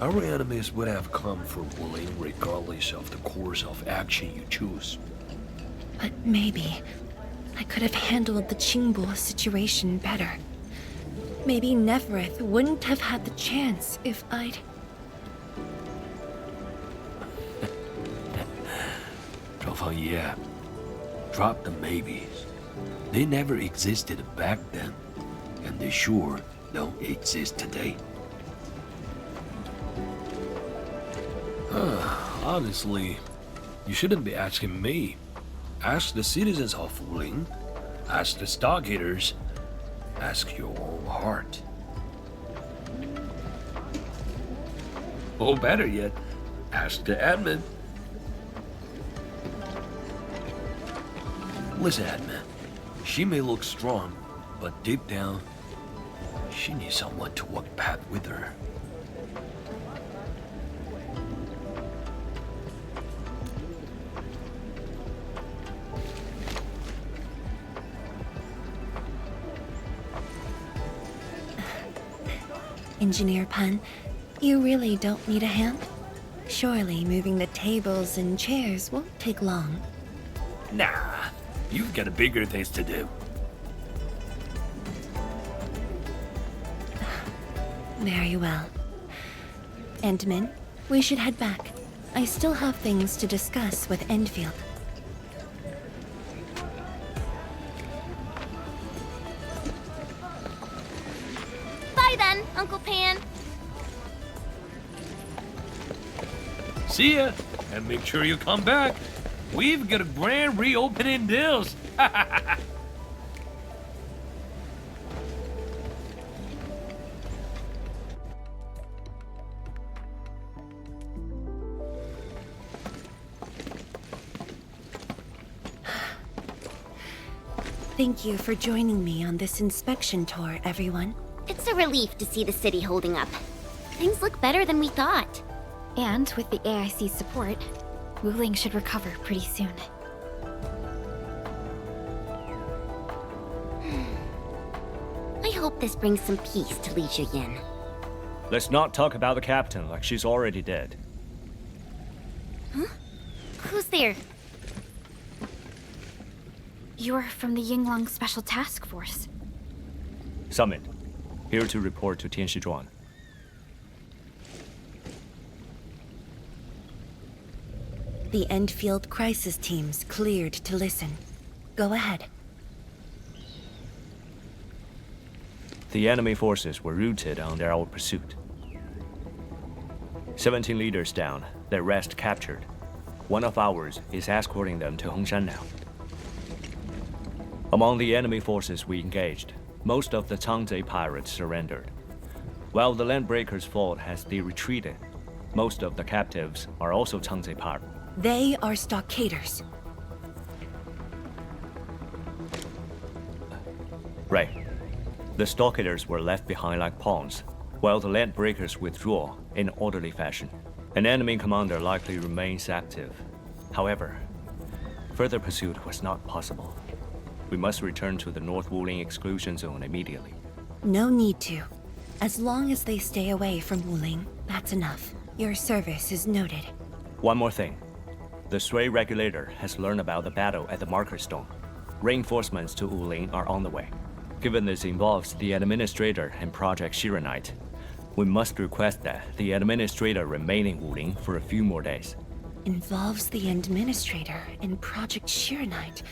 Our enemies would have come for Wuling regardless of the course of action you choose. But maybe I could have handled the Qingbo situation better. Maybe Nefereth wouldn't have had the chance if I'd... Yeah, drop the maybes. They never existed back then, and they sure don't exist today. Honestly, you shouldn't be asking me. Ask the citizens of Wuling. Ask the Stargaters. Ask your own heart. Or better yet, ask the admin. Listen, admin. She may look strong, but deep down, she needs someone to walk the path with her. Engineer Pun, you really don't need a hand? Surely moving the tables and chairs won't take long. Nah, you've got bigger things to do. Very well. Endman, we should head back. I still have things to discuss with Endfield. Bye then, Uncle Pan. See ya, and make sure you come back. We've got a grand reopening deals. Thank you for joining me on this inspection tour, everyone. It's a relief to see the city holding up. Things look better than we thought. And with the AIC's support, Wuling should recover pretty soon. I hope this brings some peace to Li Yin. Let's not talk about the captain like she's already dead. Huh? Who's there? You're from the Yinglang Special Task Force. Summit, here to report to Tianshizhuan. The Endfield crisis team's cleared to listen. Go ahead. The enemy forces were routed under our pursuit. 17 leaders down, the rest captured. One of ours is escorting them to Hongshan now. Among the enemy forces we engaged, most of the Changzhe pirates surrendered. While the Landbreakers' fleet has retreated, most of the captives are also Changzhe pirates. They are stockaders. Right. The stockaders were left behind like pawns, while the Landbreakers withdraw in orderly fashion. An enemy commander likely remains active. However, further pursuit was not possible. We must return to the North Wuling exclusion zone immediately. No need to. As long as they stay away from Wuling, that's enough. Your service is noted. One more thing. The Sui regulator has learned about the battle at the Marker Stone. Reinforcements to Wuling are on the way. Given this involves the Administrator and Project Shiranite, we must request that the Administrator remain in Wuling for a few more days. Involves the Endministrator and Project Shiranite.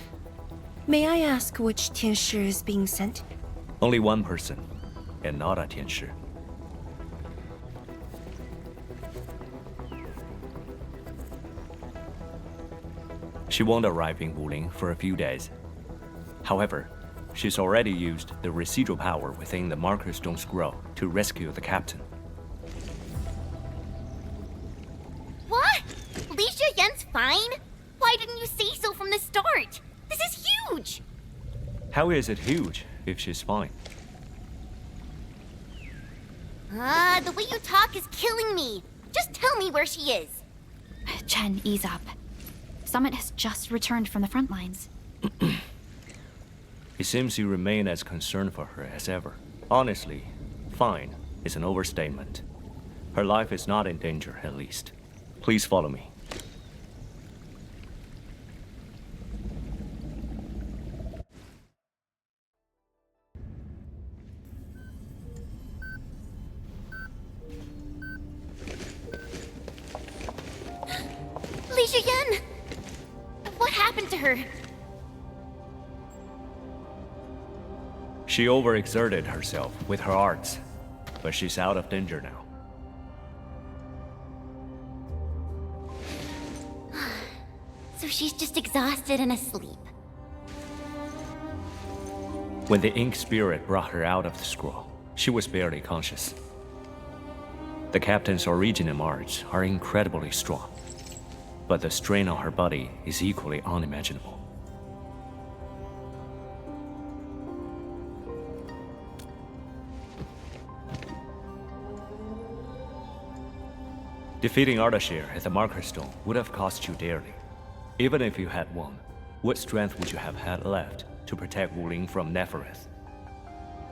May I ask which Tianshi is being sent? Only one person, and not a Tianshi. She won't arrive in Wuling for a few days. However, she's already used the residual power within the Marker Stone scroll to rescue the captain. What? Li Yin's fine? Why didn't you say so from the start? This is huge! How is it huge if she's fine? The way you talk is killing me. Just tell me where she is. Chen, ease up. Summit has just returned from the front lines. It seems you remain as concerned for her as ever. Honestly, fine is an overstatement. Her life is not in danger, at least. Please follow me. Li Yin! What happened to her? She overexerted herself with her arts, but she's out of danger now. So she's just exhausted and asleep. When the Ink Spirit brought her out of the scroll, she was barely conscious. The Captain's original arts are incredibly strong, but the strain on her body is equally unimaginable. Defeating Ardashir at the Marker Stone would have cost you dearly. Even if you had won, what strength would you have had left to protect Wuling from Nefereth?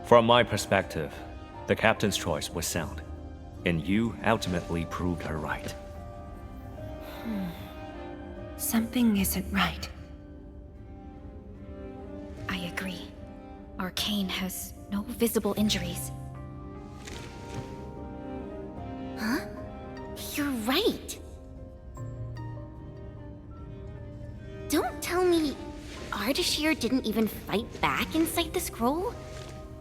From my perspective, The captain's choice was sound, and you ultimately proved her right. Something isn't right. I agree. Arcane has no visible injuries. Huh? You're right. Don't tell me Ardashir didn't even fight back inside the scroll?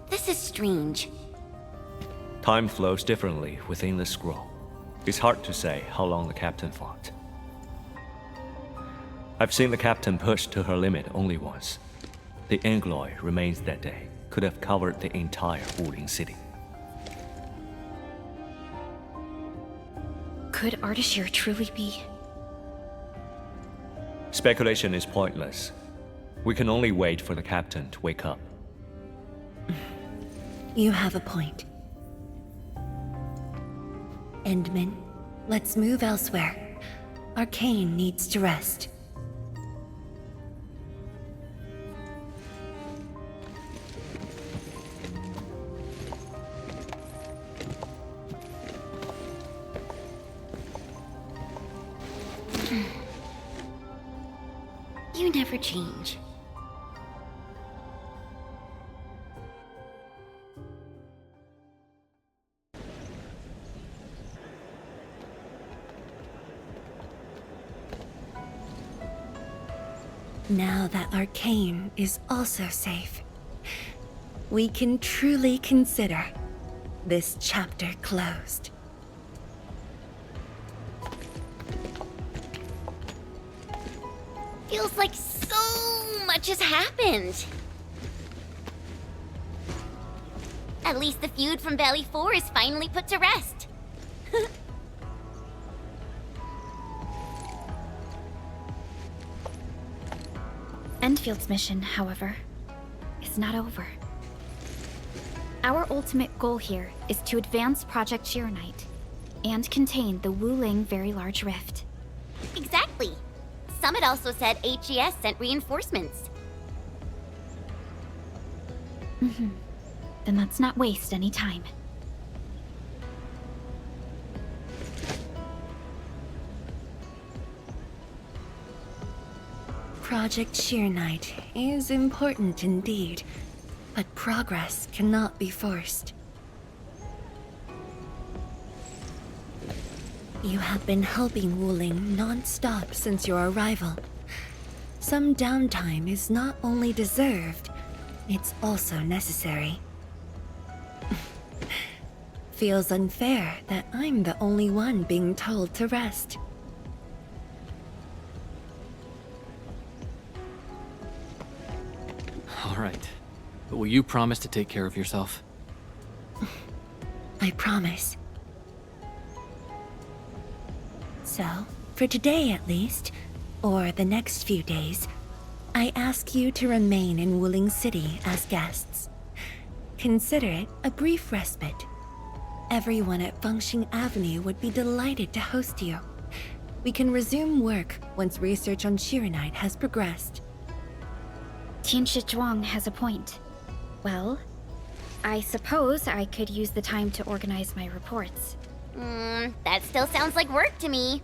This is strange. Time flows differently within the scroll. It's hard to say how long the captain fought. I've seen the captain push to her limit only once. The Angloy remains that day could have covered the entire Wuling city. Could Ardashir truly be? Speculation is pointless. We can only wait for the captain to wake up. You have a point. Endman, let's move elsewhere. Arcane needs to rest. You never change. Now that Arcane is also safe, we can truly consider this chapter closed. Feels like so much has happened. At least the feud from Valley 4 is finally put to rest. Endfield's mission, however, is not over. Our ultimate goal here is to advance Project Chironite and contain the Wuling Very Large Rift. Exactly. Summit also said HES sent reinforcements. Then let's not waste any time. Project Chironite is important indeed, but progress cannot be forced. You have been helping Wuling non-stop since your arrival. Some downtime is not only deserved, it's also necessary. Feels unfair that I'm the only one being told to rest. All right. But will you promise to take care of yourself? I promise. So, for today at least, or the next few days, I ask you to remain in Wuling City as guests. Consider it a brief respite. Everyone at Fengxing Avenue would be delighted to host you. We can resume work once research on Chironite has progressed. Tianshi Zhuang has a point. Well, I suppose I could use the time to organize my reports. That still sounds like work to me.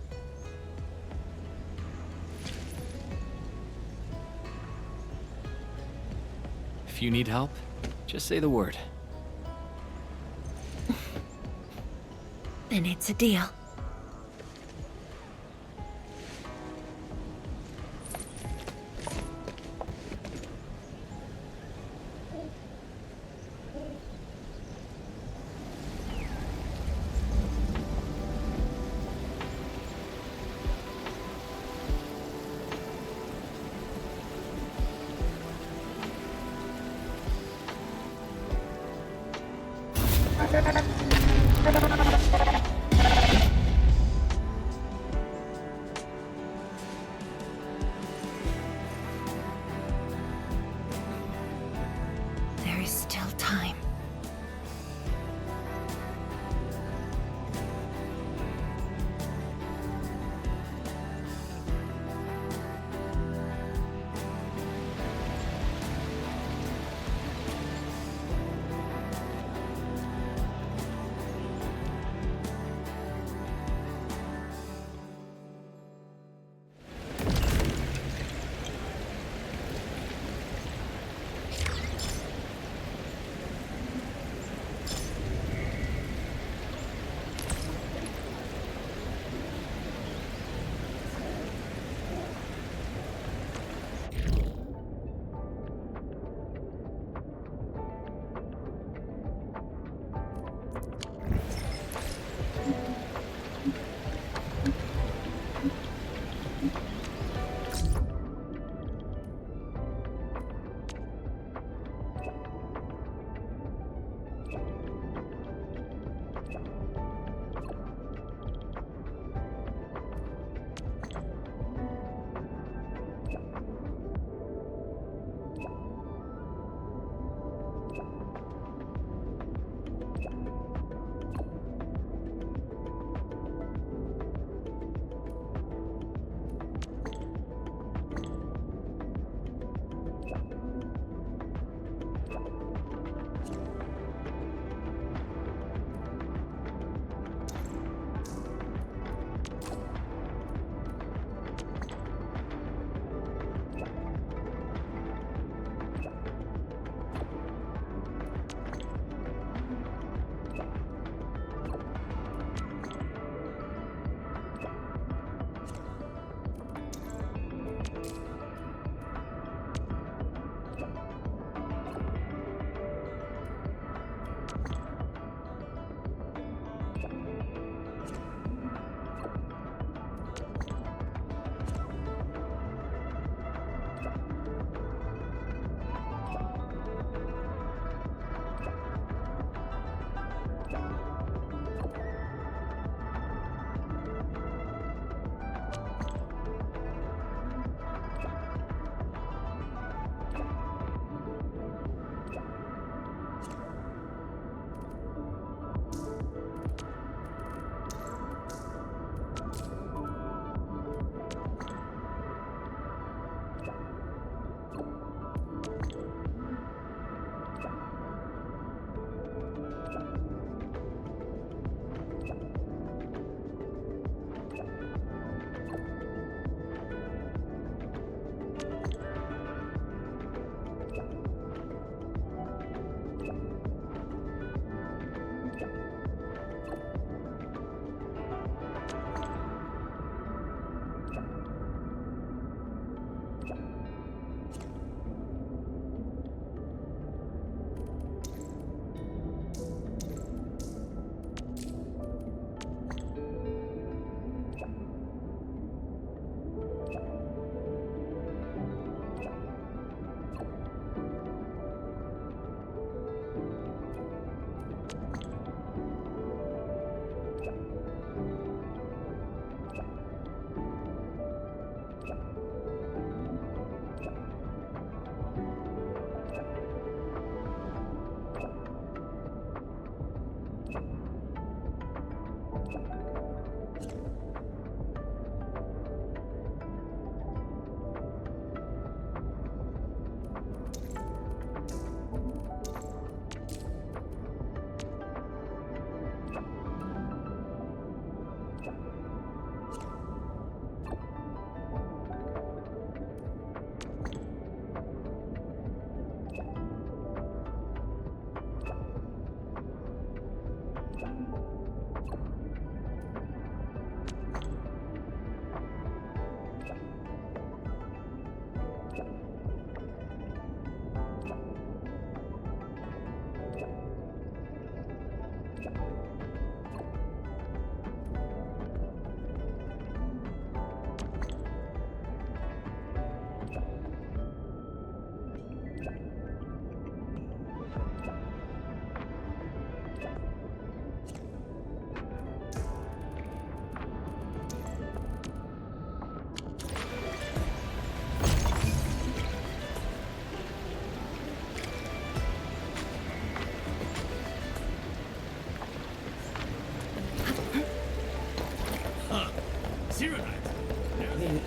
If you need help, just say the word. Then it's a deal. There is still time.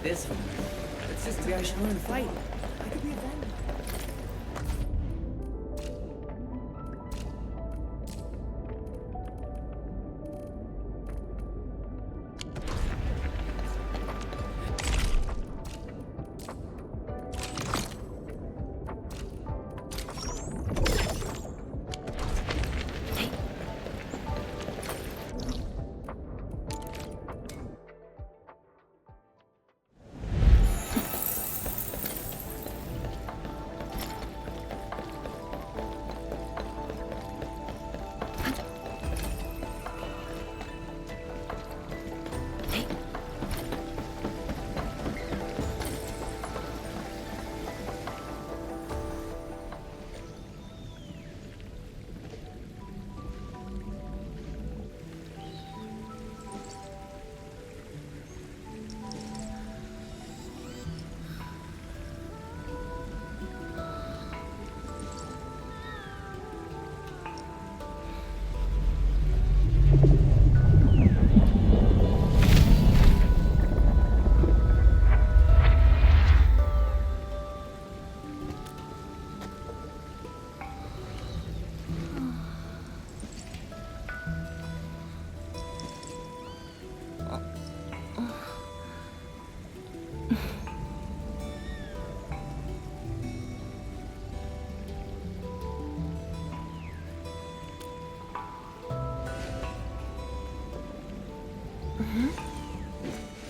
This one. It's just maybe I should learn to fight. I could be a vendor.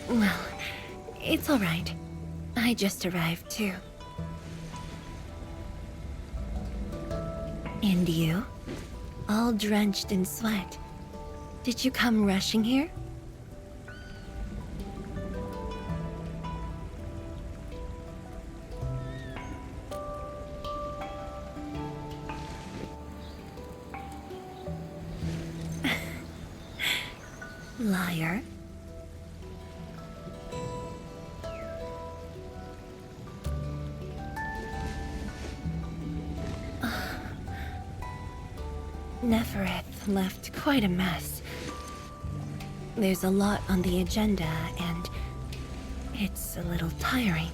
Well, it's all right. I just arrived, too. And you? All drenched in sweat. Did you come rushing here? Liar. Nefereth left quite a mess. There's a lot on the agenda, and it's a little tiring.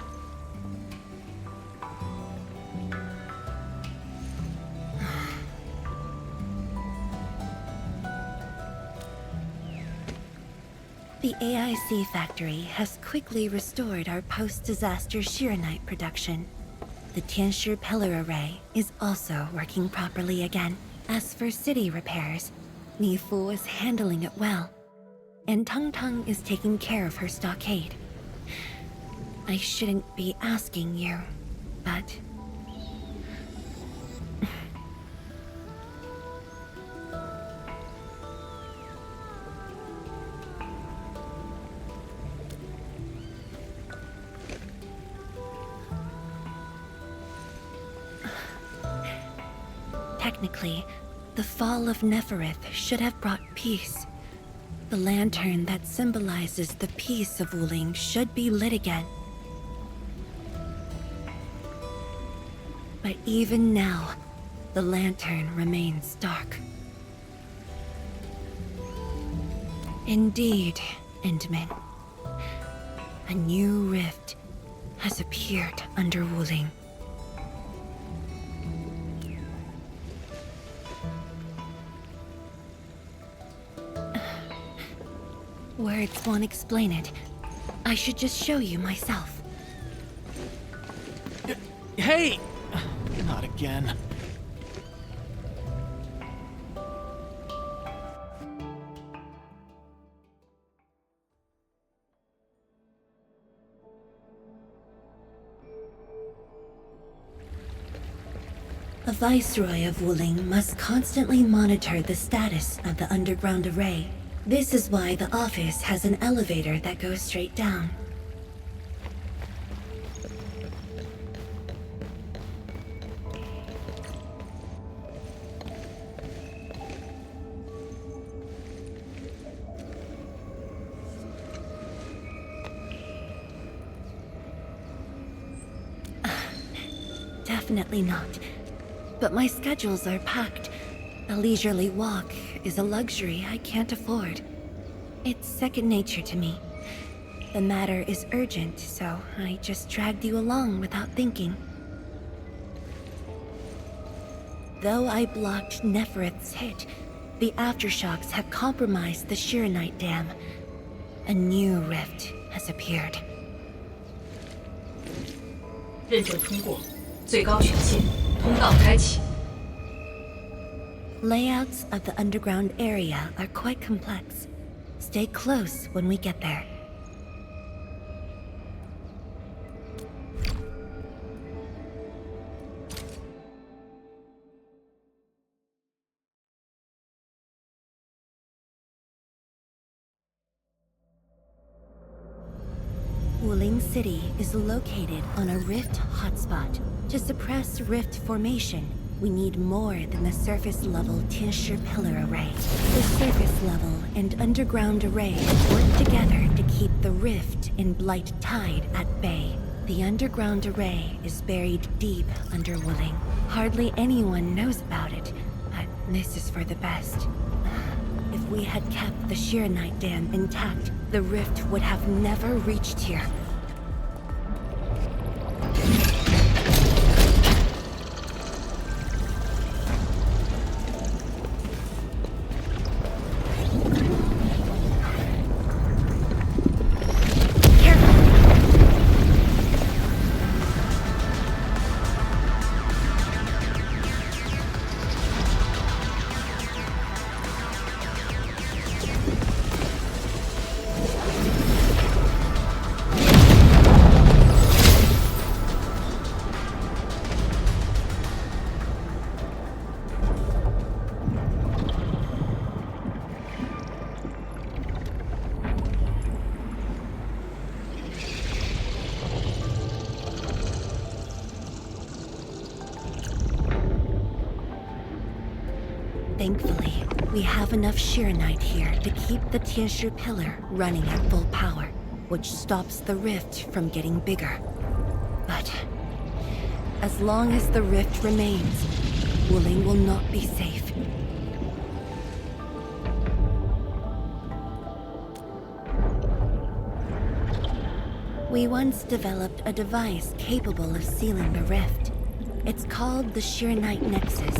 The AIC factory has quickly restored our post-disaster Shiranite production. The Tianshi pillar array is also working properly again. As for city repairs, Mi Fu is handling it well, and Tung Tung is taking care of her stockade. I shouldn't be asking you, but... Technically, the fall of Nefereth should have brought peace. The lantern that symbolizes the peace of Wuling should be lit again. But even now, the lantern remains dark. Indeed, Endmin. A new rift has appeared under Wuling. Words won't explain it. I should just show you myself. Hey! Not again. A Viceroy of Wuling must constantly monitor the status of the underground array. This is why the office has an elevator that goes straight down. Definitely not. But my schedules are packed. A leisurely walk is a luxury I can't afford. It's second nature to me. The matter is urgent, so I just dragged you along without thinking. Though I blocked Nefereth's hit, the aftershocks have compromised the Shiranite dam. A new rift has appeared. 认证通过，最高权限，通道开启。 Layouts of the underground area are quite complex. Stay close when we get there. Wuling City is located on a rift hotspot. To suppress rift formation, we need more than the surface-level Tianshi pillar array. The surface-level and underground array work together to keep the rift in Blight Tide at bay. The underground array is buried deep under Wuling. Hardly anyone knows about it, but this is for the best. If we had kept the Shiranite dam intact, the rift would have never reached here. Thankfully, we have enough Shiranite here to keep the Tianshu pillar running at full power, which stops the rift from getting bigger. But as long as the rift remains, Wuling will not be safe. We once developed a device capable of sealing the rift. It's called the Shiranite Nexus.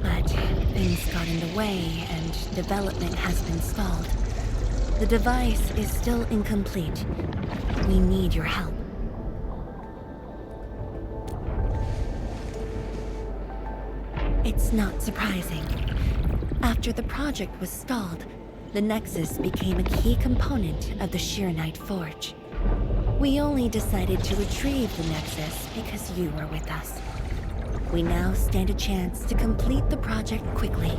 But things got in the way and development has been stalled. The device is still incomplete. We need your help. It's not surprising. After the project was stalled, the Nexus became a key component of the Shiranite Forge. We only decided to retrieve the Nexus because you were with us. We now stand a chance to complete the project quickly.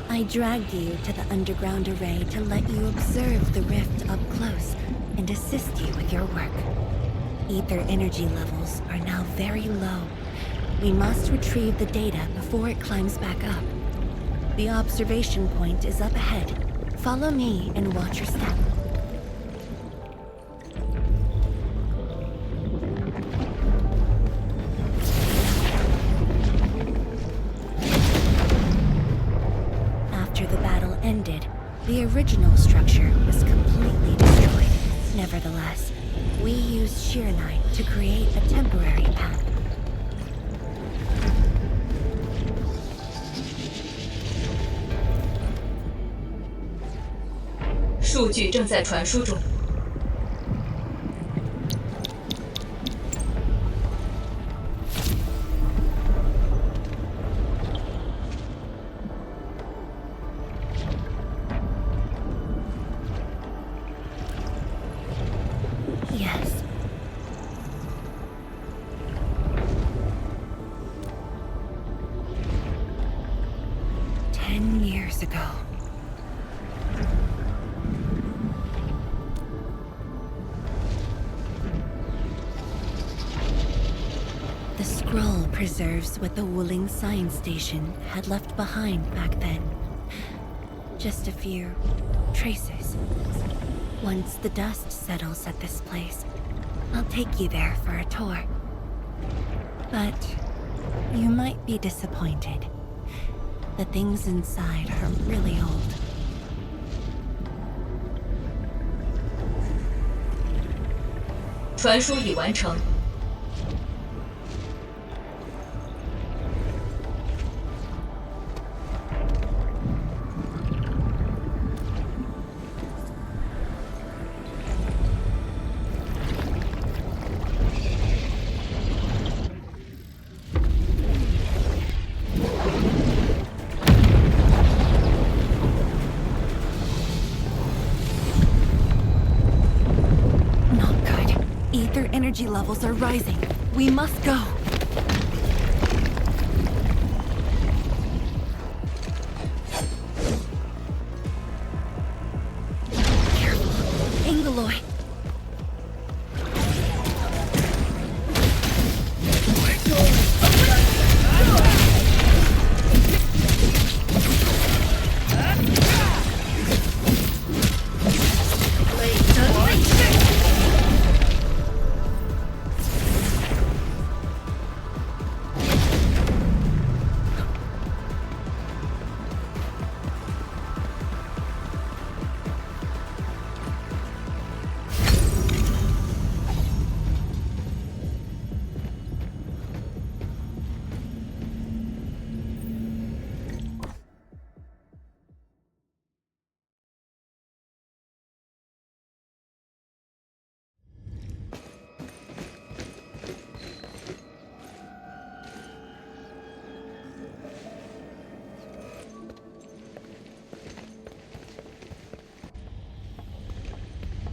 I dragged you to the underground array to let you observe the rift up close and assist you with your work. Ether energy levels are now very low. We must retrieve the data before it climbs back up. The observation point is up ahead. Follow me and watch your step. After the battle ended, the original structure was completely destroyed. Nevertheless, we used Shiranite to create a temporary path. 数据正在传输中。Yes. Years ago. The scroll preserves what the Wuling Science Station had left behind back then. Just a few traces. Once the dust settles at this place, I'll take you there for a tour. But you might be disappointed. The things inside are really old. 传输已完成。Energy levels are rising. We must go. Careful. Angoloy.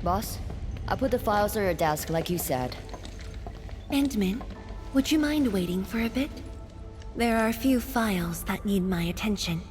Boss, I put the files on your desk like you said. Endman, would you mind waiting for a bit? There are a few files that need my attention.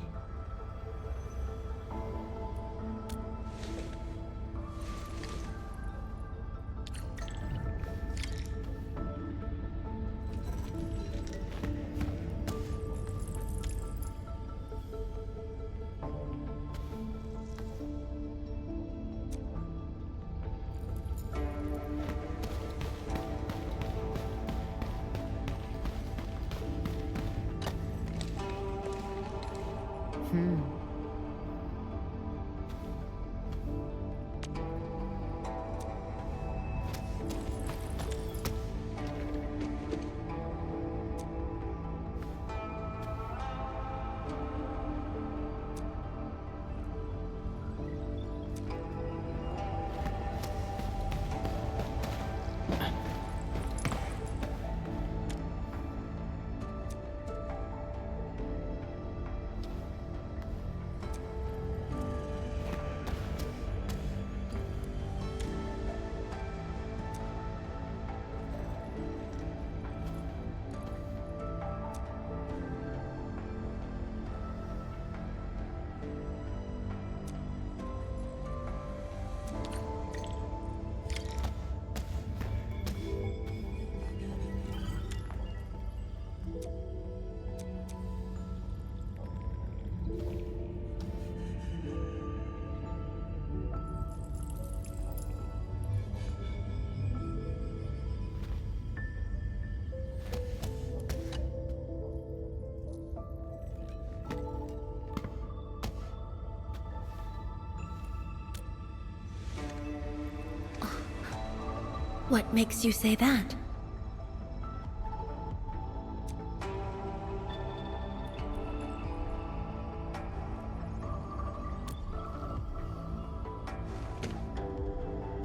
What makes you say that?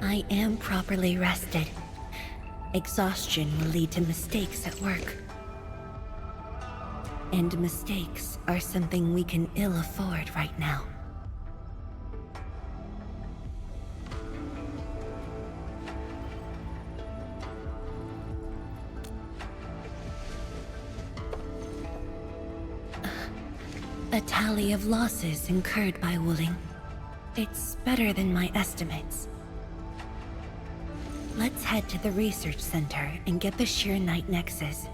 I am properly rested. Exhaustion will lead to mistakes at work. And mistakes are something we can ill afford right now. A tally of losses incurred by Wuling. It's better than my estimates. Let's head to the research center and get the Sheer Knight Nexus.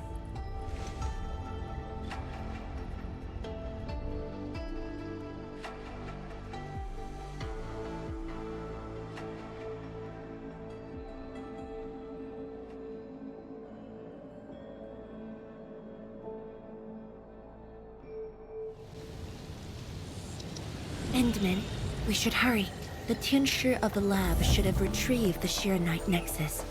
Endman, we should hurry. The Tianshi of the lab should have retrieved the Sheer Knight Nexus.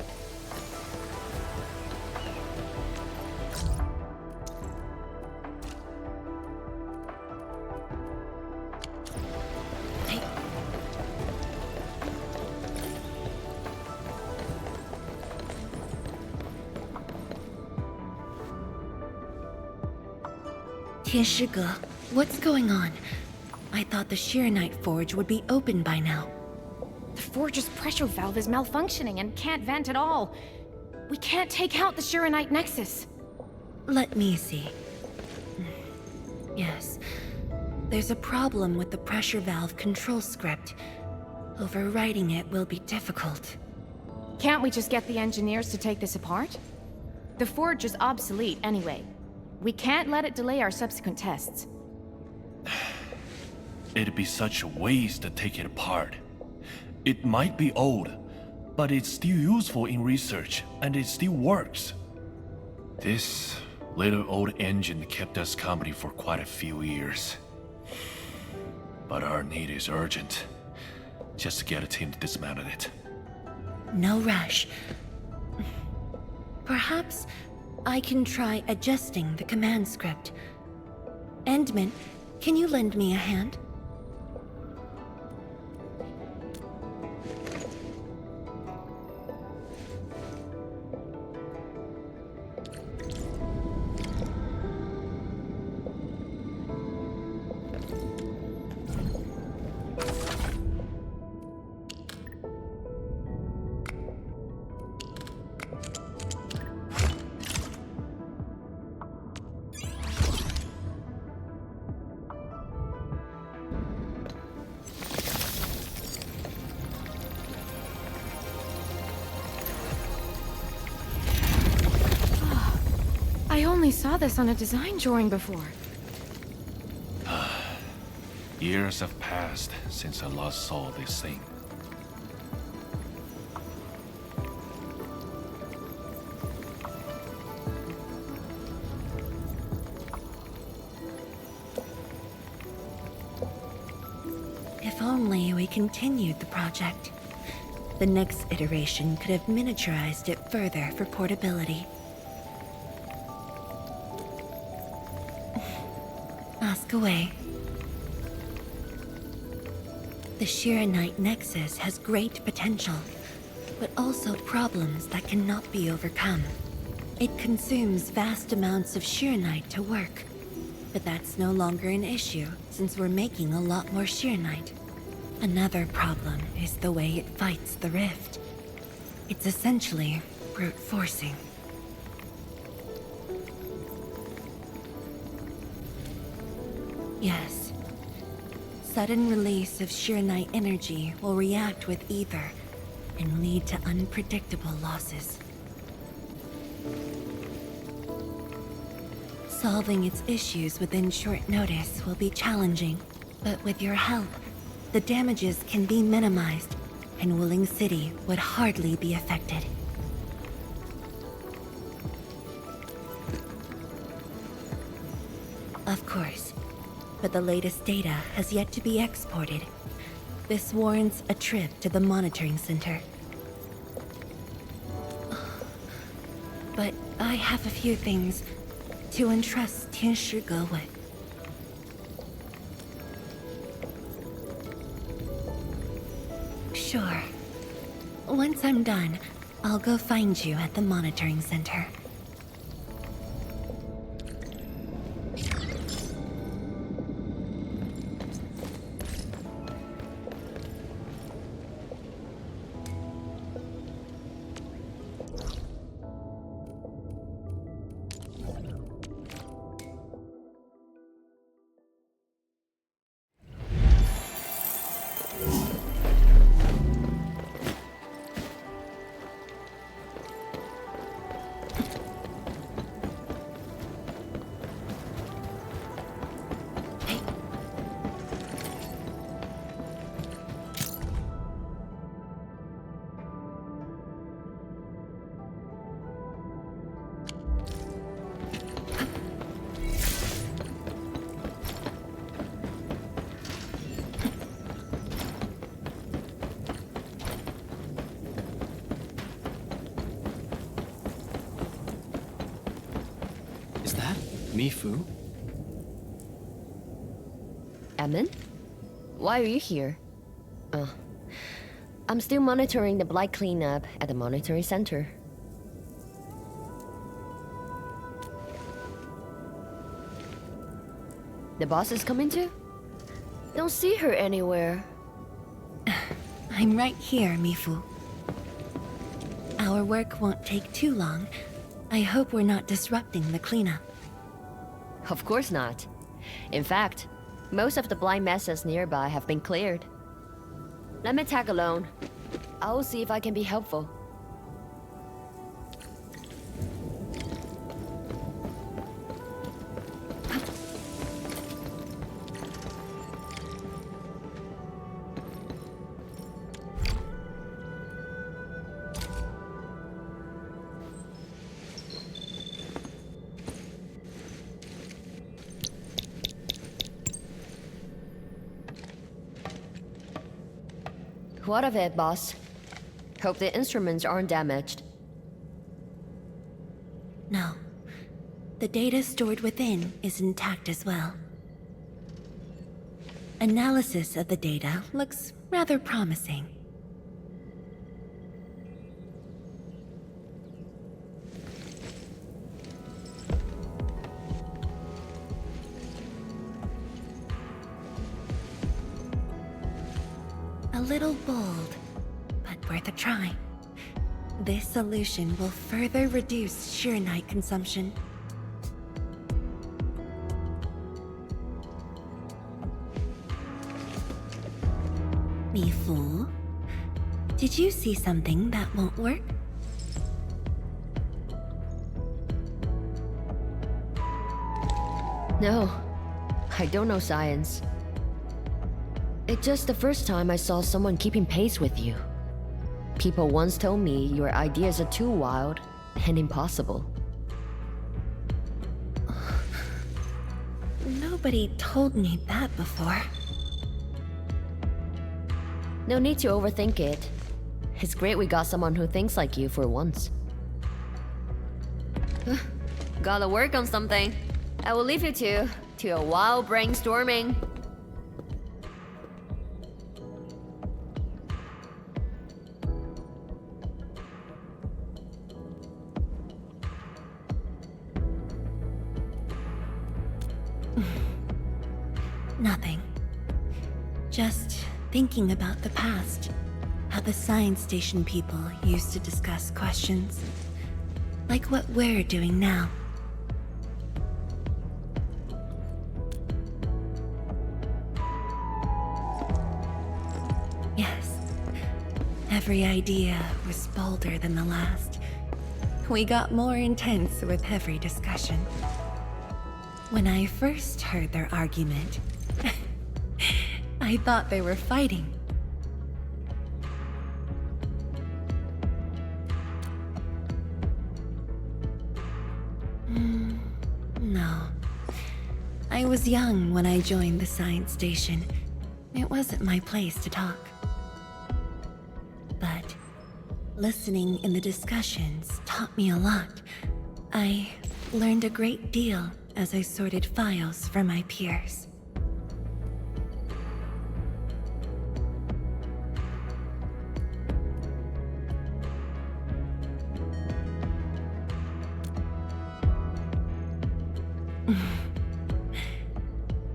Tianshi, what's going on? I thought the Sheer Knight Forge would be open by now. The Forge's pressure valve is malfunctioning and can't vent at all. We can't take out the Sheer Knight Nexus. Let me see. Yes. There's a problem with the pressure valve control script. Overwriting it will be difficult. Can't we just get the engineers to take this apart? The Forge is obsolete anyway. We can't let it delay our subsequent tests. It'd be such a waste to take it apart. It might be old, but it's still useful in research, and it still works. This little old engine kept us company for quite a few years. But our need is urgent. Just to get a team to dismantle it. No rush. Perhaps I can try adjusting the command script. Endman, can you lend me a hand? I only saw this on a design drawing before. Years have passed since I last saw this thing. only we continued the project. The next iteration could have miniaturized it further for portability. Ask away. The Shiranite Nexus has great potential, but also problems that cannot be overcome. It consumes vast amounts of Shiranite to work, but that's no longer an issue since we're making a lot more Shiranite. Another problem is the way it fights the rift. It's essentially brute forcing. Yes. Sudden release of Shiranite energy will react with ether and lead to unpredictable losses. Solving its issues within short notice will be challenging, but with your help, the damages can be minimized, and Wuling City would hardly be affected. Of course, but the latest data has yet to be exported. This warrants a trip to the monitoring center. But I have a few things to entrust Tianshi Ge with. Sure. Once I'm done, I'll go find you at the monitoring center. Mifu? Emin? Why are you here? I'm still monitoring the blight cleanup at the monitoring center. The boss is coming too? Don't see her anywhere. I'm right here, Mifu. Our work won't take too long. I hope we're not disrupting the cleanup. Of course not. In fact, most of the blind messes nearby have been cleared. Let me tag along. I'll see if I can be helpful. What of it, boss? Hope the instruments aren't damaged. No. The data stored within is intact as well. Analysis of the data looks rather promising. A little bold, but worth a try. This solution will further reduce Shiranite consumption. Mifu, did you see something that won't work? No, I don't know science. It's just the first time I saw someone keeping pace with you. People once told me your ideas are too wild and impossible. Nobody told me that before. No need to overthink it. It's great we got someone who thinks like you for once. Gotta work on something. I will leave you two to a wild brainstorming. Nothing. Just thinking about the past. How the science station people used to discuss questions. Like what we're doing now. Yes. Every idea was bolder than the last. We got more intense with every discussion. When I first heard their argument, I thought they were fighting. No. I was young when I joined the science station. It wasn't my place to talk. But listening in the discussions taught me a lot. I learned a great deal as I sorted files for my peers.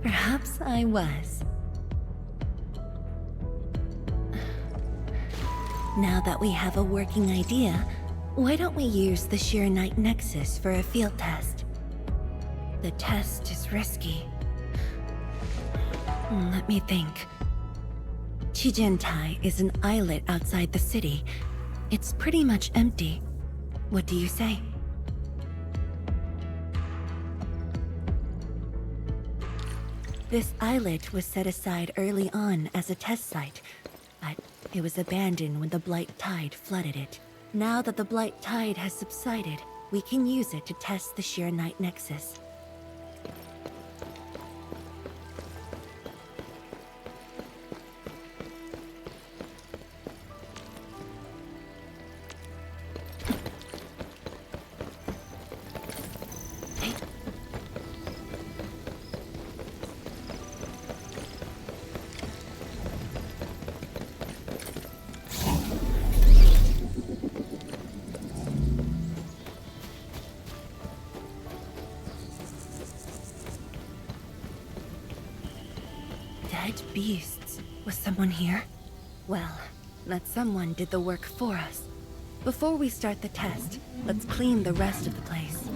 Perhaps I was. Now that we have a working idea, why don't we use the Sheer Night Nexus for a field test? The test is risky. Let me think. Chijentai is an islet outside the city. It's pretty much empty. What do you say? This islet was set aside early on as a test site, but it was abandoned when the Blight Tide flooded it. Now that the Blight Tide has subsided, we can use it to test the Sheer Night Nexus. Dead beasts. Was someone here? Well, that someone did the work for us. Before we start the test, let's clean the rest of the place.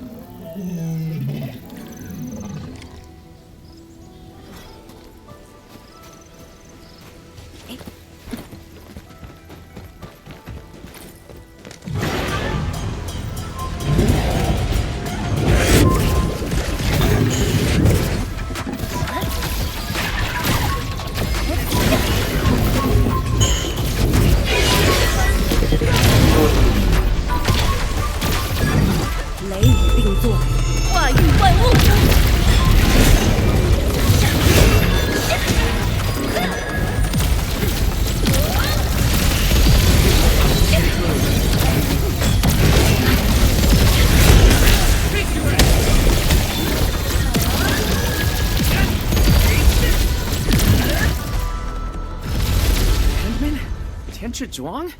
Zhuang?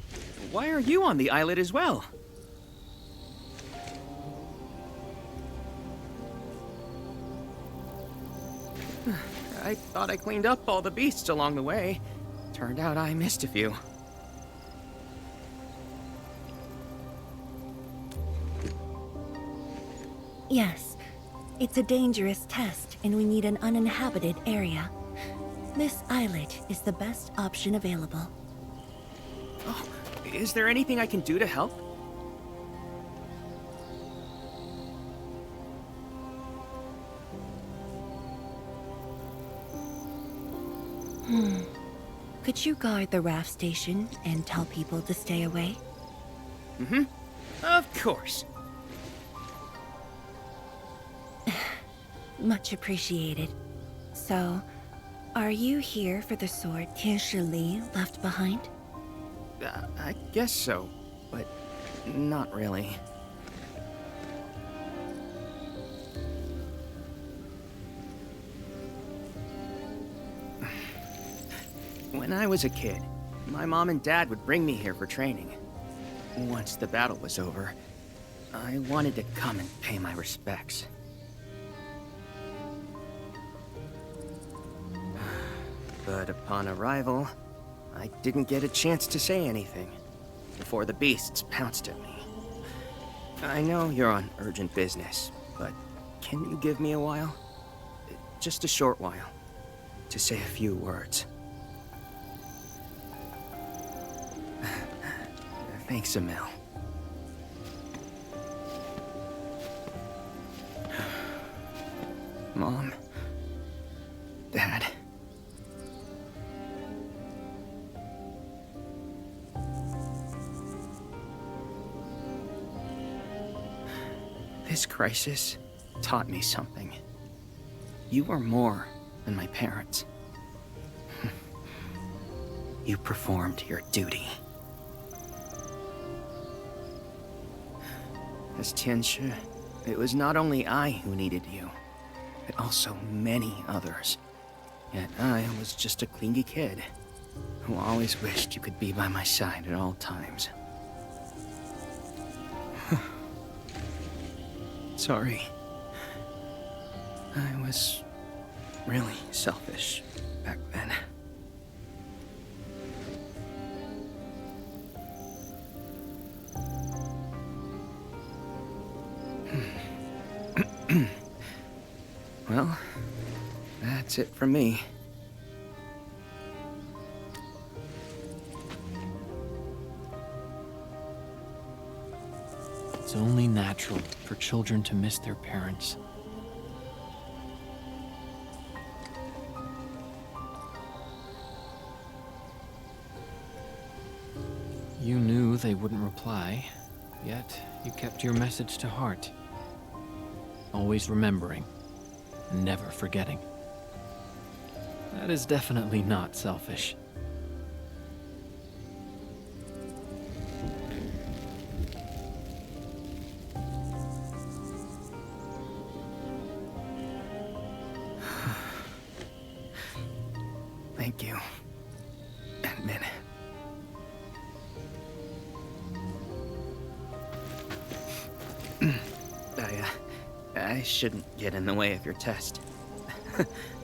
Why are you on the islet as well? I thought I cleaned up all the beasts along the way. Turned out I missed a few. Yes, it's a dangerous test and we need an uninhabited area. This islet is the best option available. Oh, is there anything I can do to help? Could you guard the raft station and tell people to stay away? Mm-hmm. Of course. Much appreciated. So, Are you here for the sword Tianshi Li left behind? I guess so, but not really. When I was a kid, my mom and dad would bring me here for training. Once the battle was over, I wanted to come and pay my respects. But upon arrival, I didn't get a chance to say anything before the beasts pounced at me. I know you're on urgent business, but can you give me a while? Just a short while, to say a few words. Thanks, Emil. Mom. Dad. This crisis taught me something. You are more than my parents. You performed your duty. As Tianshi, it was not only I who needed you, but also many others. Yet I was just a clingy kid who always wished you could be by my side at all times. Sorry. I was really selfish back then. Well, that's it from me. It's only natural for children to miss their parents. You knew they wouldn't reply, yet you kept your message to heart. Always remembering, never forgetting. That is definitely not selfish. Thank you, Endmin. I shouldn't get in the way of your test.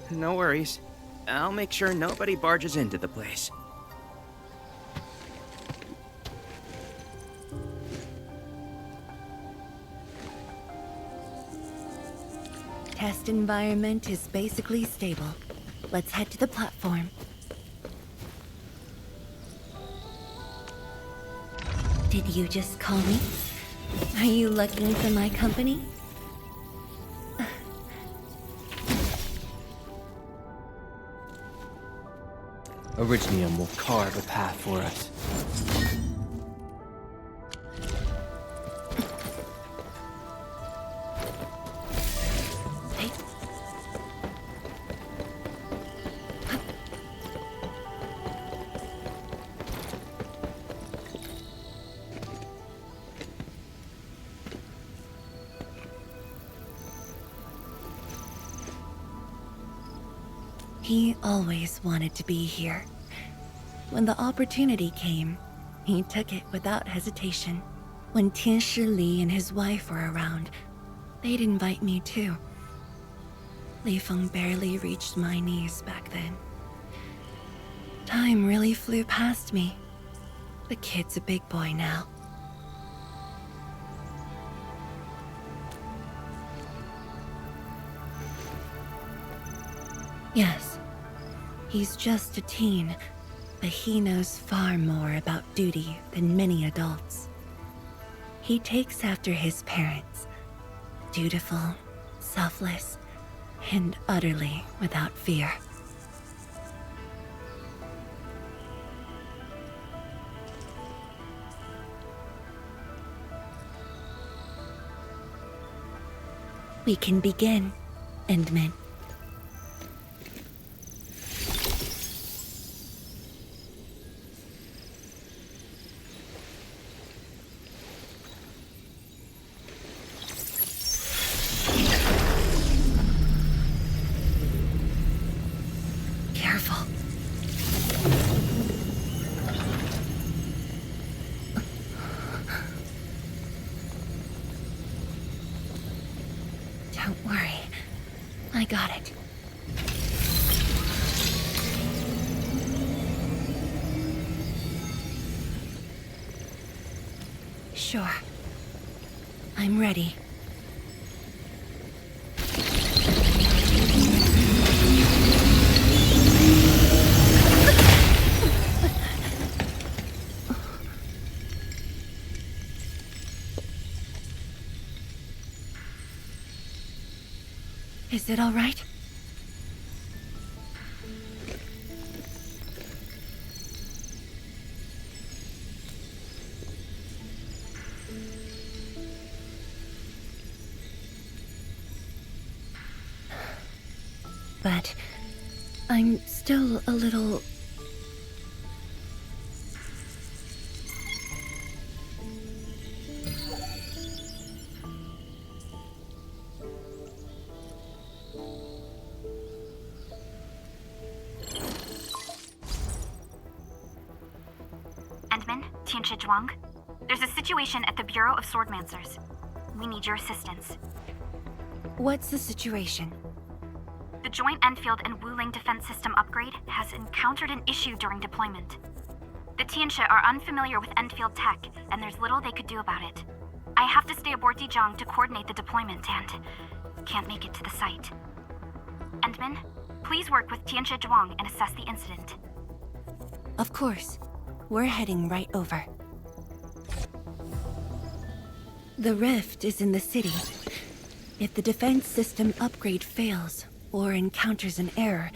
No worries. I'll make sure nobody barges into the place. Test environment is basically stable. Let's head to the platform. Did you just call me? Are you looking for my company? Orignium will carve a path for us. He always wanted to be here. When the opportunity came, he took it without hesitation. When Tianshi Li and his wife were around, they'd invite me too. Li Feng barely reached my knees back then. Time really flew past me. The kid's a big boy now. Yes, he's just a teen, but he knows far more about duty than many adults. He takes after his parents, dutiful, selfless, and utterly without fear. We can begin, Endmin. Don't worry. I got it. Sure. I'm ready. Is it all right? But I'm still a little... Endman, Tianxia Zhuang. There's a situation at the Bureau of Swordmancers. We need your assistance. What's the situation? The Joint Endfield and Wuling defense system upgrade has encountered an issue during deployment. The Tianxia are unfamiliar with Endfield tech, and there's little they could do about it. I have to stay aboard Dijiang to coordinate the deployment and can't make it to the site. Endman, please work with Tianxia Zhuang and assess the incident. Of course. We're heading right over. The rift is in the city. If the defense system upgrade fails, or encounters an error,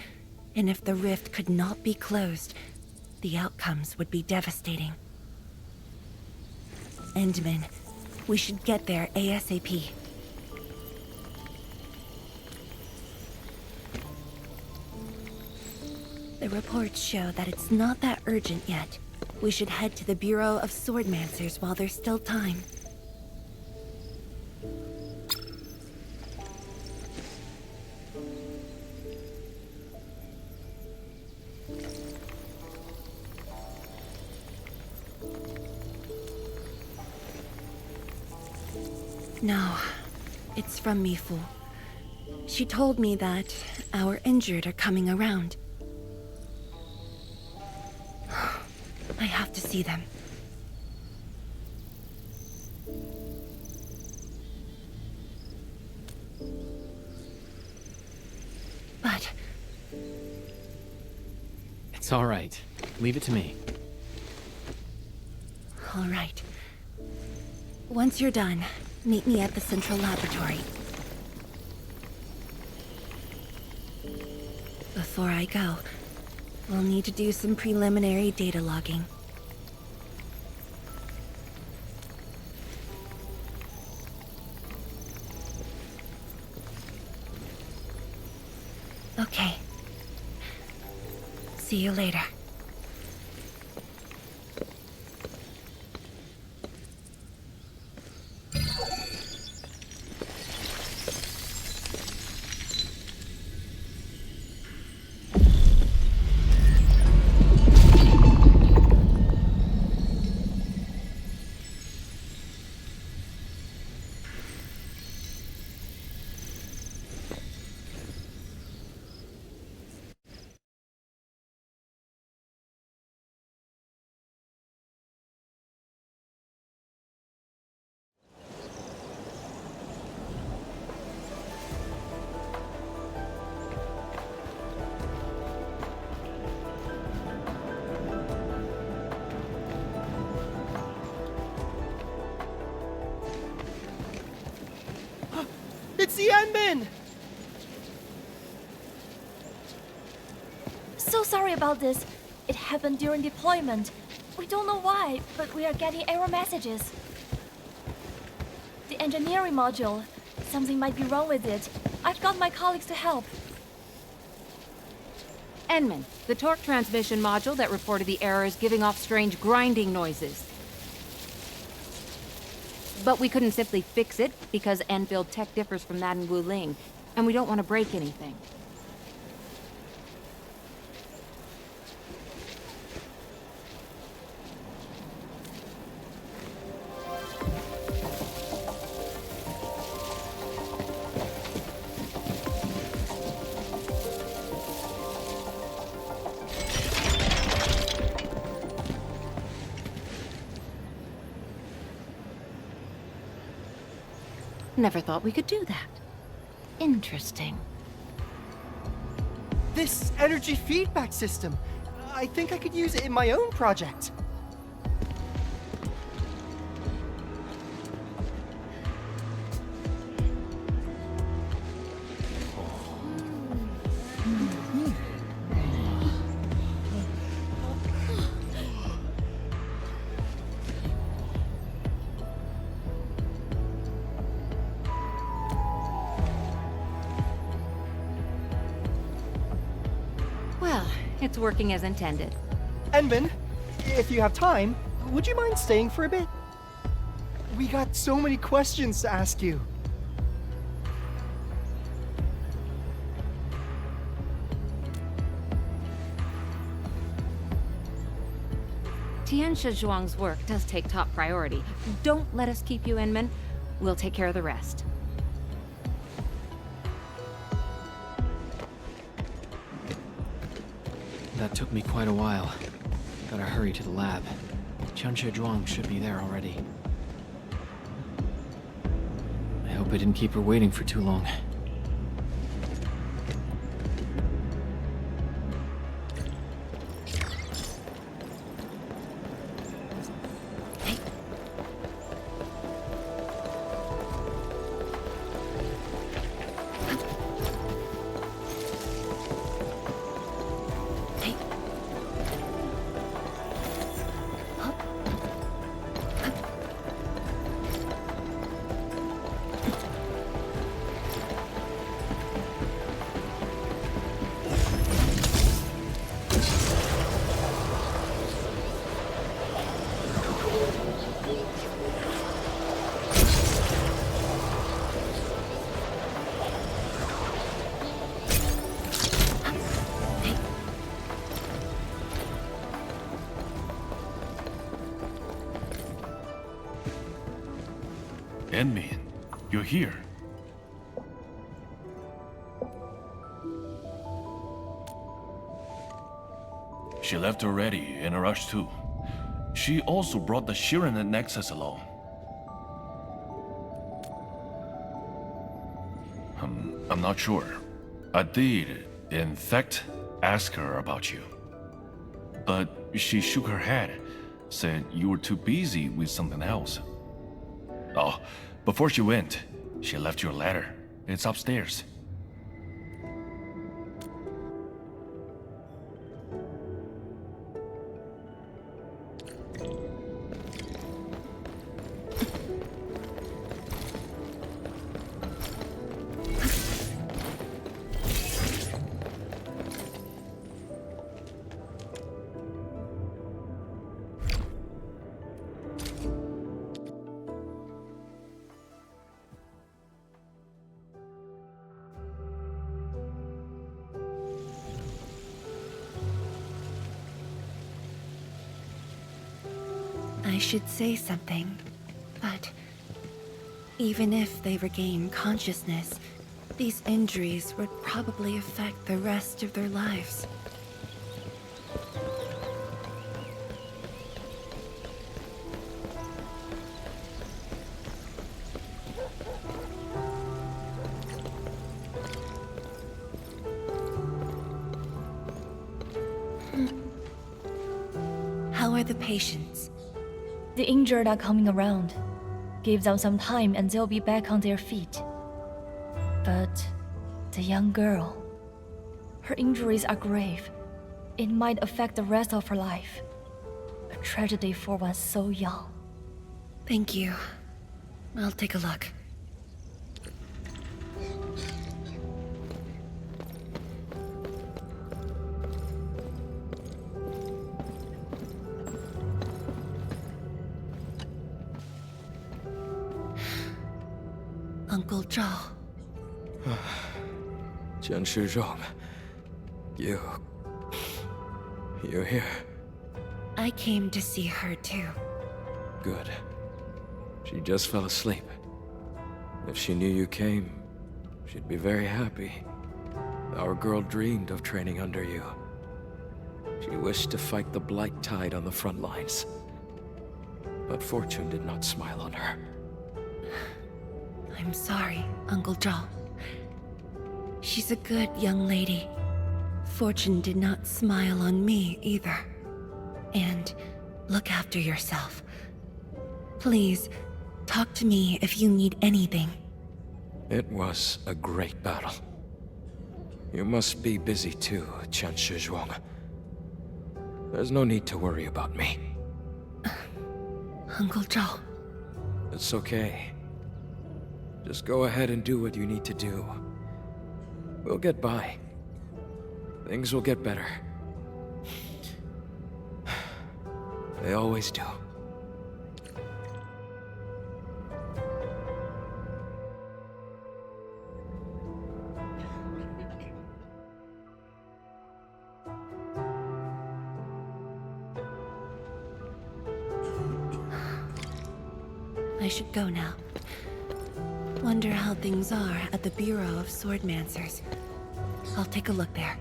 and if the rift could not be closed, the outcomes would be devastating. Endman, we should get there ASAP. The reports show that it's not that urgent yet. We should head to the Bureau of Swordmancers while there's still time. No, it's from Mifu. She told me that our injured are coming around. I have to see them. But... It's all right. Leave it to me. All right. Once you're done, meet me at the central laboratory. Before I go, we'll need to do some preliminary data logging. Okay. See you later. It's the Endman! So sorry about this. It happened during deployment. We don't know why, but we are getting error messages. The engineering module. Something might be wrong with it. I've got my colleagues to help. Endman, the torque transmission module that reported the error is giving off strange grinding noises. But we couldn't simply fix it because Endfield tech differs from that in Wuling, and we don't want to break anything. Never thought we could do that. Interesting. This energy feedback system. I think I could use it in my own project. Well, it's working as intended. Enmin, if you have time, would you mind staying for a bit? We got so many questions to ask you. Tianxia Zhuang's work does take top priority. Don't let us keep you, Inman. We'll take care of the rest. That took me quite a while. Gotta hurry to the lab. Tianxia Zhuang should be there already. I hope I didn't keep her waiting for too long. Enmin, you're here. She left already, in a rush too. She also brought the Shiren Nexus along. I'm not sure. I did, in fact, ask her about you. But she shook her head, said you were too busy with something else. Oh, before she went, she left you a letter. It's upstairs. I should say something, but even if they regain consciousness, these injuries would probably affect the rest of their lives. How are the patients? The injured are coming around. Give them some time and they'll be back on their feet. But the young girl, her injuries are grave. It might affect the rest of her life. A tragedy for one so young. Thank you. I'll take a look. Uncle Zhao. Jiang Shizhong, you're here. I came to see her too. Good. She just fell asleep. If she knew you came, she'd be very happy. Our girl dreamed of training under you. She wished to fight the Blight Tide on the front lines. But fortune did not smile on her. I'm sorry, Uncle Zhao. She's a good young lady. Fortune did not smile on me either. And look after yourself. Please, talk to me if you need anything. It was a great battle. You must be busy too, Qian Shizhuang. There's no need to worry about me. Uncle Zhao. It's okay. Just go ahead and do what you need to do. We'll get by. Things will get better. They always do. I should go now. Wonder how things are at the Bureau of Swordmancers. I'll take a look there.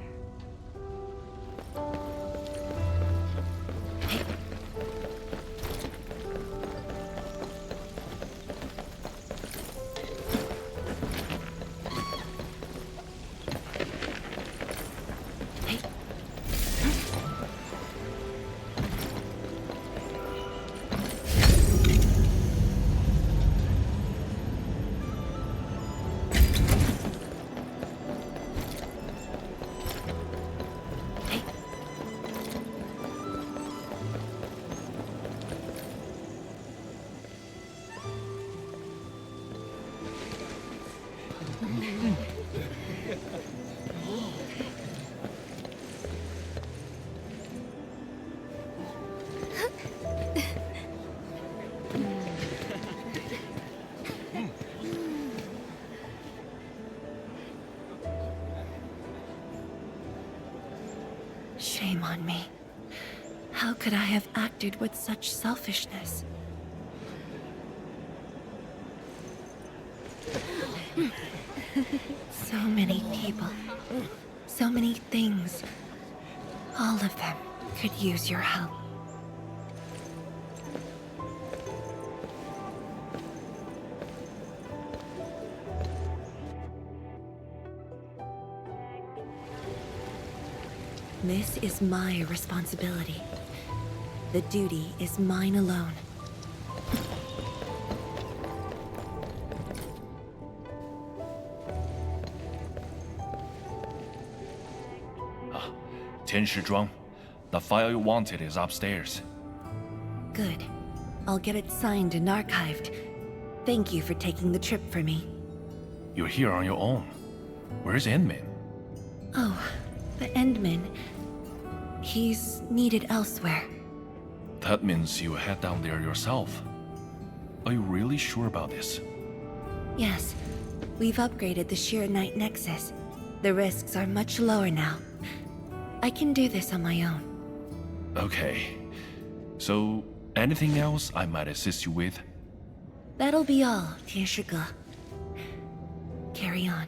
Shame on me. How could I have acted with such selfishness? So many people. So many things. All of them could use your help. This is my responsibility. The duty is mine alone. Tian Shizhuang, the file you wanted is upstairs. Good. I'll get it signed and archived. Thank you for taking the trip for me. You're here on your own. Where's Endmin? Oh, the Endman. He's needed elsewhere. That means you head down there yourself. Are you really sure about this? Yes. We've upgraded the Sheer Knight Nexus. The risks are much lower now. I can do this on my own. Okay. So, anything else I might assist you with? That'll be all, Tian Shige. Carry on.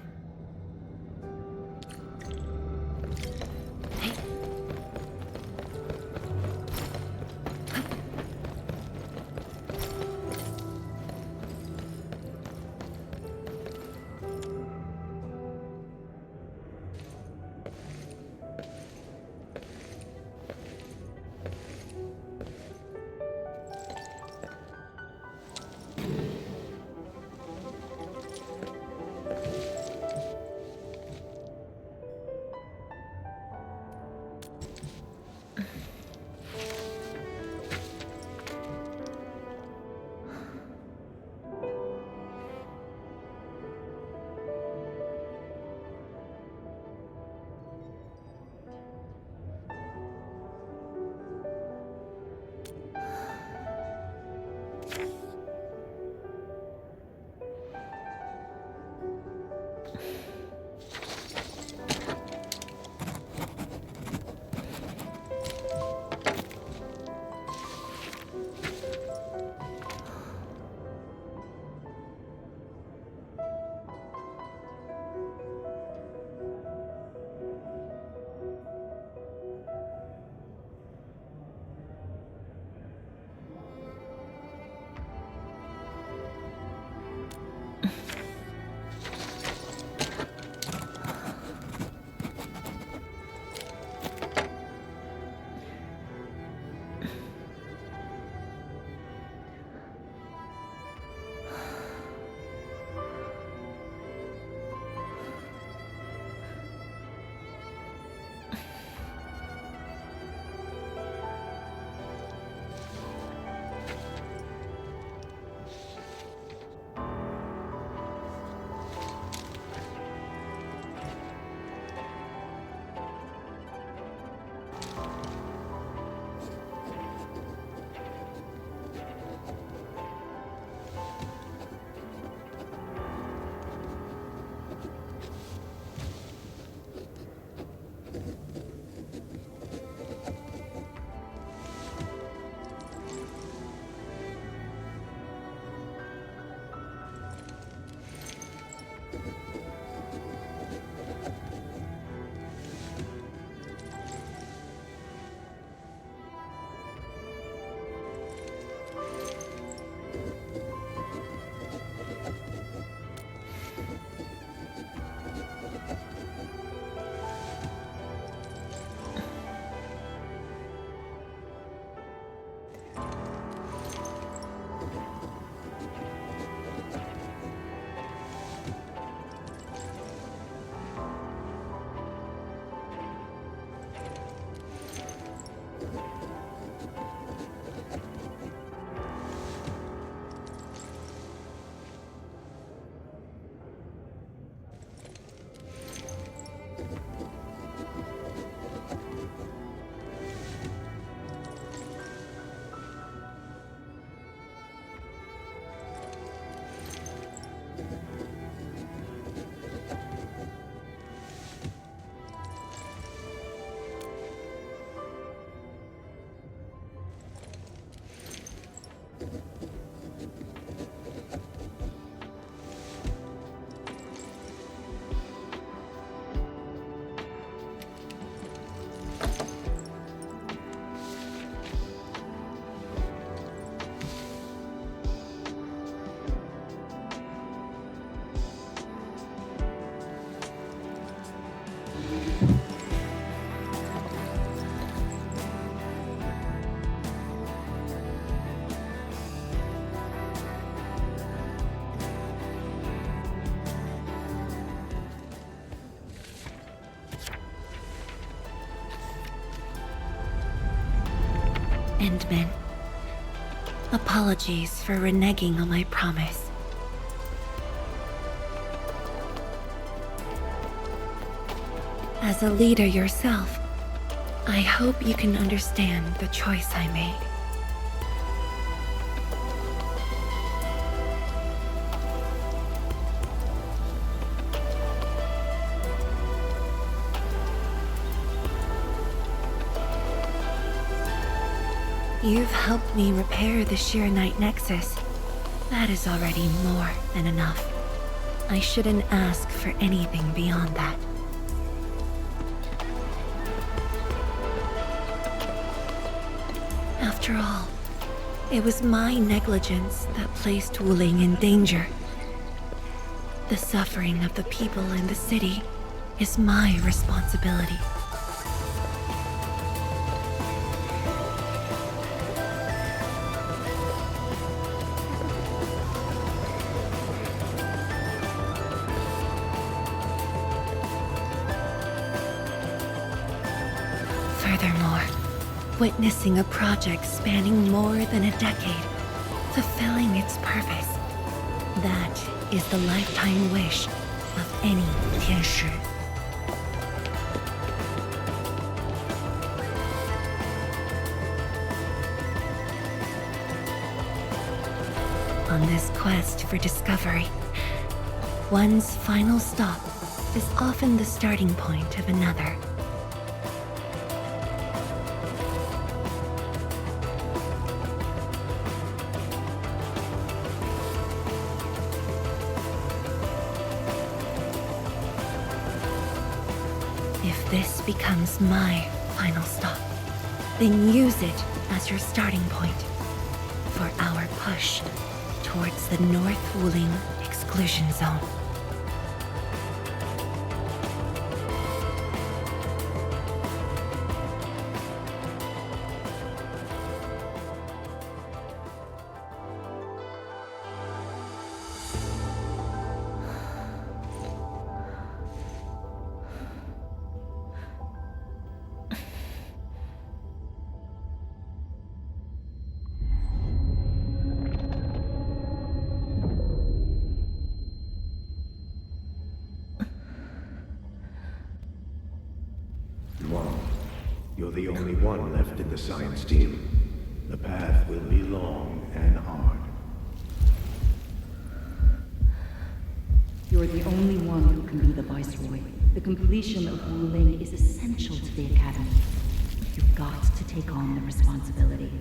Endman. Apologies for reneging on my promise. As a leader yourself, I hope you can understand the choice I made. You've helped me repair the Shiranite Nexus. That is already more than enough. I shouldn't ask for anything beyond that. After all, it was my negligence that placed Wuling in danger. The suffering of the people in the city is my responsibility. Furthermore, witnessing a project spanning more than a decade, fulfilling its purpose, that is the lifetime wish of any Tianshi. On this quest for discovery, one's final stop is often the starting point of another. If this becomes my final stop, then use it as your starting point for our push towards the North Wuling exclusion zone. You're the only one left in the science team. The path will be long and hard. You're the only one who can be the Viceroy. The completion of Wuling is essential to the Academy. You've got to take on the responsibility.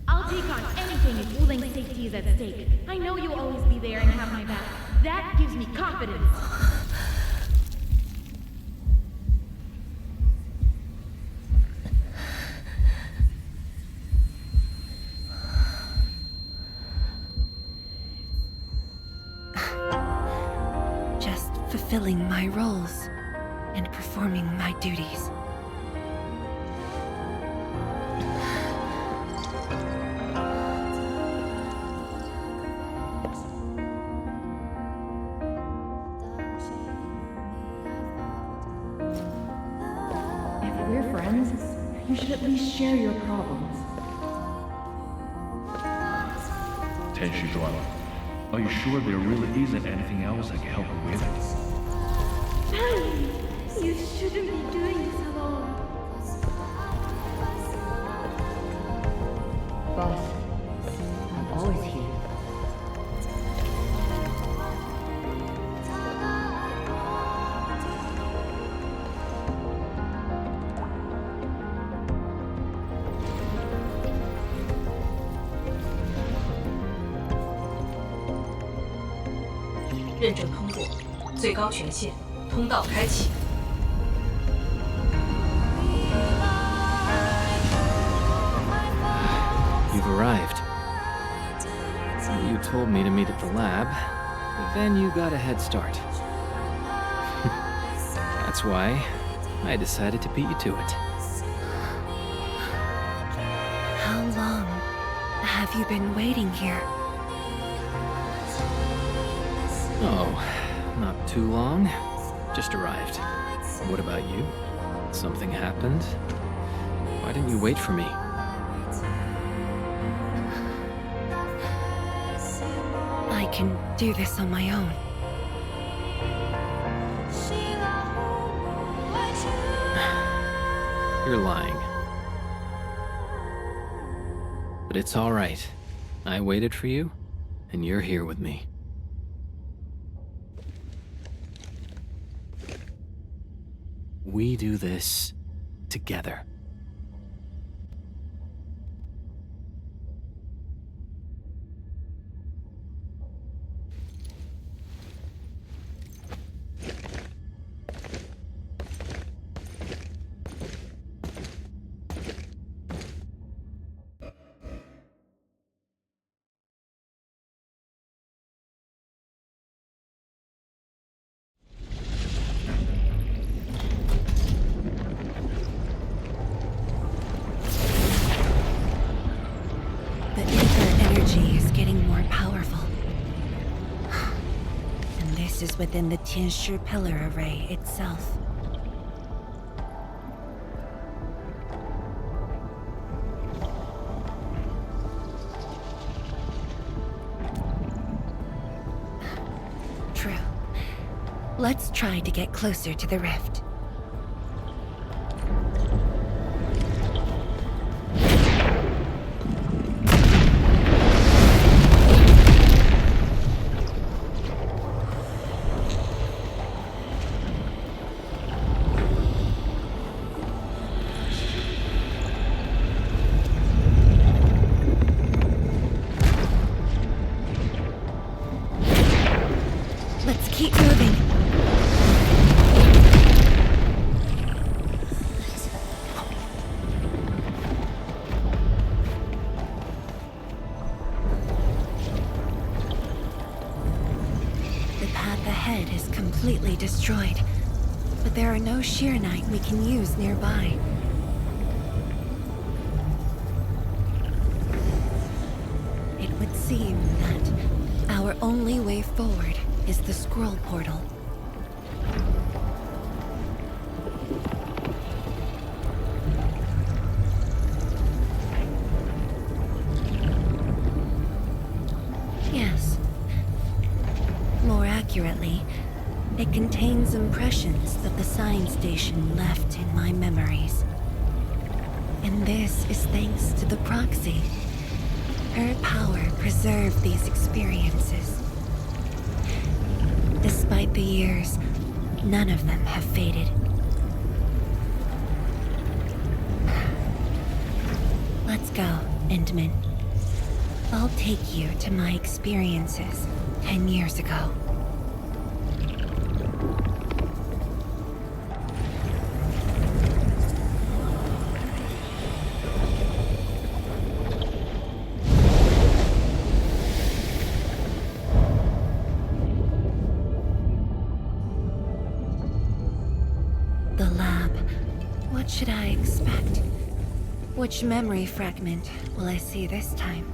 I'll take on anything if Wuling's safety is at stake. I know you'll always be there and have my back. That gives me confidence. Just fulfilling my roles and performing my duties. If we're friends, you should at least share your problems. Tenshi Zhuan, are you sure there really isn't anything else I can help you with? Charlie, you shouldn't be doing this alone. Boss, I'm always here.认证通过，最高权限，通道开启。You've arrived. You told me to meet at the lab, but then you got a head start. That's why I decided to beat you to it. How long have you been waiting here? Oh, not too long. Just arrived. What about you? Something happened? Why didn't you wait for me? I can do this on my own. You're lying. But it's all right. I waited for you, and you're here with me. We do this together. The ether energy is getting more powerful. And this is within the Tianshi pillar array itself. True. Let's try to get closer to the rift. Let's keep moving. The path ahead is completely destroyed, but there are no Sheernite we can use nearby. It would seem that our only way forward is the scroll portal. Yes. More accurately, it contains impressions that the science station left in my memories. And this is thanks to the proxy. Her power preserved these experiences. Despite the years, none of them have faded. Let's go, Endman. I'll take you to my experiences 10 years ago. The lab. What should I expect? Which memory fragment will I see this time?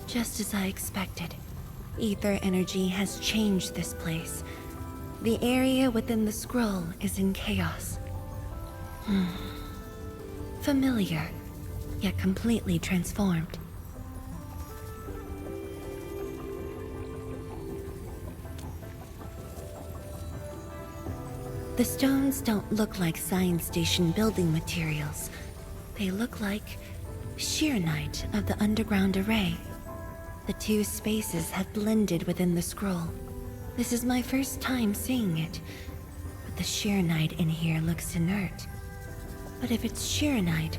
Just as I expected. Ether energy has changed this place. The area within the scroll is in chaos. Familiar, yet completely transformed. The stones don't look like science station building materials. They look like Sheernite of the underground array. The two spaces have blended within the scroll. This is my first time seeing it, but the Sheernite in here looks inert. But if it's Sheernite,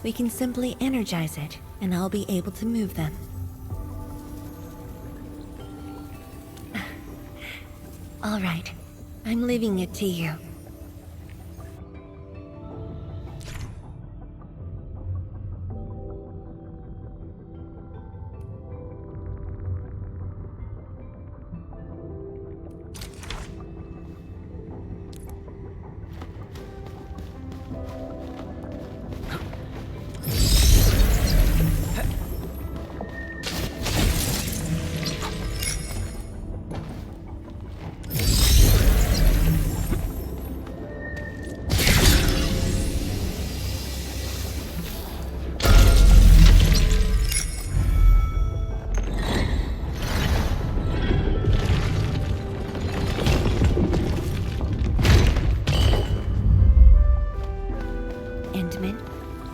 we can simply energize it, and I'll be able to move them. All right, I'm leaving it to you.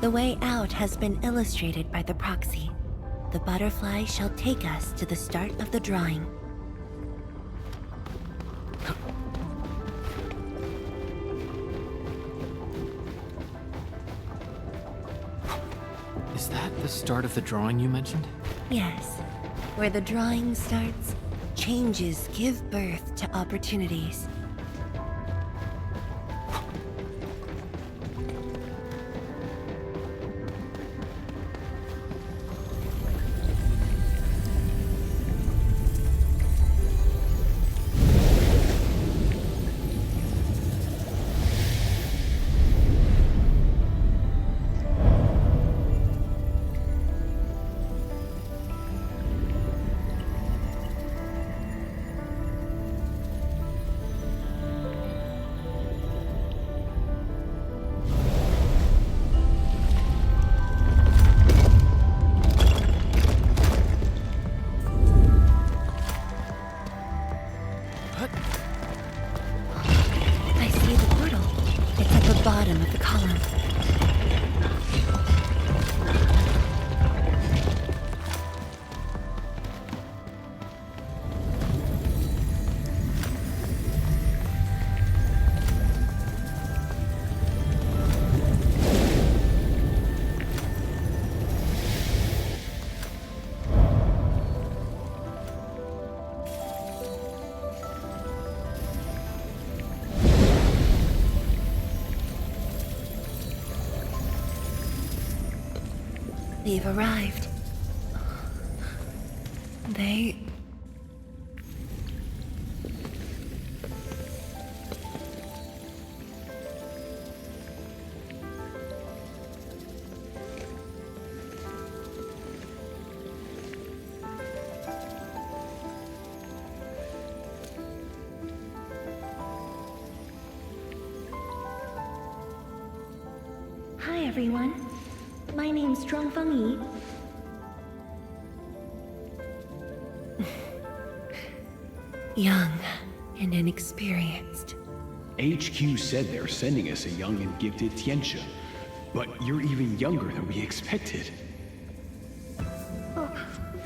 The way out has been illustrated by the proxy. The butterfly shall take us to the start of the drawing. Is that the start of the drawing you mentioned? Yes. Where the drawing starts, changes give birth to opportunities. I see the portal. It's at the bottom of the column. They've arrived. They... Hi, everyone. My name's Zhuangfeng Yi. young and inexperienced. HQ said they're sending us a young and gifted Tianxia, but you're even younger than we expected. Oh,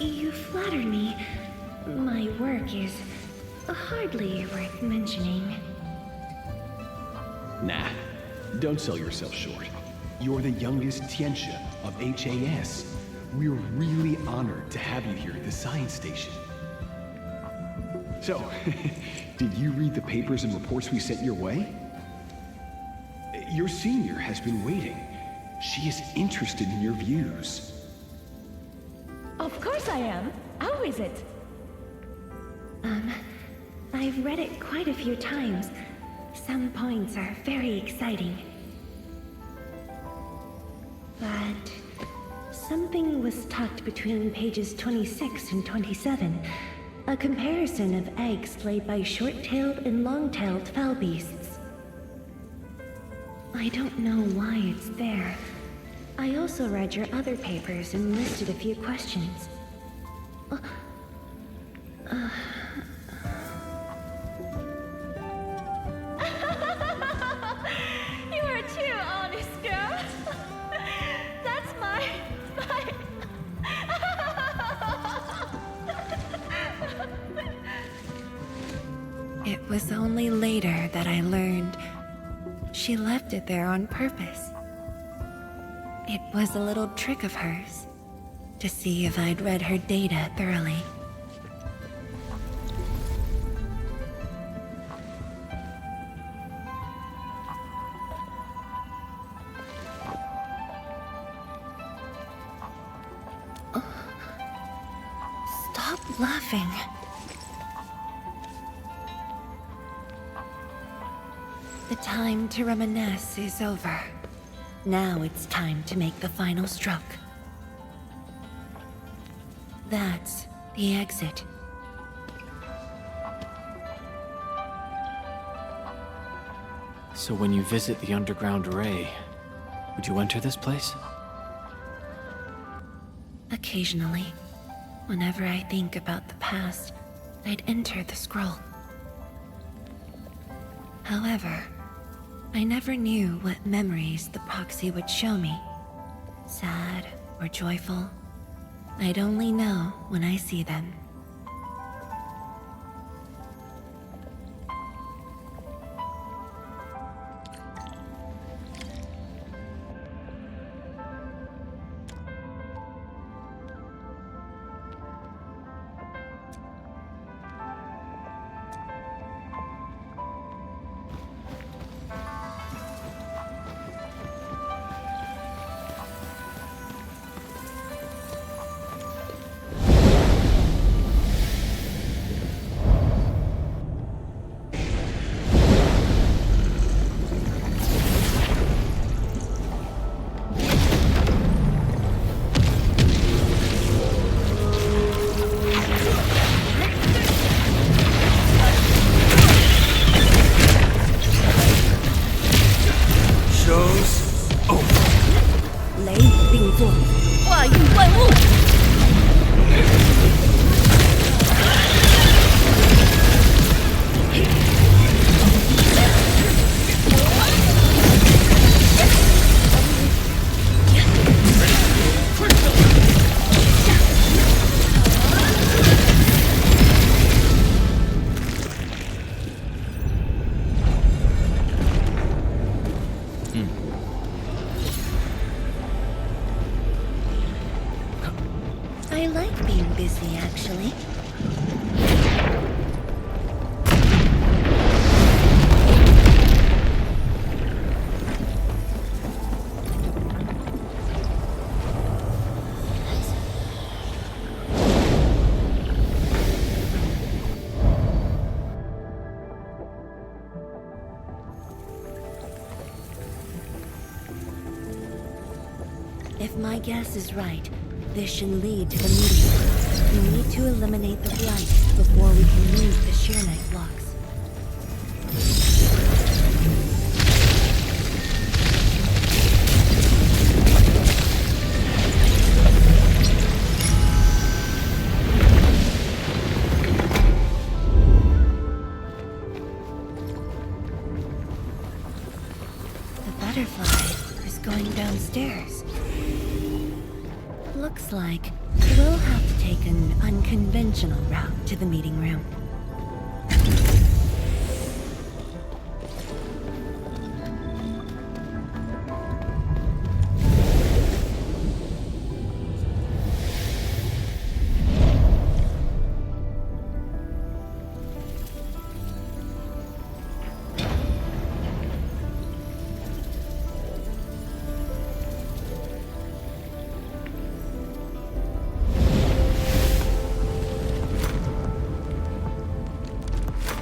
you flatter me. My work is hardly worth mentioning. Nah, don't sell yourself short. You're the youngest Tianxia of HAS. We're really honored to have you here at the science station. So, did you read the papers and reports we sent your way? Your senior has been waiting. She is interested in your views. Of course I am. How is it? I've read it quite a few times. Some points are very exciting. But something was tucked between pages 26 and 27. A comparison of eggs laid by short-tailed and long-tailed fowl beasts. I don't know why it's there. I also read your other papers and listed a few questions. You are too honest, girl. That's my... It was only later that I learned she left it there on purpose. It was a little trick of hers to see if I'd read her data thoroughly. Stop laughing. The time to reminisce is over. Now it's time to make the final stroke. That's the exit. So when you visit the underground array, would you enter this place? Occasionally, whenever I think about the past, I'd enter the scroll. However, I never knew what memories the proxy would show me. Sad or joyful, I'd only know when I see them. I like being busy, actually. If my guess is right, this should lead to the meeting. We need to eliminate the blight before we can use the sheer knight blocks. The butterfly is going downstairs. Looks like we'll have to take an unconventional route to the meeting room.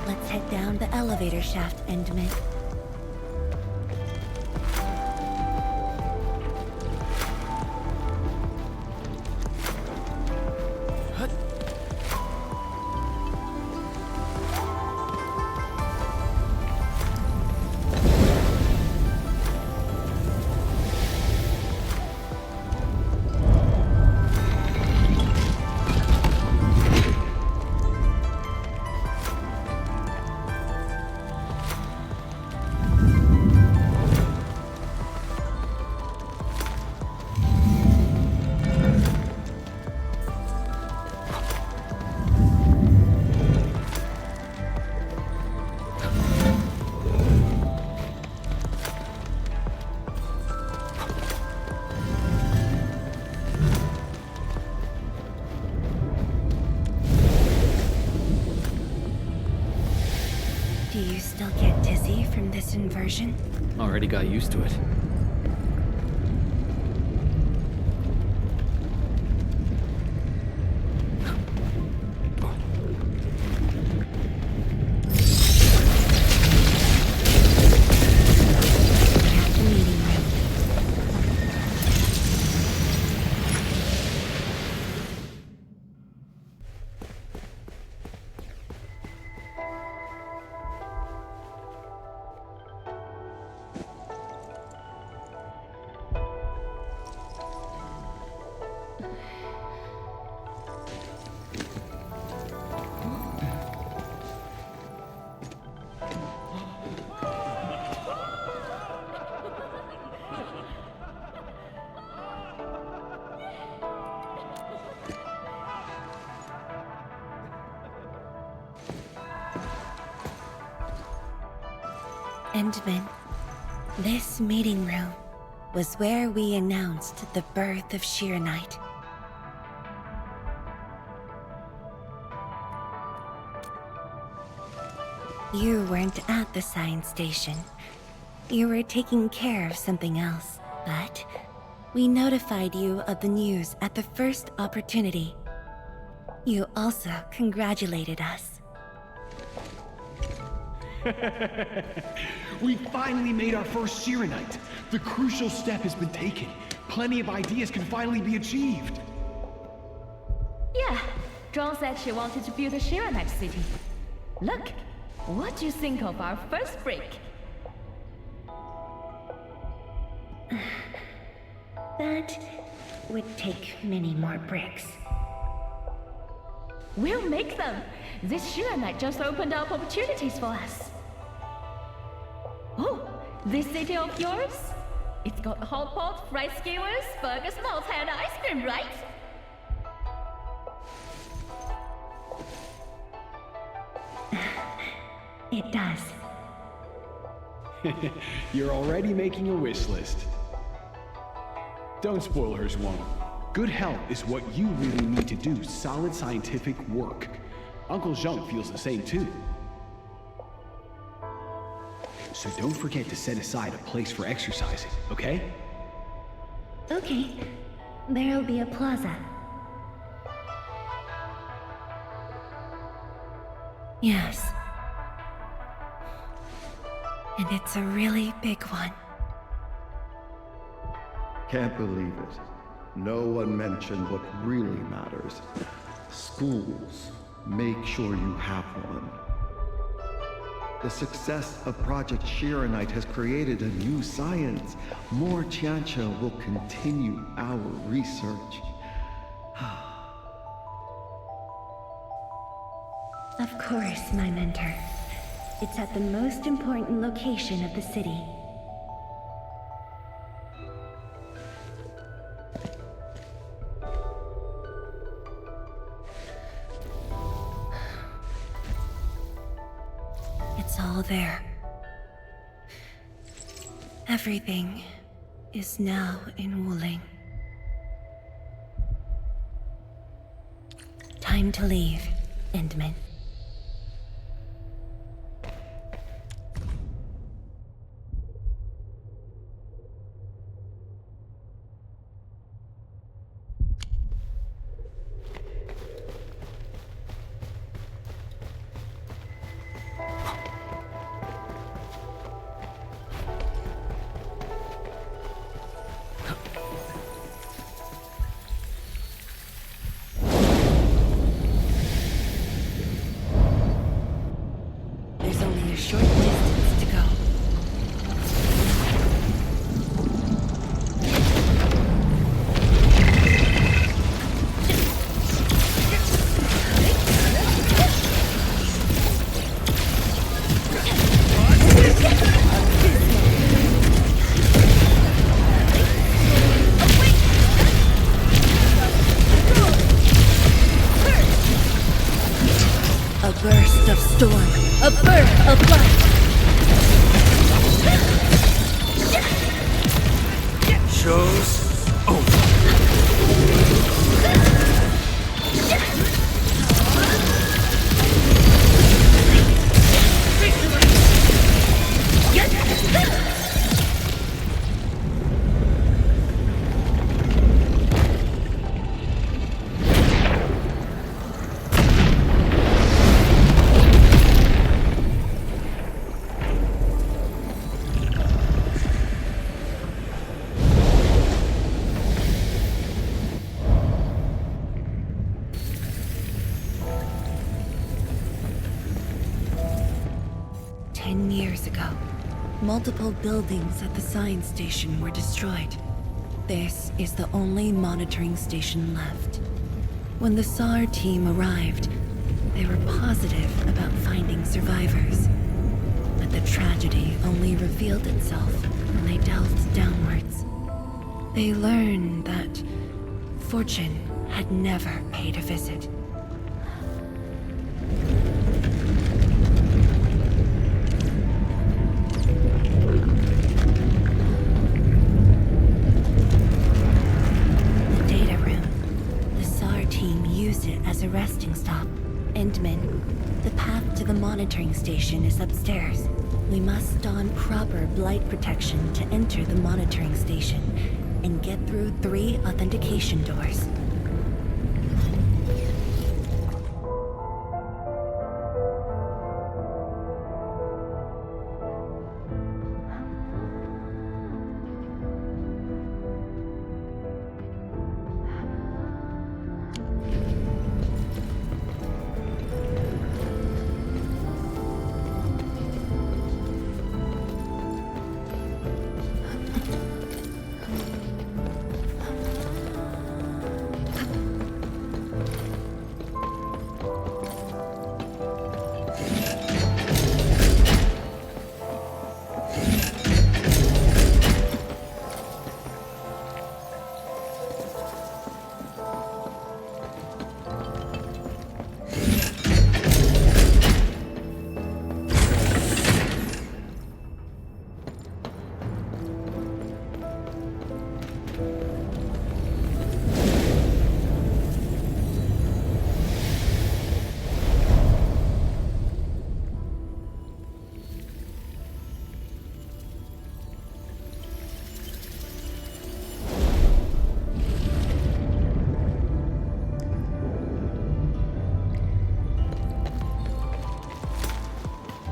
Let's head down the elevator shaft, Endman. Do you still get dizzy from this inversion? Already got used to it. Endman, this meeting room was where we announced the birth of Shiranite. You weren't at the science station. You were taking care of something else, but we notified you of the news at the first opportunity. You also congratulated us. We finally made our first Shiranite. The crucial step has been taken. Plenty of ideas can finally be achieved. Yeah, John said she wanted to build a Shiranite city. Look, what do you think of our first brick? That would take many more bricks. We'll make them! This Shiranite just opened up opportunities for us. Oh, this city of yours? It's got hot pot, fried skewers, burgers, malt and ice cream, right? It does. You're already making a wish list. Don't spoil her, Zhuang. Good health is what you really need to do solid scientific work. Uncle Zheng feels the same too. So don't forget to set aside a place for exercising, okay? Okay. There'll be a plaza. Yes. And it's a really big one. Can't believe it. No one mentioned what really matters. Schools. Make sure you have one. The success of Project Shiranite has created a new science. More Tiancha will continue our research. Of course, my mentor. It's at the most important location of the city. It's all there. Everything is now in Wuling. Time to leave, Endman. There's only a short distance to go. A burst of storm, a birth of light. Show's over. Multiple buildings at the science station were destroyed. This is the only monitoring station left. When the SAR team arrived, they were positive about finding survivors. But the tragedy only revealed itself when they delved downwards. They learned that fortune had never paid a visit. stop. Endman, the path to the monitoring station is upstairs. We must don proper blight protection to enter the monitoring station and get through 3 authentication doors.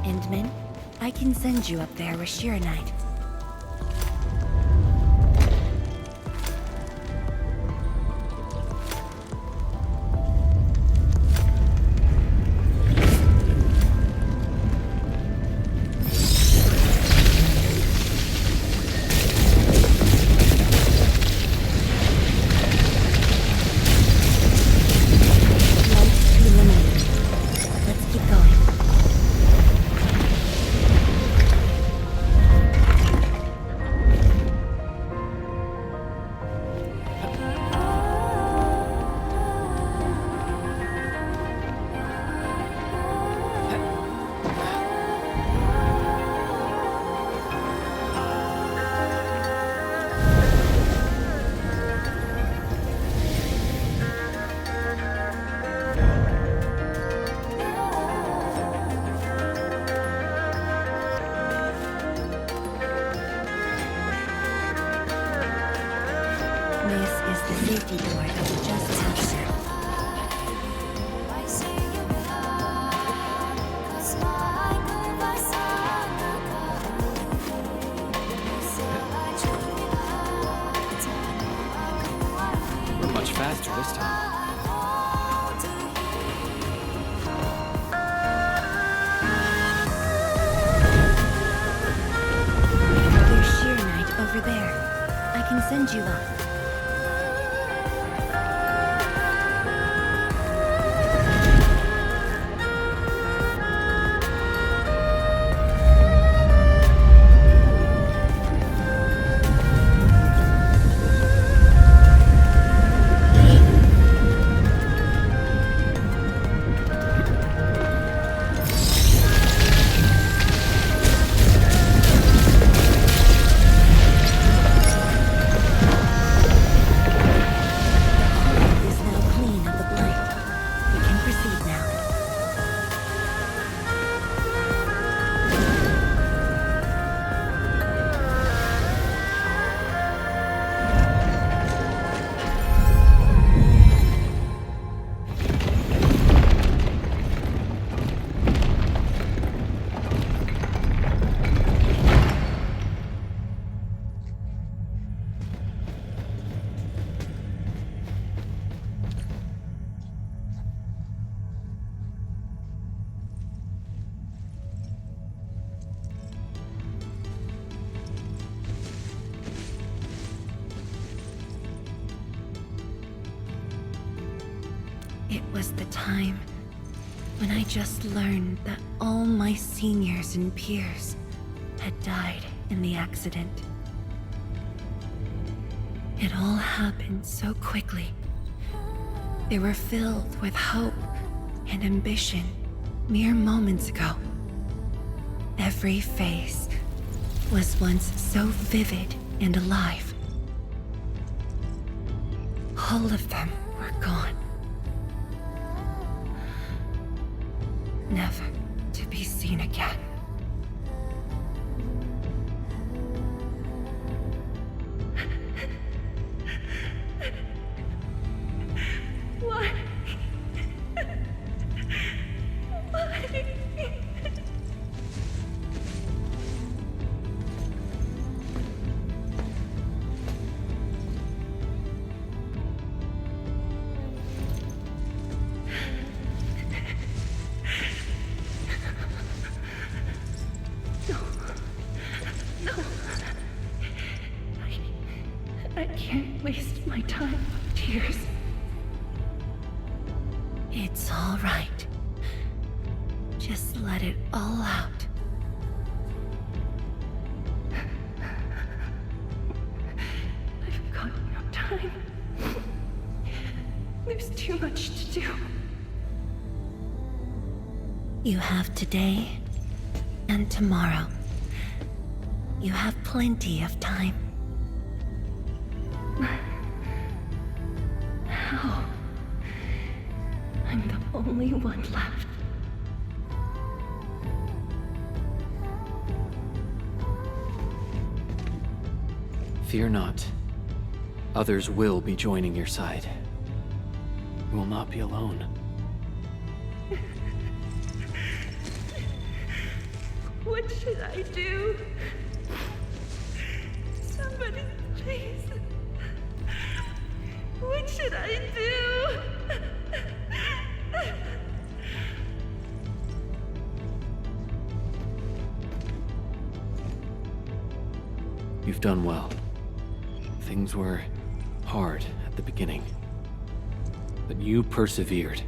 Endman, I can send you up there with Sheer Knight. Safety door that we just passed through. We're much faster this time. There's Sheer Knight over there. I can send you up. It was the time when I just learned that all my seniors and peers had died in the accident. It all happened so quickly. They were filled with hope and ambition mere moments ago. Every face was once so vivid and alive. All of them were gone. never to be seen again. Why? Why? I can't waste my time with tears. It's all right. Just let it all out. I've got no time. There's too much to do. You have today and tomorrow. You have plenty of time. How? I'm the only one left. Fear not. Others will be joining your side. You will not be alone. What should I do? Somebody, please. What should I do? You've done well. Things were hard at the beginning, but you persevered.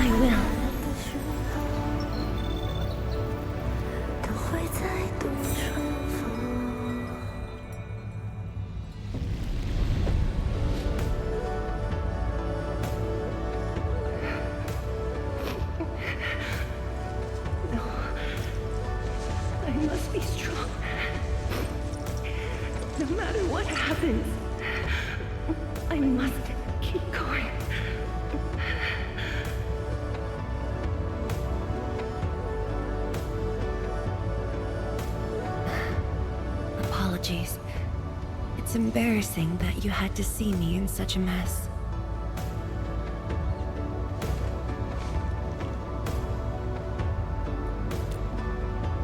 I will. No. I must be strong. No matter what happens, I must keep going. Apologies. It's embarrassing that you had to see me in such a mess.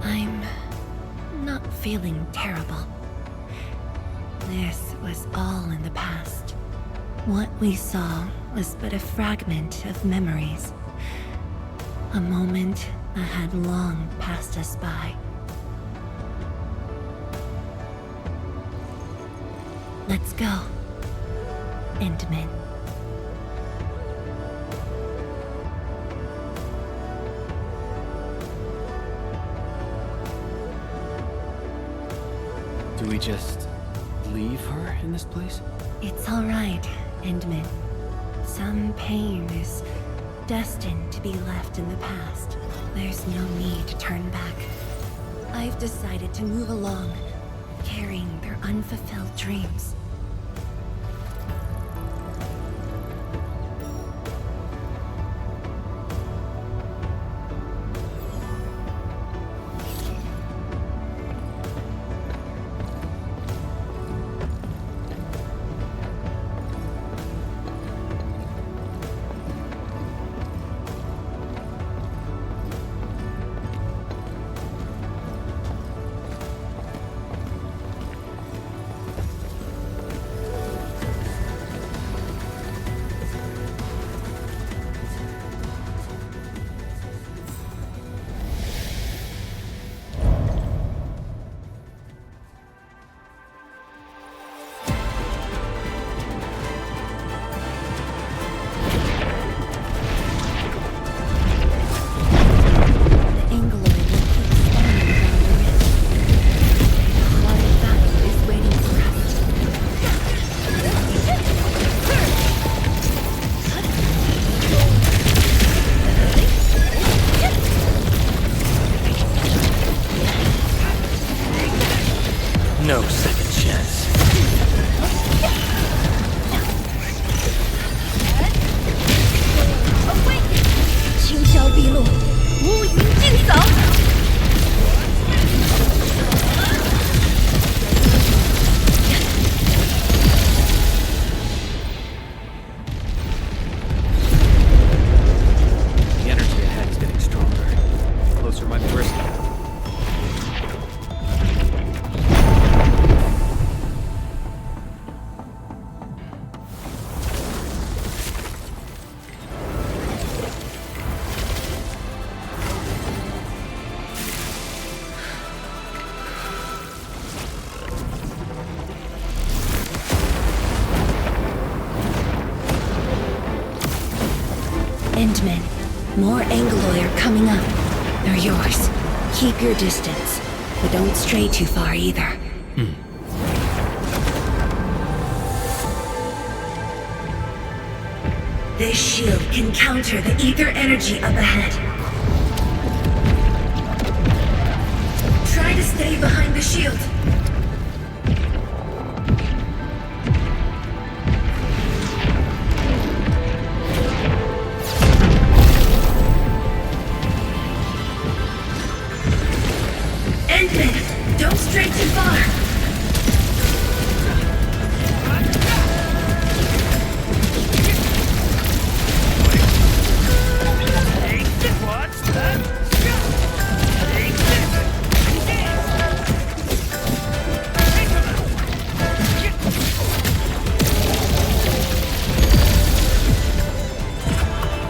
I'm not feeling terrible. This was all in the past. What we saw was but a fragment of memories. A moment that had long passed us by. Let's go, Endman. Do we just leave her in this place? It's all right, Endman. Some pain is destined to be left in the past. There's no need to turn back. I've decided to move along, carrying their unfulfilled dreams. Endman, more Angoloi are coming up. They're yours. Keep your distance, but don't stray too far either. This shield can counter the ether energy up ahead. Try to stay behind the shield. Endman, don't stray too far.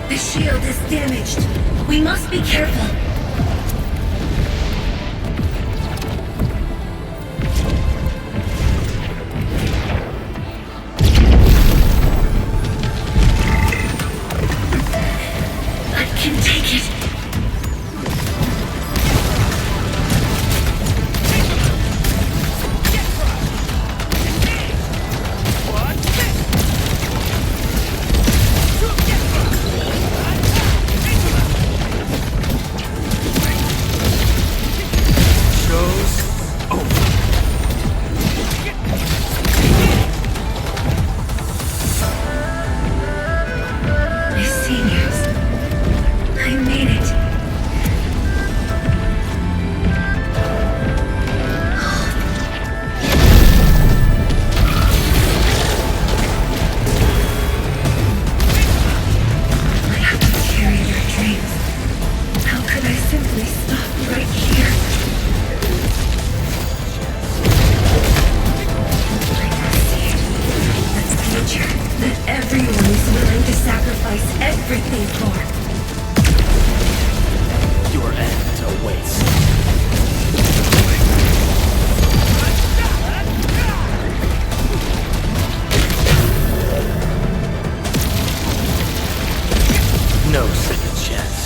The shield is damaged. We must be careful. I can take it. My seniors. I made it. I have to carry your dreams. How could I simply stop right here? I must see it. The future that everyone is willing to sacrifice everything for. Your end awaits. No second chance.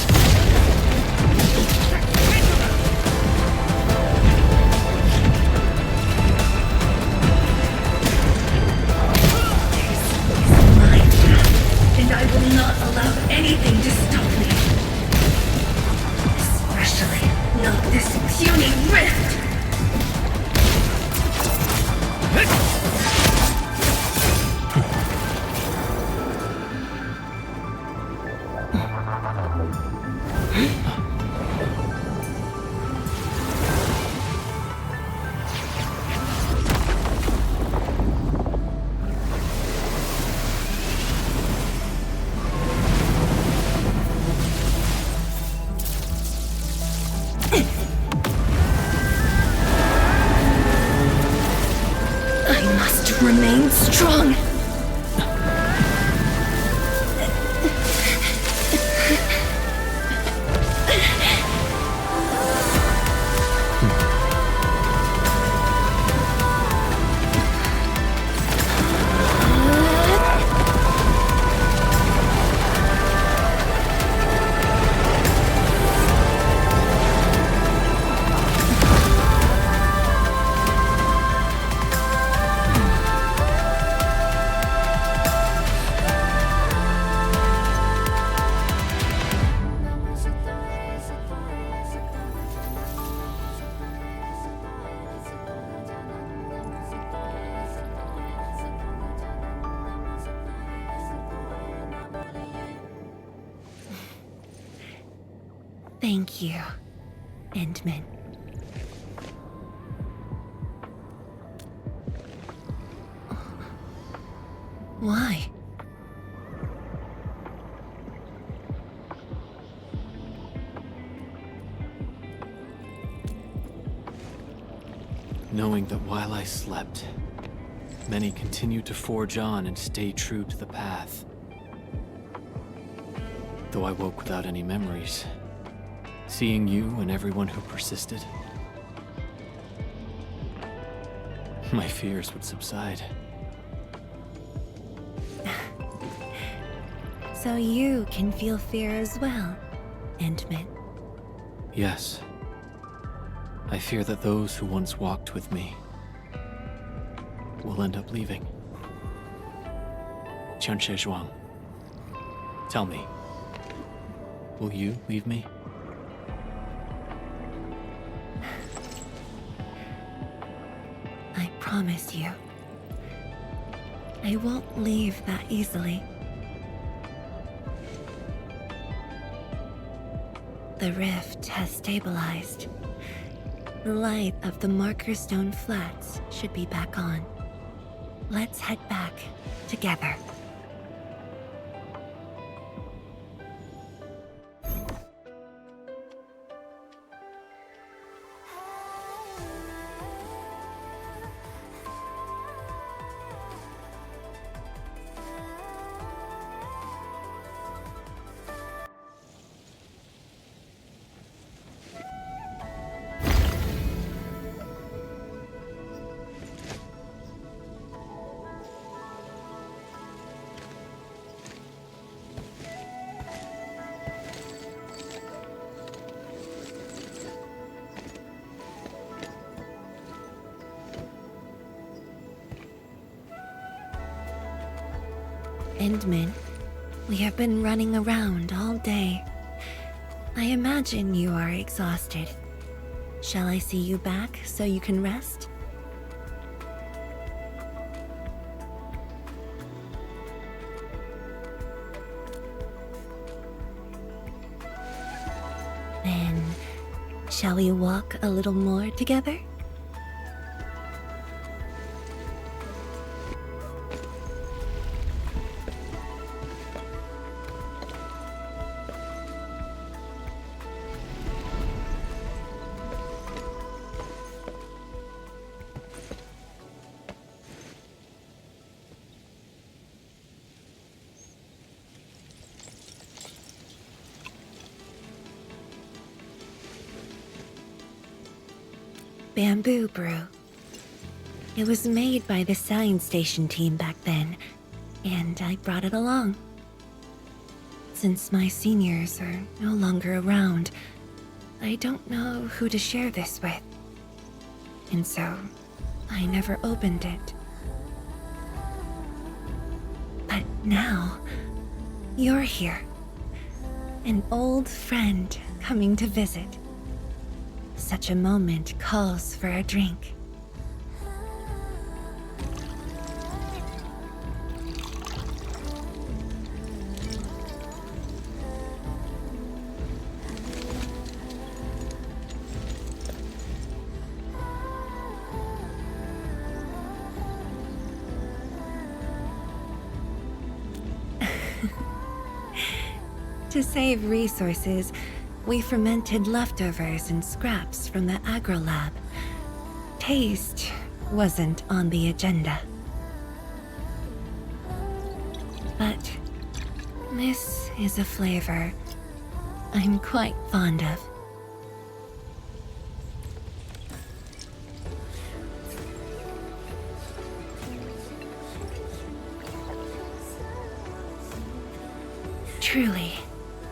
My path, and I will not allow anything to stop me. Especially not this puny rift. I must remain strong. Thank you, Endman. Why? Knowing that while I slept, many continued to forge on and stay true to the path. Though I woke without any memories, seeing you and everyone who persisted, my fears would subside. So you can feel fear as well, Endman. Yes. I fear that those who once walked with me will end up leaving. Qianche Zhuang, tell me, will you leave me? I promise you, I won't leave that easily. The rift has stabilized. The light of the Marker Stone Flats should be back on. Let's head back together. Endman, we have been running around all day. I imagine you are exhausted. Shall I see you back so you can rest? Then, shall we walk a little more together? Bamboo brew. It was made by the science station team back then, and I brought it along. Since my seniors are no longer around, I don't know who to share this with. And so, I never opened it. But now, you're here. An old friend coming to visit. Such a moment calls for a drink. To save resources, we fermented leftovers and scraps from the agro lab. Taste wasn't on the agenda. But this is a flavor I'm quite fond of. Truly,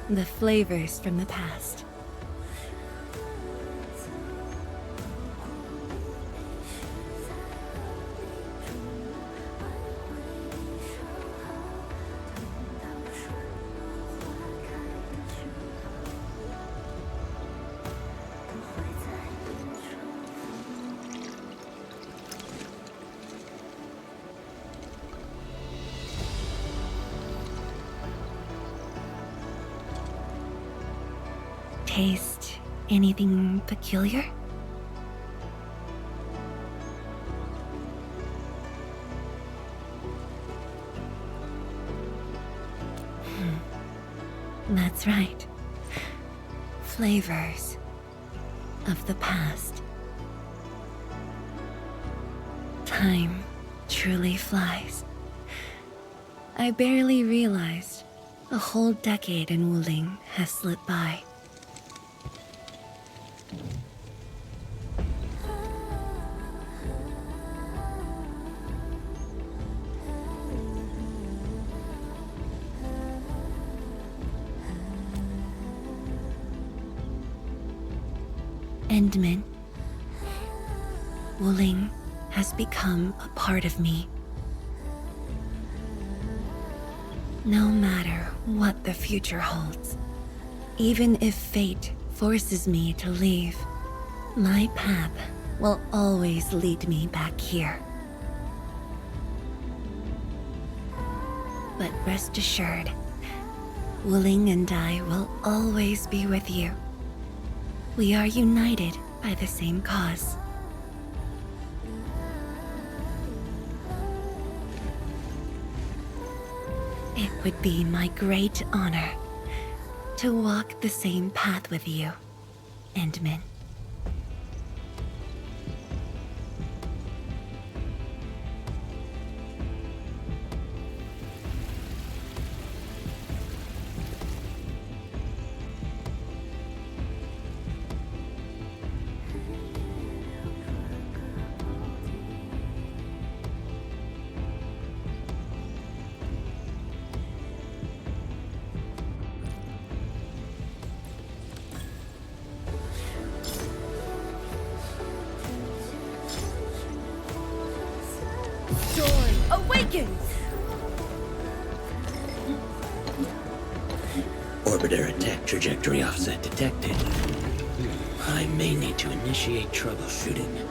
the flavors from the past. Taste anything peculiar? That's right. Flavors of the past. Time truly flies. I barely realized a whole decade in Wuling has slipped by. Endman, Wuling has become a part of me. No matter what the future holds, even if fate forces me to leave, my path will always lead me back here. But rest assured, Wuling and I will always be with you. We are united by the same cause. It would be my great honor to walk the same path with you, Endman. Awakens! Orbiter attack trajectory offset detected. I may need to initiate troubleshooting.